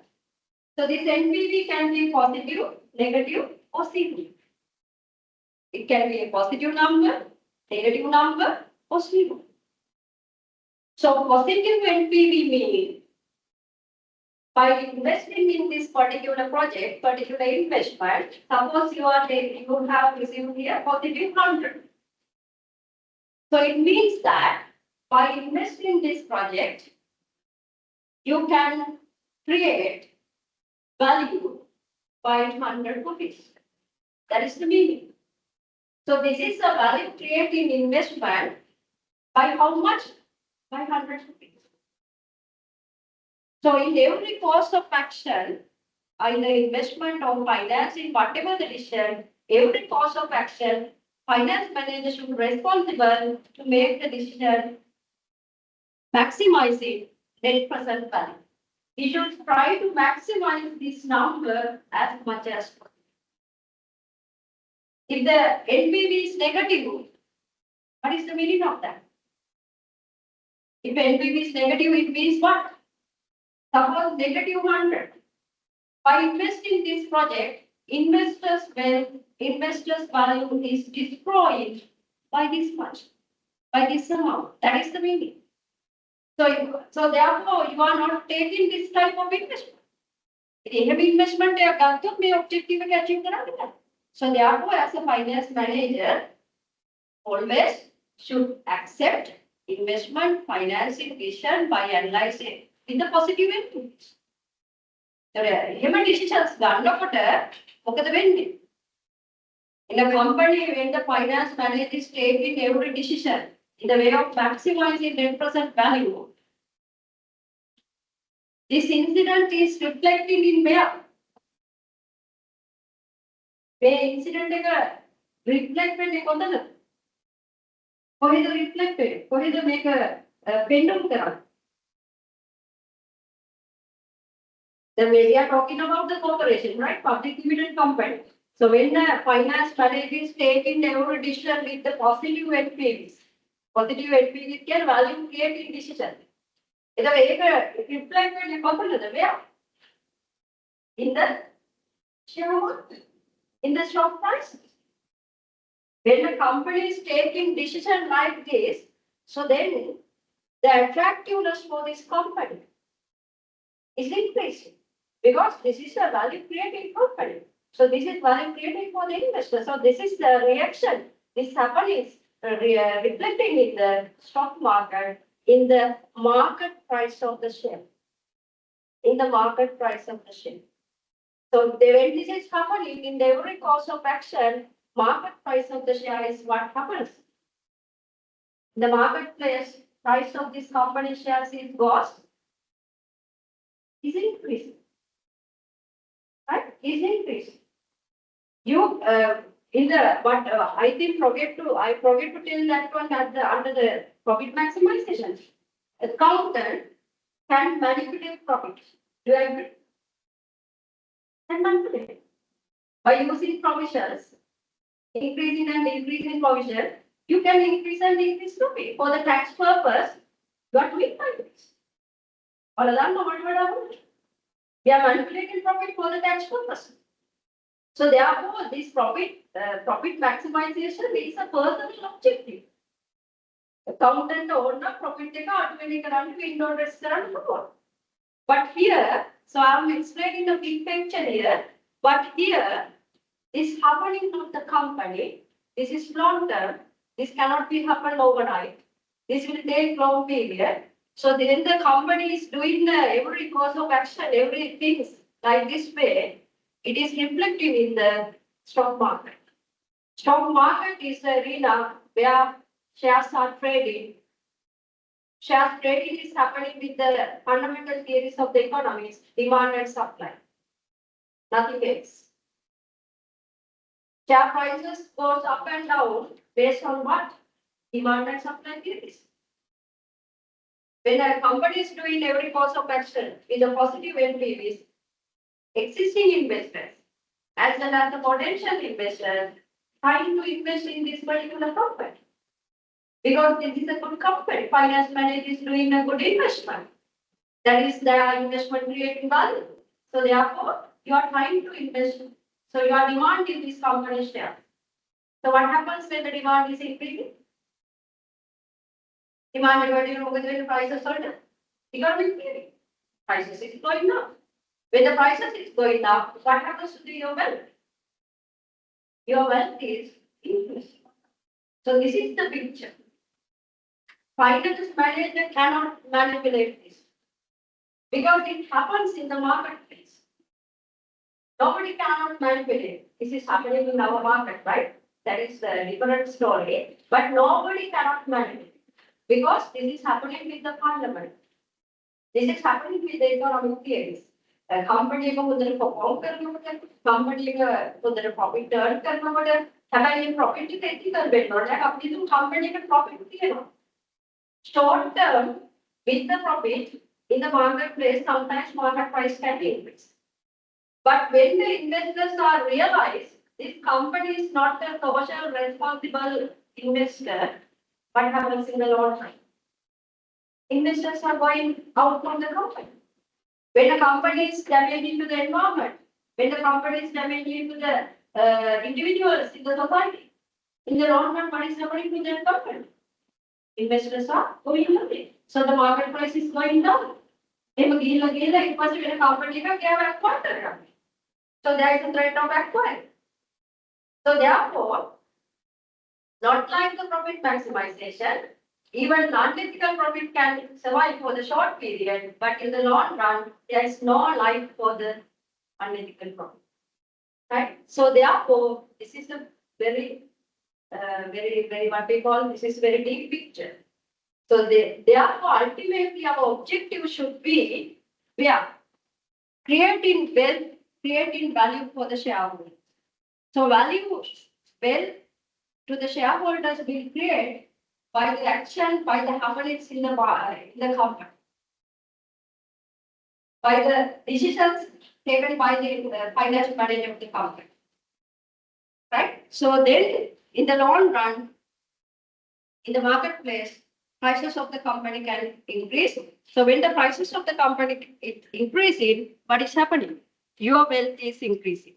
[SPEAKER 1] So this NPV can be positive, negative, or zero. It can be a positive number, negative number, or zero. So positive NPV means by investing in this particular project, particular investment, suppose you have received here positive 100. So it means that by investing in this project, you can create value by 100 rupees. That is the meaning. So this is a value creating investment by how much? By 100 rupees. So in every course of action, either investment or financing, whatever the decision, every course of action, finance manager should be responsible to make the decision maximizing net present value. He should try to maximize this number as much as possible. If the NPV is negative, what is the meaning of that? If NPV is negative, it means what? Suppose negative 100. By investing in this project, investors' value is destroyed by this much, by this amount. That is the meaning. So therefore, you are not taking this type of investment. එහෙම investment එකක් ගත්තොත් මේ objective එක achieve කරන්න බෑ. So therefore, as a finance manager, always should accept investment financing decision by analyzing with the positive inputs. එහෙම decisions ගන්නකොට මොකද වෙන්නේ? In a company, when the finance manager is taking every decision in the way of maximizing net present value, this incident is reflecting in where? මේ incident එක reflect වෙන්නේ කොතනද? කොහෙද reflect වෙන්නේ? කොහෙද මේක පෙන්නුම් කරන්නේ? Then we are talking about the corporation, right? Public limited company. So when the finance manager is taking every decision with the positive NPVs can value creating decision. It's a reflection in where? In the share market, in the stock price. When the company is taking decision like this, so then the attractiveness for this company is increasing because this is a value creating company. So this is value creating for the investor. So this is the reaction. This happening is reflecting in the stock market, in the market price of the share. In the market price of the share. So when this is happening in every course of action, market price of the share is what happens. The marketplace price of this company shares is increasing. Right? Is increasing. You in the but I forget to tell that one under the profit maximization. Accountant can manipulate profit. Do you agree? Can manipulate by using provisions, increasing and decreasing provision. You can increase and decrease profit for the tax purpose. You are doing like this. All of that, we are manipulating profit for the tax purpose. So therefore, this profit maximization is a personal objective. Accountant owner profit but here, so I am explaining the big picture here. But here, this happening of the company, this is long term. This cannot be happen overnight. This will take long period. So then the company is doing every course of action, everything like this way. It is reflecting in the stock market. Stock market is the arena where shares are trading. Shares trading is happening with the fundamental theories of the economics, demand and supply. Nothing else. Share prices goes up and down based on what? Demand and supply theories. When a company is doing every course of action with a positive NPVs, existing investors as well as the potential investors trying to invest in this particular company. Because this is a good company, finance manager is doing a good investment. That is their investment creating value. So therefore, you are trying to invest. So you are demanding this company share. So what happens when the demand is increasing? Demand when the prices are down. Economic theory. Prices is going up. When the prices is going up, what happens to your wealth? Your wealth is increasing. So this is the picture. finance manager cannot manipulate this because it happens in the marketplace. Nobody cannot manipulate. This is happening in our market, right? That is a different story. But nobody cannot manipulate because this is happening with the parliament. This is happening with the economic theories. A company को उधर perform करना पड़ता है, company का उधर profit earn करना पड़ता है. हमारे ये profit की खेती कर बैठो ना, अपनी तो company का profit दिए ना. Short term with the profit in the marketplace, sometimes market price can increase. But when the investors are realized this company is not a social responsible investor, but have a single order, investors are going out from the company. When a company is damaging to the environment, when the company is damaging to the individuals in the society, in the long run, what is happening to that company? Investors are going away. So the market price is going down. It must be when a company can get acquired. So there is a threat of acquiring. So therefore, not like the profit maximization, even non-ethical profit can survive for the short period, but in the long run, there is no life for the unethical profit. Right? So therefore, this is a very what we call, this is very deep picture. So therefore, ultimately our objective should be, we are creating wealth, creating value for the shareholders. So value, wealth to the shareholders will create by the action, by the happenings in the company, by the decisions taken by the financial manager of the company. Right? So then, in the long run, in the marketplace, prices of the company can increase. So when the prices of the company is increasing, what is happening? Your wealth is increasing.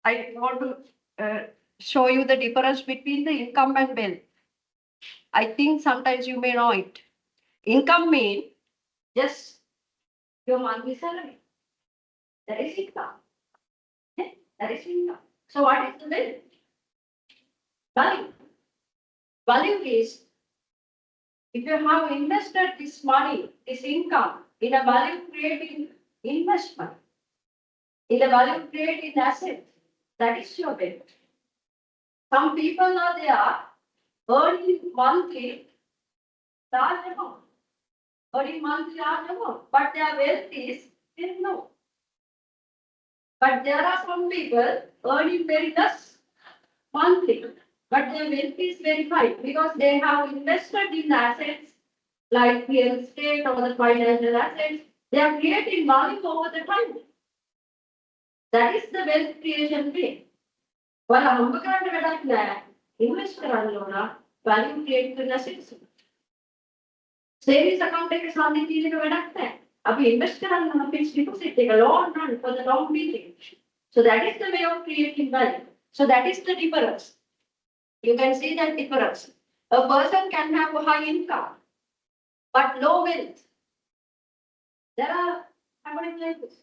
[SPEAKER 1] I want to show you the difference between the income and wealth. I think sometimes you may know it. Income means just your monthly salary. That is income. Yeah, that is income. So what is the wealth? Value. Value is if you have invested this money, this income in a value creating investment, in a value creating asset, that is your wealth. Some people are there earning monthly large amount, earning monthly large amount, but their wealth is very low. But there are some people earning very less monthly, but their wealth is very high because they have invested in assets like real estate or the financial assets. They are creating value over the time. That is the wealth creation way. While हम करने वाला क्या invest कराने लोना value create करना सीखो. Savings account के साथ ये चीजें का बैठता है. अभी invest कराने लोना fixed deposit take a long run for the long period. So that is the way of creating value. So that is the difference. You can see that difference. A person can have a high income, but low wealth. There are happening like this.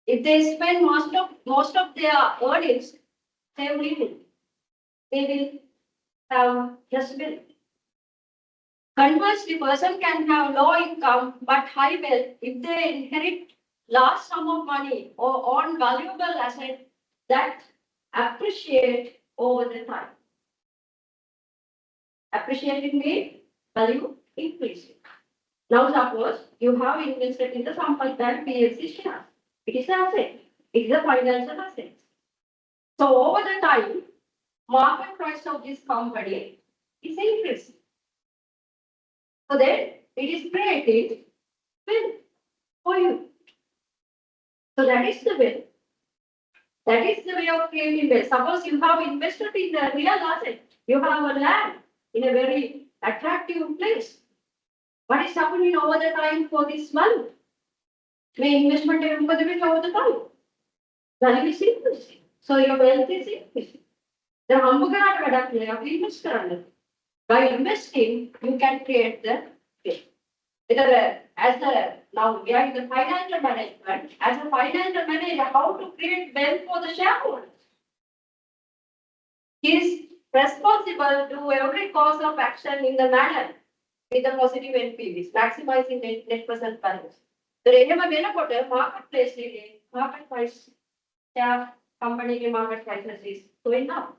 [SPEAKER 1] If they spend most of their earnings, save little, they will have just wealth. Conversely, person can have low income but high wealth if they inherit large sum of money or own valuable asset that appreciate over the time. Appreciating means value increasing. Now suppose you have invested in the Sampal Bank PLC shares. It is an asset. It is a financial asset. So over the time, market price of this company is increasing. So then it is created wealth for you. So that is the way. That is the way of creating wealth. Suppose you have invested in a real asset. You have a land in a very attractive place. What is happening over the time for this month? May investment over the time. Value is increasing. So your wealth is increasing. The by investing, you can create the wealth. Because now we are in the financial management. As a financial manager, how to create wealth for the shareholders? Is responsible to every course of action in the manner with the positive NPVs, maximizing net present values. The renewable benefit marketplace market price share company market prices is going up.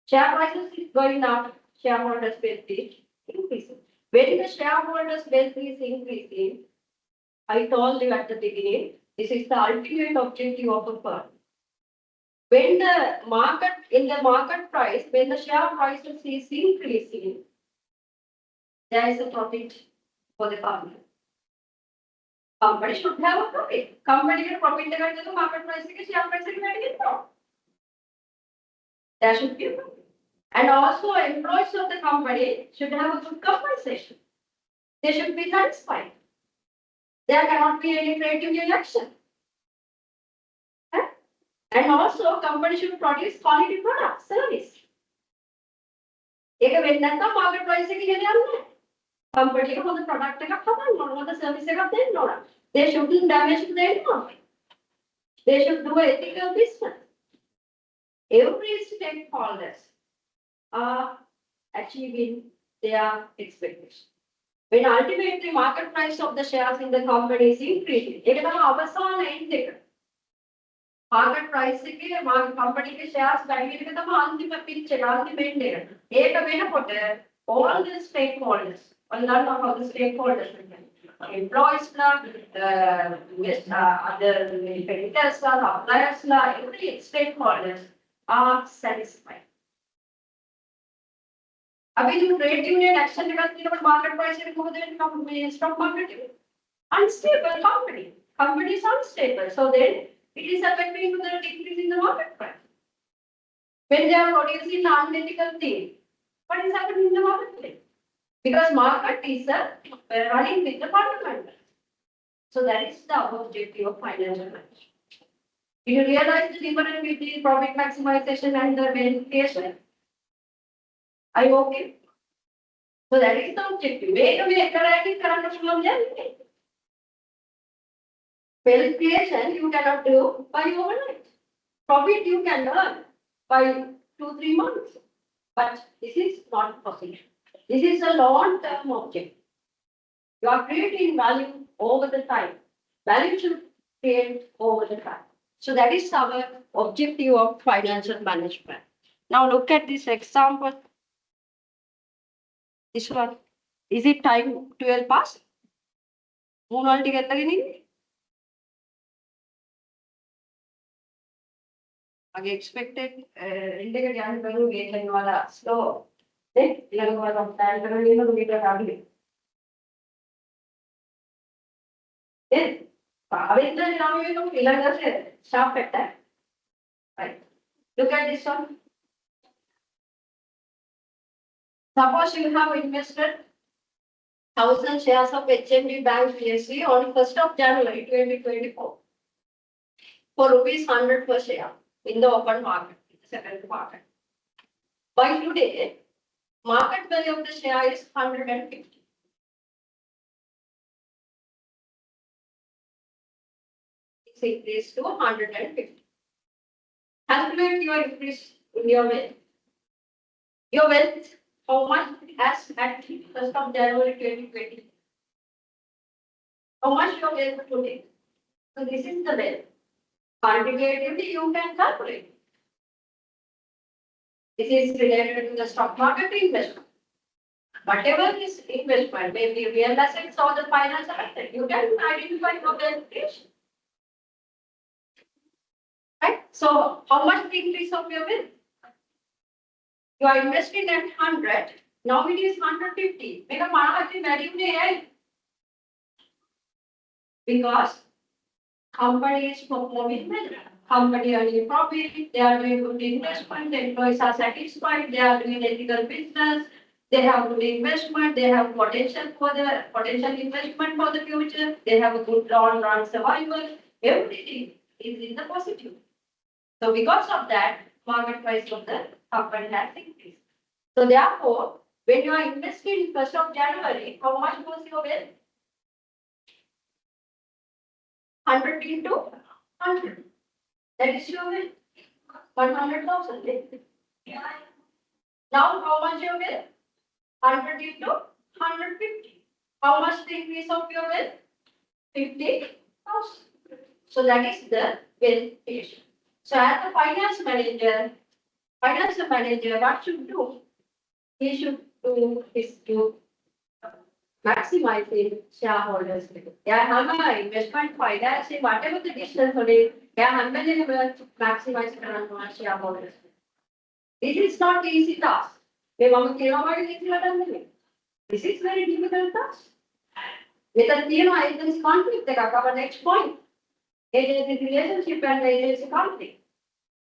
[SPEAKER 1] Share prices is going up, shareholders base is increasing. When the shareholders base is increasing, I told you at the beginning, this is the ultimate objective of a firm. When the market price, when the share prices is increasing, there is a profit for the company. Company should have a profit. Company can profit the market price, share price is profit. There should be a profit. And also employees of the company should have a good compensation. They should be satisfied. There cannot be any creative action. And also company should produce quality products, service. When that market price company for the product or the service they shouldn't damage the environment. They should do ethical business. Every stakeholders are achieving their expectations. When ultimately market price of the shares in the company is increasing, market price company shares value all the stakeholders, employees, other creditors, suppliers, every stakeholders are satisfied. Abhi trade union action market price stock market unstable company. Company is unstable. So then it is affecting to the decrease in the market price. When they are producing unethical thing, what is happening in the marketplace? Because market is running with the fundamentals. So that is the objective of financial management. Do you realize the difference between profit maximization and the value creation? Are you okay? So that is the objective. Wealth creation you cannot do by overnight. Profit you can earn by 2-3 months. But this is not possible. This is a long-term objective. You are creating value over the time. Value should create over the time. So that is our objective of financial management. Now look at this example. This one. Is it time 12 past? I expected slow. Right. Look at this one. Suppose you have invested 1,000 shares of HMD Bank PSC on 1st of January 2024 for rupees 100 per share in the open market, the secondary market. By today, market value of the share is 150. It's increased to 150. Calculate your increase in your wealth. Your wealth, how much has at 1st of January 2020? How much your wealth today? So this is the wealth. Quantitatively, you can calculate. This is related to the stock market investment. Whatever is investment, maybe real assets or the financial asset, you can identify your wealth creation. Right? So, how much increase of your wealth? You are investing at 100, now it is 150. Make a value because company is performing well. Company earning profit, they are doing good investment, the employees are satisfied, they are doing ethical business, they have good investment, they have potential investment for the future, they have a good long run survival, everything is in the positive. So because of that, market price of the company has increased. So therefore, when you are investing in 1st of January, how much was your wealth? 100 into 100. That is your wealth. 100,000. Now, how much your wealth? 100 into 150. How much the increase of your wealth? 50,000. So that is the wealth creation. So as a financial manager, what should do? He should do is to maximize the shareholders. Yeah, have investment finance, whatever the distance for it, yeah, maximize the shareholders. This is not easy task. This is very difficult task. With a agency conflict, our next point. Agency relationship and agency conflict.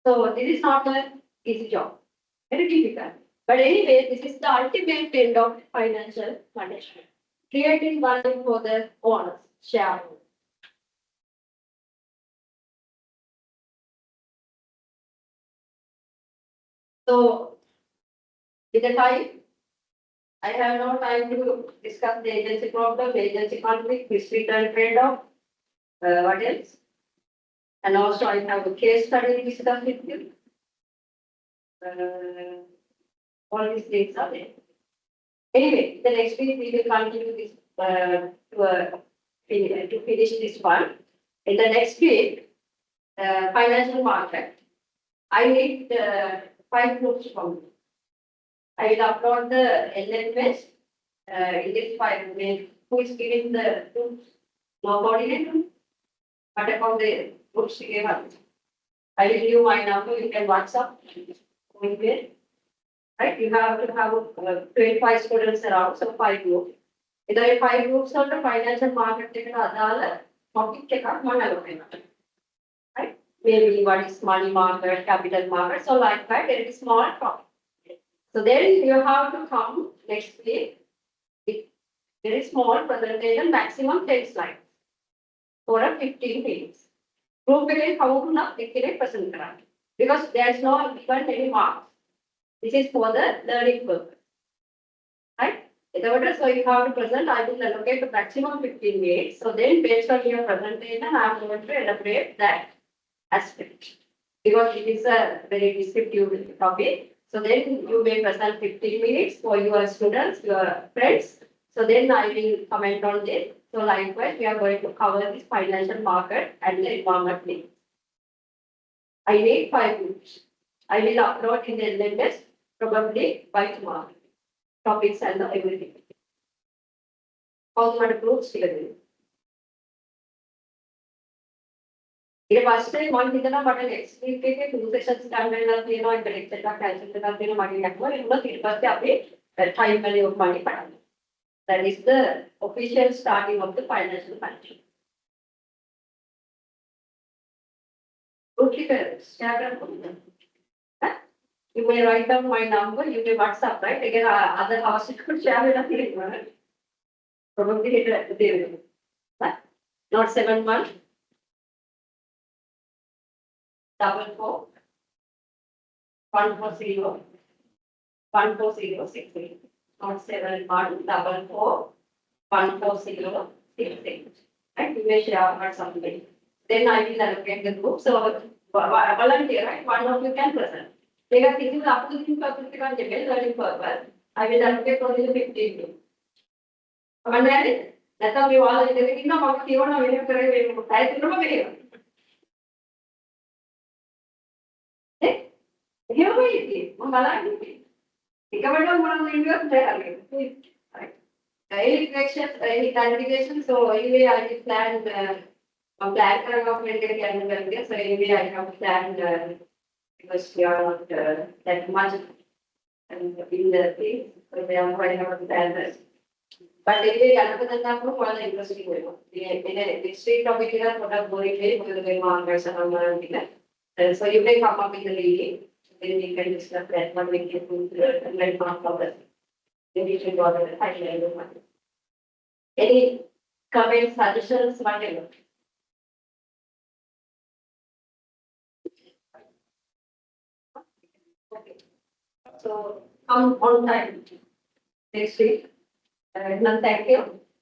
[SPEAKER 1] So this is not an easy job. Very difficult. But anyway, this is the ultimate end of financial management. Creating value for the owners, shareholders. So, with the time, I have no time to discuss the agency problem, agency conflict, history and trade-off. What else? And also, I have a case study to discuss with you. All these things are there. Anyway, the next week we will continue this to finish this one. In the next week, financial market, I need 5 groups from you. I will upload the LMS in this file. Who is giving the groups? No coordinator. But about the groups you gave us. I will give you my number. You can WhatsApp. Right? You have to have 25 students around, so 5 groups. If there are 5 groups on the financial market, topic right? Maybe what is money market, capital market, so like that, there is small topic. So then you have to come next week with very small presentation, maximum 10 slides for a 15 minutes. Group will how to not present because there is no given any marks. This is for the learning purpose. Right? So you have to present, I will allocate the maximum 15 minutes. So then based on your presentation, I am going to elaborate that aspect. Because it is a very descriptive topic. So then you may present 15 minutes for your students, your friends. So then I will comment on this. So likewise, we are going to cover this financial market and the environment needs. I need 5 groups. I will upload in the LMS probably by tomorrow. Topics and everything. How many groups together? In first time, one thing that I next week, 2 sessions standard and lecture time value of money. That is the official starting of the financial management. Okay, you may write down my number, you may WhatsApp, right? Again, other house you could share with us. Probably it will. Not 71 44 140 14068. Not 71 44 14068. Right? You may share or something. Then I will allocate the group. So volunteer, right? One of you can present. They are thinking after the learning purpose. I will allocate only the 15 group. That's how we all are doing. No, we don't have any correct. I don't know. Here we see. Any questions, any clarification? So anyway, I will plan plan of calendar. So anyway, I have planned because we are not that much in the thing. So they are quite have planned. But anyway, other than that, no one interesting. In a history topic, you have a boring way because the markers and so you may come up with the reading. Then we can discuss that one we can do the landmark of the division or the timeline. Any comments, suggestions, whatever? Okay. So come on time next week. Thank you.